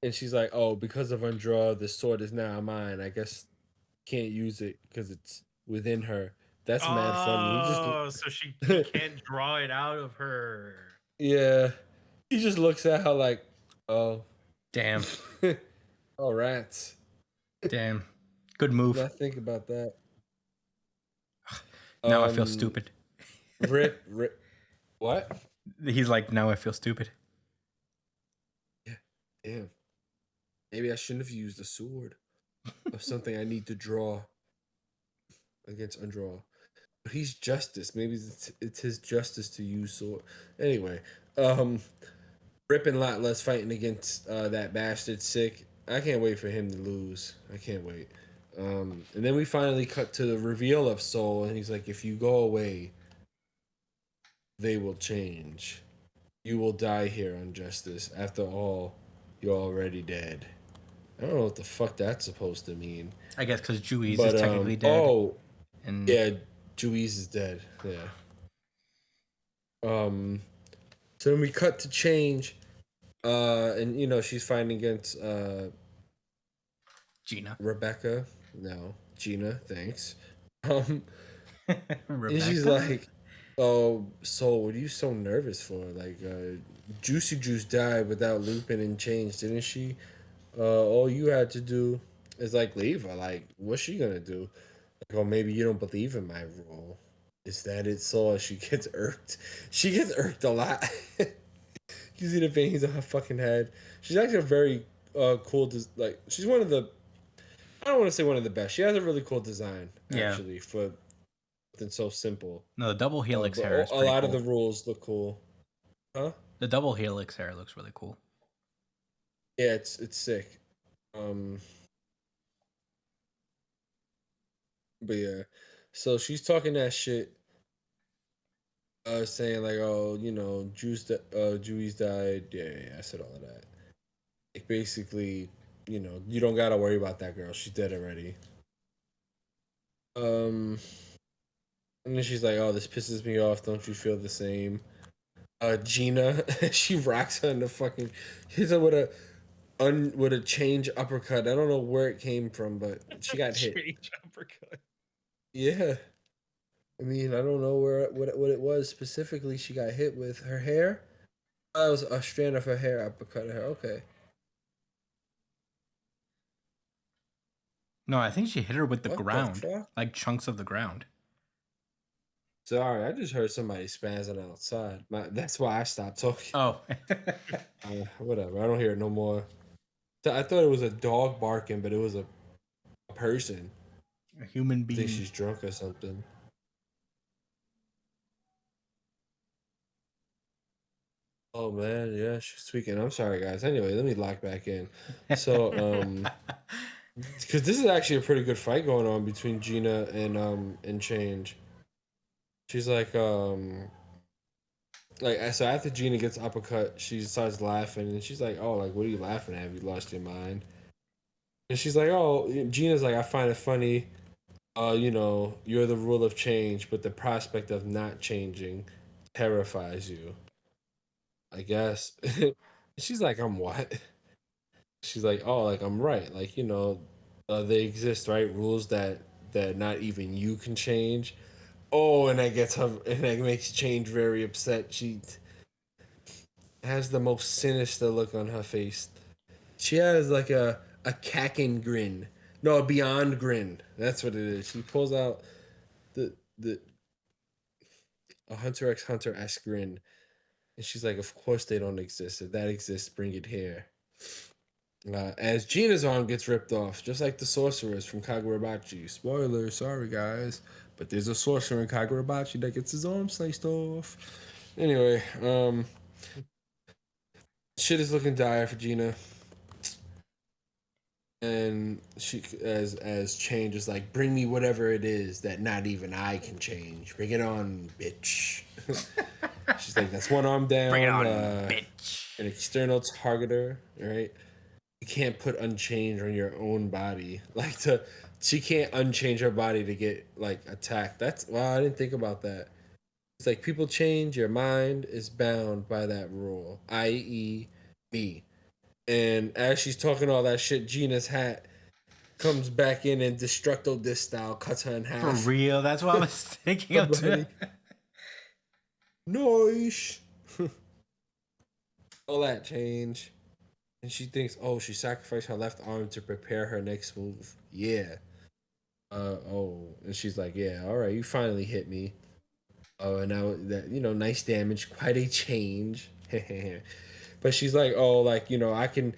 And she's like, "Oh, because of undraw, the sword is now mine. I guess can't use it because it's within her." That's mad funny. Oh, so he can't draw it out of her. Yeah, he just looks at her like, "Oh, Damn. all rats." Damn. Good move. Not think about that. Now I feel stupid. Rip. What? He's like, now I feel stupid. Yeah. Damn. Maybe I shouldn't have used a sword of something I need to draw against undraw. But he's Justice. Maybe it's his justice to use sword. Anyway, Rip and Latless fighting against that bastard Sick. I can't wait for him to lose. I can't wait. And then we finally cut to the reveal of Soul, and he's like, if you go away, they will change. You will die here on Justice. After all, you're already dead. I don't know what the fuck that's supposed to mean. I guess because Juiz is technically dead. Oh, and yeah, Juiz is dead. Yeah. So then we cut to change, and she's fighting against Gina. Rebecca. No, Gina. Thanks. And Rebecca? she's like, "Oh, Soul, what are you so nervous for? Like, Juicy Juice died without Lupin and Change, didn't she? All you had to do is like leave her. Like, what's she gonna do? Like, oh, maybe you don't believe in my role. Is that it, Soul?" She gets irked. She gets irked a lot. You see the veins on her fucking head. She's actually a very cool. Like she's one of the. I don't want to say one of the best. She has a really cool design Yeah. actually for something so simple. No, the double helix But hair is a pretty lot cool. of the rules look cool. Huh? The double helix hair looks really cool. Yeah, it's sick. But yeah, so she's talking that shit, saying like, oh, you know, Jews died. Yeah, I said all of that. Like basically, you know, you don't gotta worry about that girl. She's dead already. Um, and then she's like, oh, this pisses me off. Don't you feel the same? Gina, she rocks her in the fucking. Hits her with a change uppercut. I don't know where it came from, but she got hit. Change uppercut. Yeah. I mean, I don't know what it was specifically she got hit with. Her hair? That was a strand of her hair uppercut her. Okay. No, I think she hit her with the What the ground, fuck? like chunks of the ground. Sorry, I just heard somebody spazzing outside. That's why I stopped talking. Oh, Whatever. I don't hear it no more. I thought it was a dog barking, but it was a person. a human I think being. she's drunk or something. Oh man, yeah, she's tweaking. I'm sorry, guys. Anyway, let me lock back in. So, because this is actually a pretty good fight going on between Gina and Change. She's like so after Gina gets uppercut, she starts laughing and she's like, "Oh, like what are you laughing at? Have you lost your mind?" And she's like, "Oh," Gina's like, "I find it funny. You know, you're the rule of change, but the prospect of not changing terrifies you, I guess." She's like, "I'm what?" She's like, "Oh, like I'm right. Like, you know, they exist, right? Rules that not even you can change." Oh, and that gets her, and that makes Change very upset. She has the most sinister look on her face. She has like a cacking grin. No, a beyond grin. That's what it is. She pulls out the a Hunter x Hunter esque grin, and she's like, "Of course they don't exist. If that exists, bring it here." As Gina's arm gets ripped off, just like the sorceress from Kagurabachi. Spoiler, sorry guys, but there's a sorcerer in Kagurabachi that gets his arm sliced off. Anyway, shit is looking dire for Gina, and she as Change is like, "Bring me whatever it is that not even I can change. Bring it on, bitch." She's like, "That's one arm down. Bring it on, bitch. An external targeter, right? You can't put unchange on your own body. Like she can't unchange her body to get like attacked. That's wow, I didn't think about that. It's like people change, your mind is bound by that rule, i.e., me. And as she's talking all that shit, Gina's hat comes back in and Destructo Disc style cuts her in For half. real, that's what I was thinking of too. Nice. All that change. And she thinks, oh, she sacrificed her left arm to prepare her next move. Yeah. And she's like, yeah, all right, you finally hit me. Oh, and now that, you know, nice damage, quite a change. But she's like, oh, like, you know, I can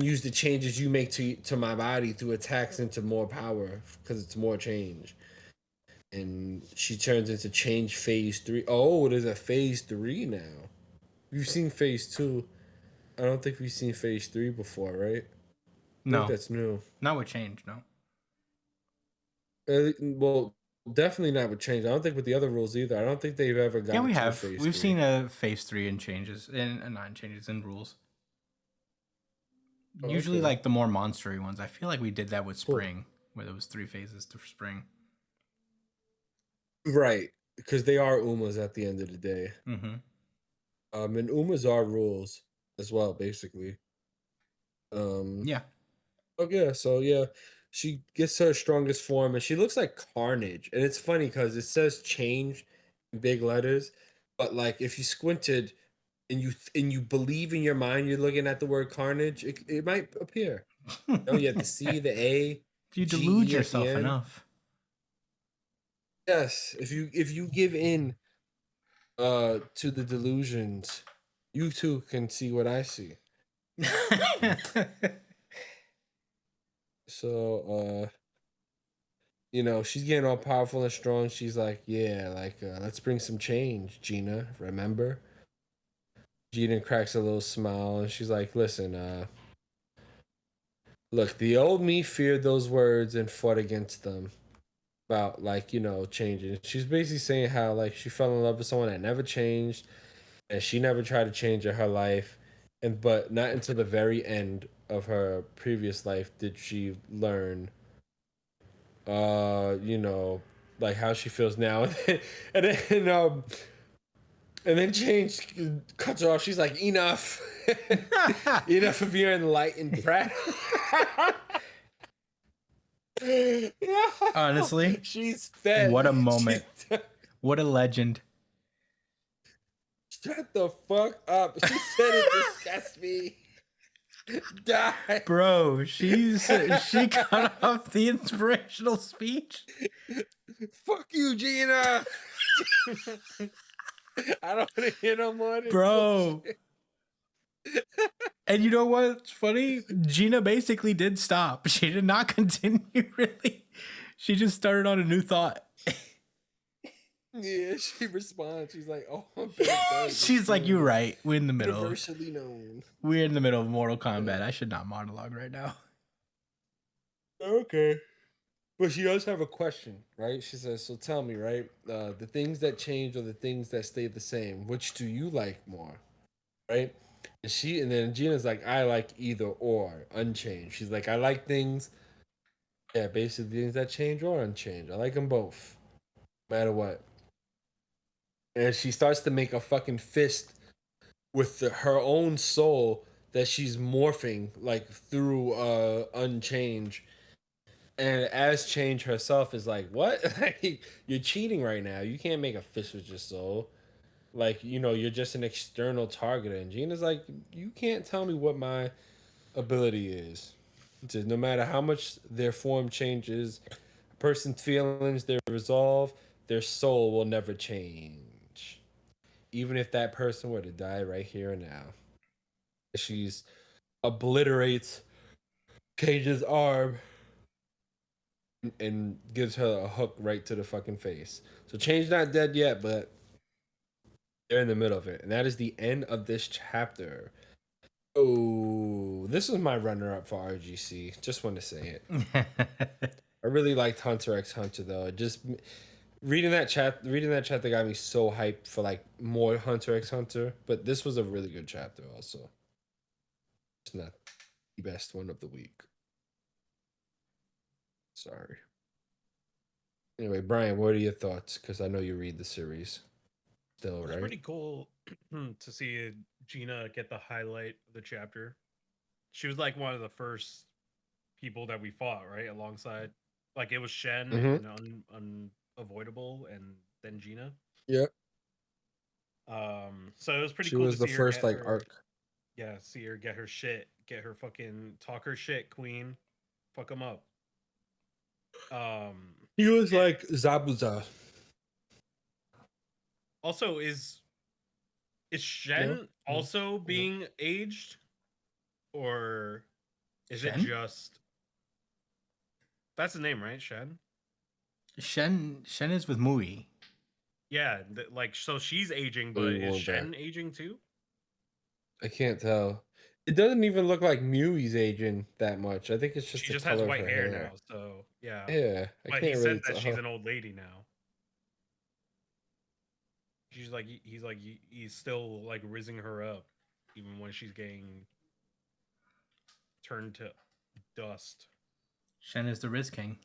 use the changes you make to my body through attacks into more power because it's more change. And she turns into change phase 3. Oh, there's a phase 3 now. We've seen phase 2. I don't think we've seen phase 3 before, right? I think No, that's new. not with change. No. Well, definitely not with change. I don't think with the other rules either. I don't think they've ever gotten Yeah, we to have. phase We've 3. seen a phase 3 in changes and nine changes in rules. Oh, Usually, okay. like the more monstery ones. I feel like we did that with Cool. spring, where there was 3 phases to spring. Right, because they are Umas at the end of the day. Mm-hmm. And Umas are rules as well, basically. Yeah. Okay, so yeah, she gets her strongest form, and she looks like Carnage. And it's funny because it says change in big letters, but like if you squinted and you believe in your mind, you're looking at the word Carnage, it might appear. You know, you have the C, the A, If you G delude E at the yourself end. enough. Yes, if you give in to the delusions You too can see what I see. So, she's getting all powerful and strong. She's like, yeah, let's bring some change, Gina. Remember? Gina cracks a little smile and she's like, listen, look, the old me feared those words and fought against them about, changing. She's basically saying how, she fell in love with someone that never changed and she never tried to change in her life. But not until the very end of her previous life did she learn how she feels now. And then change cuts her off. She's like, enough. Enough of your enlightened brat. Honestly, she's fed. what a moment. What a legend. Shut the fuck up. She said it disgusts me. Die. Bro, she cut off the inspirational speech. Fuck you, Gina. I don't want to hear no more. Bro. And you know what's funny? Gina basically did stop. She did not continue, really. She just started on a new thought. Yeah, she responds. She's like, "Oh, I'm bad." She's like, "You're right. We're in the middle. Universally known. We're in the middle of Mortal Kombat. I should not monologue right now." Okay. But she does have a question, right? She says, so tell me, right? The things that change or the things that stay the same, which do you like more? Right? And then Gina's like, I like either or, unchanged. She's like, I like things, basically things that change or unchanged. I like them both, no matter what. And she starts to make a fucking fist with her own soul that she's morphing through unchange. And as change herself is like, what? You're cheating right now. You can't make a fist with your soul. You're just an external targeter. And Gina's like, you can't tell me what my ability is. It says, no matter how much their form changes, a person's feelings, their resolve, their soul will never change. Even if that person were to die right here and now. She's obliterates Cage's arm and gives her a hook right to the fucking face. So Change not dead yet, but they're in the middle of it. And that is the end of this chapter. Oh, this is my runner-up for RGC. Just want to say it. I really liked Hunter x Hunter though. Just reading that chapter got me so hyped for more Hunter x Hunter. But this was a really good chapter also. It's not the best one of the week. Sorry. Anyway, Brian, what are your thoughts? Because I know you read the series still, right? It's pretty cool to see Gina get the highlight of the chapter. She was like one of the first people that we fought, right? Alongside, it was Shen and Unavoidable, and then Gina. Yep. So it was pretty She cool was to the see first her get her, arc. yeah, see her get her shit, get her fucking talk her shit, queen, fuck them up. He was like Zabuza. Also, is Shen also being aged, or is Shen? it just that's the name, right? Shen. Shen is with Mui. Yeah, so she's aging, but is Shen aging too? I can't tell. It doesn't even look like Mui's aging that much. I think it's just She the just has color white of her hair hair now, so yeah. Yeah, But he said that she's an old lady now. He's still rizzing her up, even when she's getting turned to dust. Shen is the Riz King.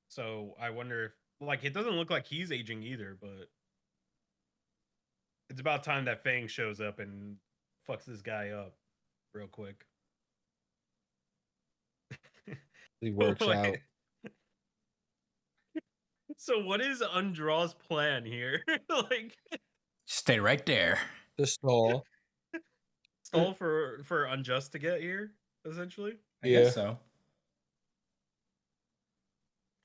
So I wonder if it doesn't look like he's aging either, but it's about time that Fang shows up and fucks this guy up real quick. He works out. So what is Undraw's plan here? Stay right there. The stall. Stall for Unjust to get here, essentially. I guess so.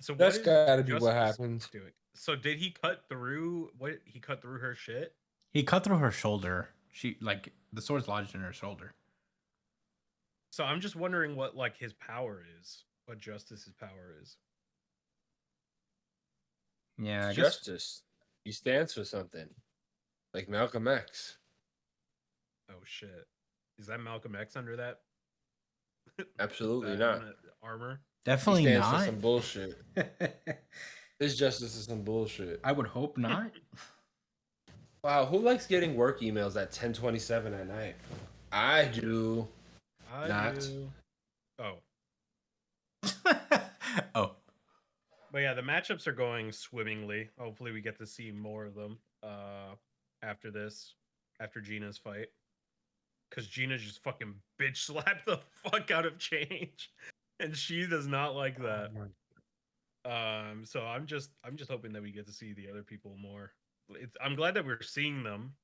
So what That's is gotta be what Justice happens. doing? So did he cut through what he cut through her shit? He cut through her shoulder. She like the sword's lodged in her shoulder. So I'm just wondering what like his power is. What Justice's power is. Yeah, I guess. Justice. He stands for something. Like Malcolm X. Oh shit. Is that Malcolm X under that? Absolutely that not. armor? He Definitely stands for not. some bullshit. His justice is some bullshit. I would hope not. Wow, who likes getting work emails at 10:27 at night? I do. I Not. do. Oh. Oh, But yeah, the matchups are going swimmingly. Hopefully we get to see more of them after this, after Gina's fight. Cause Gina just fucking bitch slapped the fuck out of Change. And she does not like that. So I'm just hoping that we get to see the other people more. I'm glad that we're seeing them,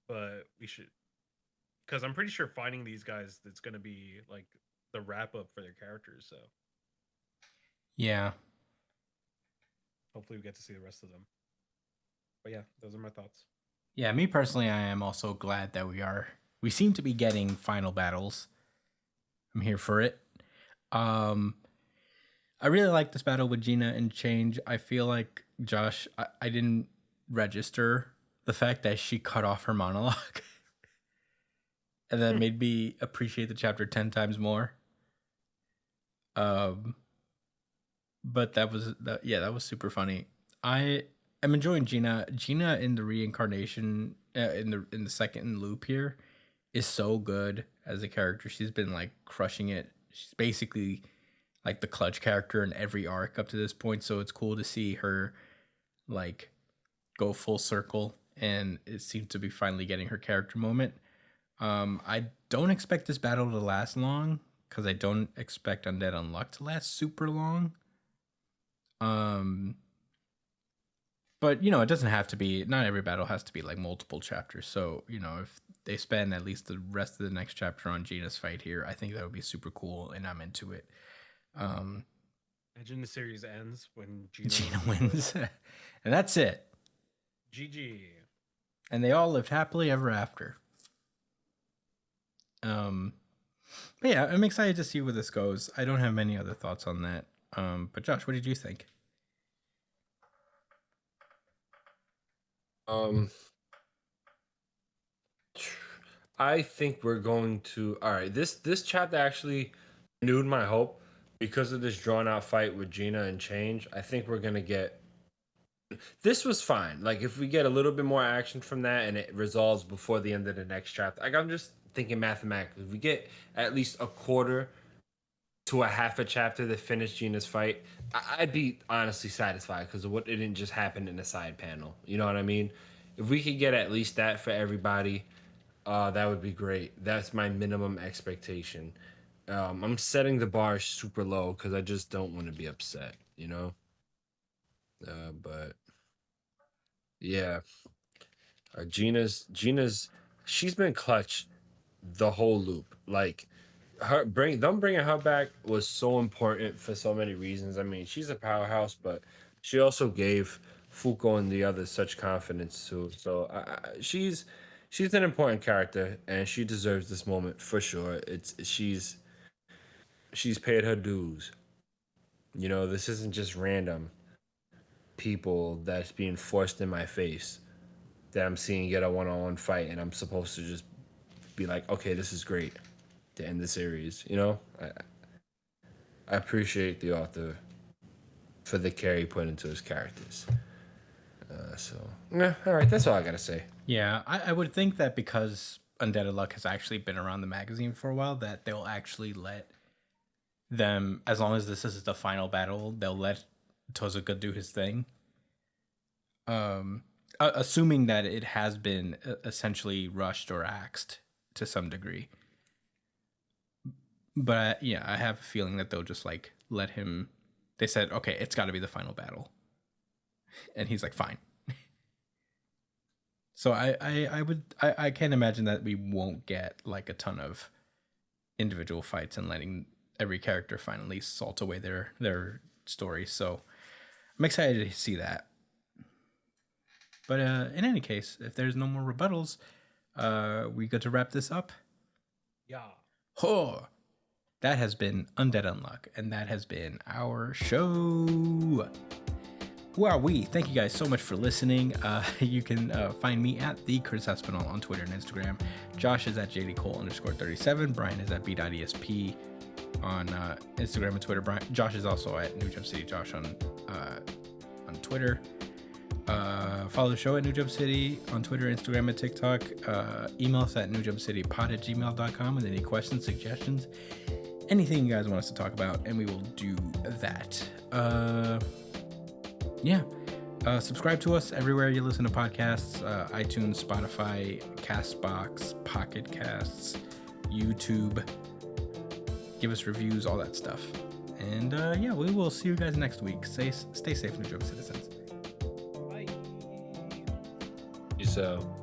but we should, because I'm pretty sure finding these guys, it's gonna be like the wrap up for their characters. So yeah. hopefully we get to see the rest of them. But yeah, those are my thoughts. Yeah, me personally, I am also glad that we seem to be getting final battles. I'm here for it. I really like this battle with Gina and Change. I feel like Josh, I didn't register the fact that she cut off her monologue. And that made me appreciate the chapter 10 times more. But that was super funny. I am enjoying Gina. Gina in the reincarnation in the second loop here is so good as a character. She's been like crushing it. She's basically like the clutch character in every arc up to this point, so it's cool to see her like go full circle, and it seems to be finally getting her character moment. I don't expect this battle to last long because I don't expect Undead Unluck to last super long. But it doesn't have to be. Not every battle has to be like multiple chapters. So if they spend at least the rest of the next chapter on Gina's fight here, I think that would be super cool, and I'm into it. Imagine the series ends when Gina wins, and that's it. GG. And they all lived happily ever after. But yeah, I'm excited to see where this goes. I don't have many other thoughts on that. But Josh, what did you think? I think we're going to. All right, this chapter actually renewed my hope because of this drawn out fight with Gina and Change. I think we're gonna get. This was fine. Like if we get a little bit more action from that and it resolves before the end of the next chapter. Like I'm just thinking mathematically. If we get at least a quarter to a half a chapter to finish Gina's fight, I'd be honestly satisfied because of what it didn't just happen in a side panel. You know what I mean? If we could get at least that for everybody, that would be great. That's my minimum expectation. I'm setting the bar super low because I just don't want to be upset, But yeah, Gina's she's been clutch the whole loop. Like bringing her back was so important for so many reasons. I mean, she's a powerhouse, but she also gave Fuko and the others such confidence too. So she's an important character, and she deserves this moment for sure. She's paid her dues. This isn't just random people that's being forced in my face that I'm seeing get a one-on-one fight, and I'm supposed to just be like, okay, this is great to end the series. I appreciate the author for the care he put into his characters. All right, that's all I gotta say. Yeah, I would think that because Undead Luck has actually been around the magazine for a while, that they'll actually let them, as long as this is the final battle, they'll let Tozuka do his thing. Assuming that it has been essentially rushed or axed to some degree. But yeah, I have a feeling that they'll just like let him. They said, okay, it's got to be the final battle, and he's like, fine. So I can't imagine that we won't get like a ton of individual fights and letting every character finally salt away their story. So I'm excited to see that. But in any case, if there's no more rebuttals, we got to wrap this up. Yeah. Oh, that has been Undead Unluck, and that has been our show. Wowee. Thank you guys so much for listening. You can find me at the Chris Espinal on Twitter and Instagram. Josh is at jdcole_37. Brian is at b.esp on Instagram and Twitter. Josh is also at New Jump City Josh on Twitter. Follow the show at New Jump City on Twitter, Instagram, and TikTok. Email us at newjumpcitypod@gmail.com with any questions, suggestions, anything you guys want us to talk about, and we will do that. Subscribe to us everywhere you listen to podcasts, iTunes, Spotify, Castbox, Pocket Casts, YouTube. Give us reviews, all that stuff. And we will see you guys next week. Stay safe, New Jump citizens. Peace out.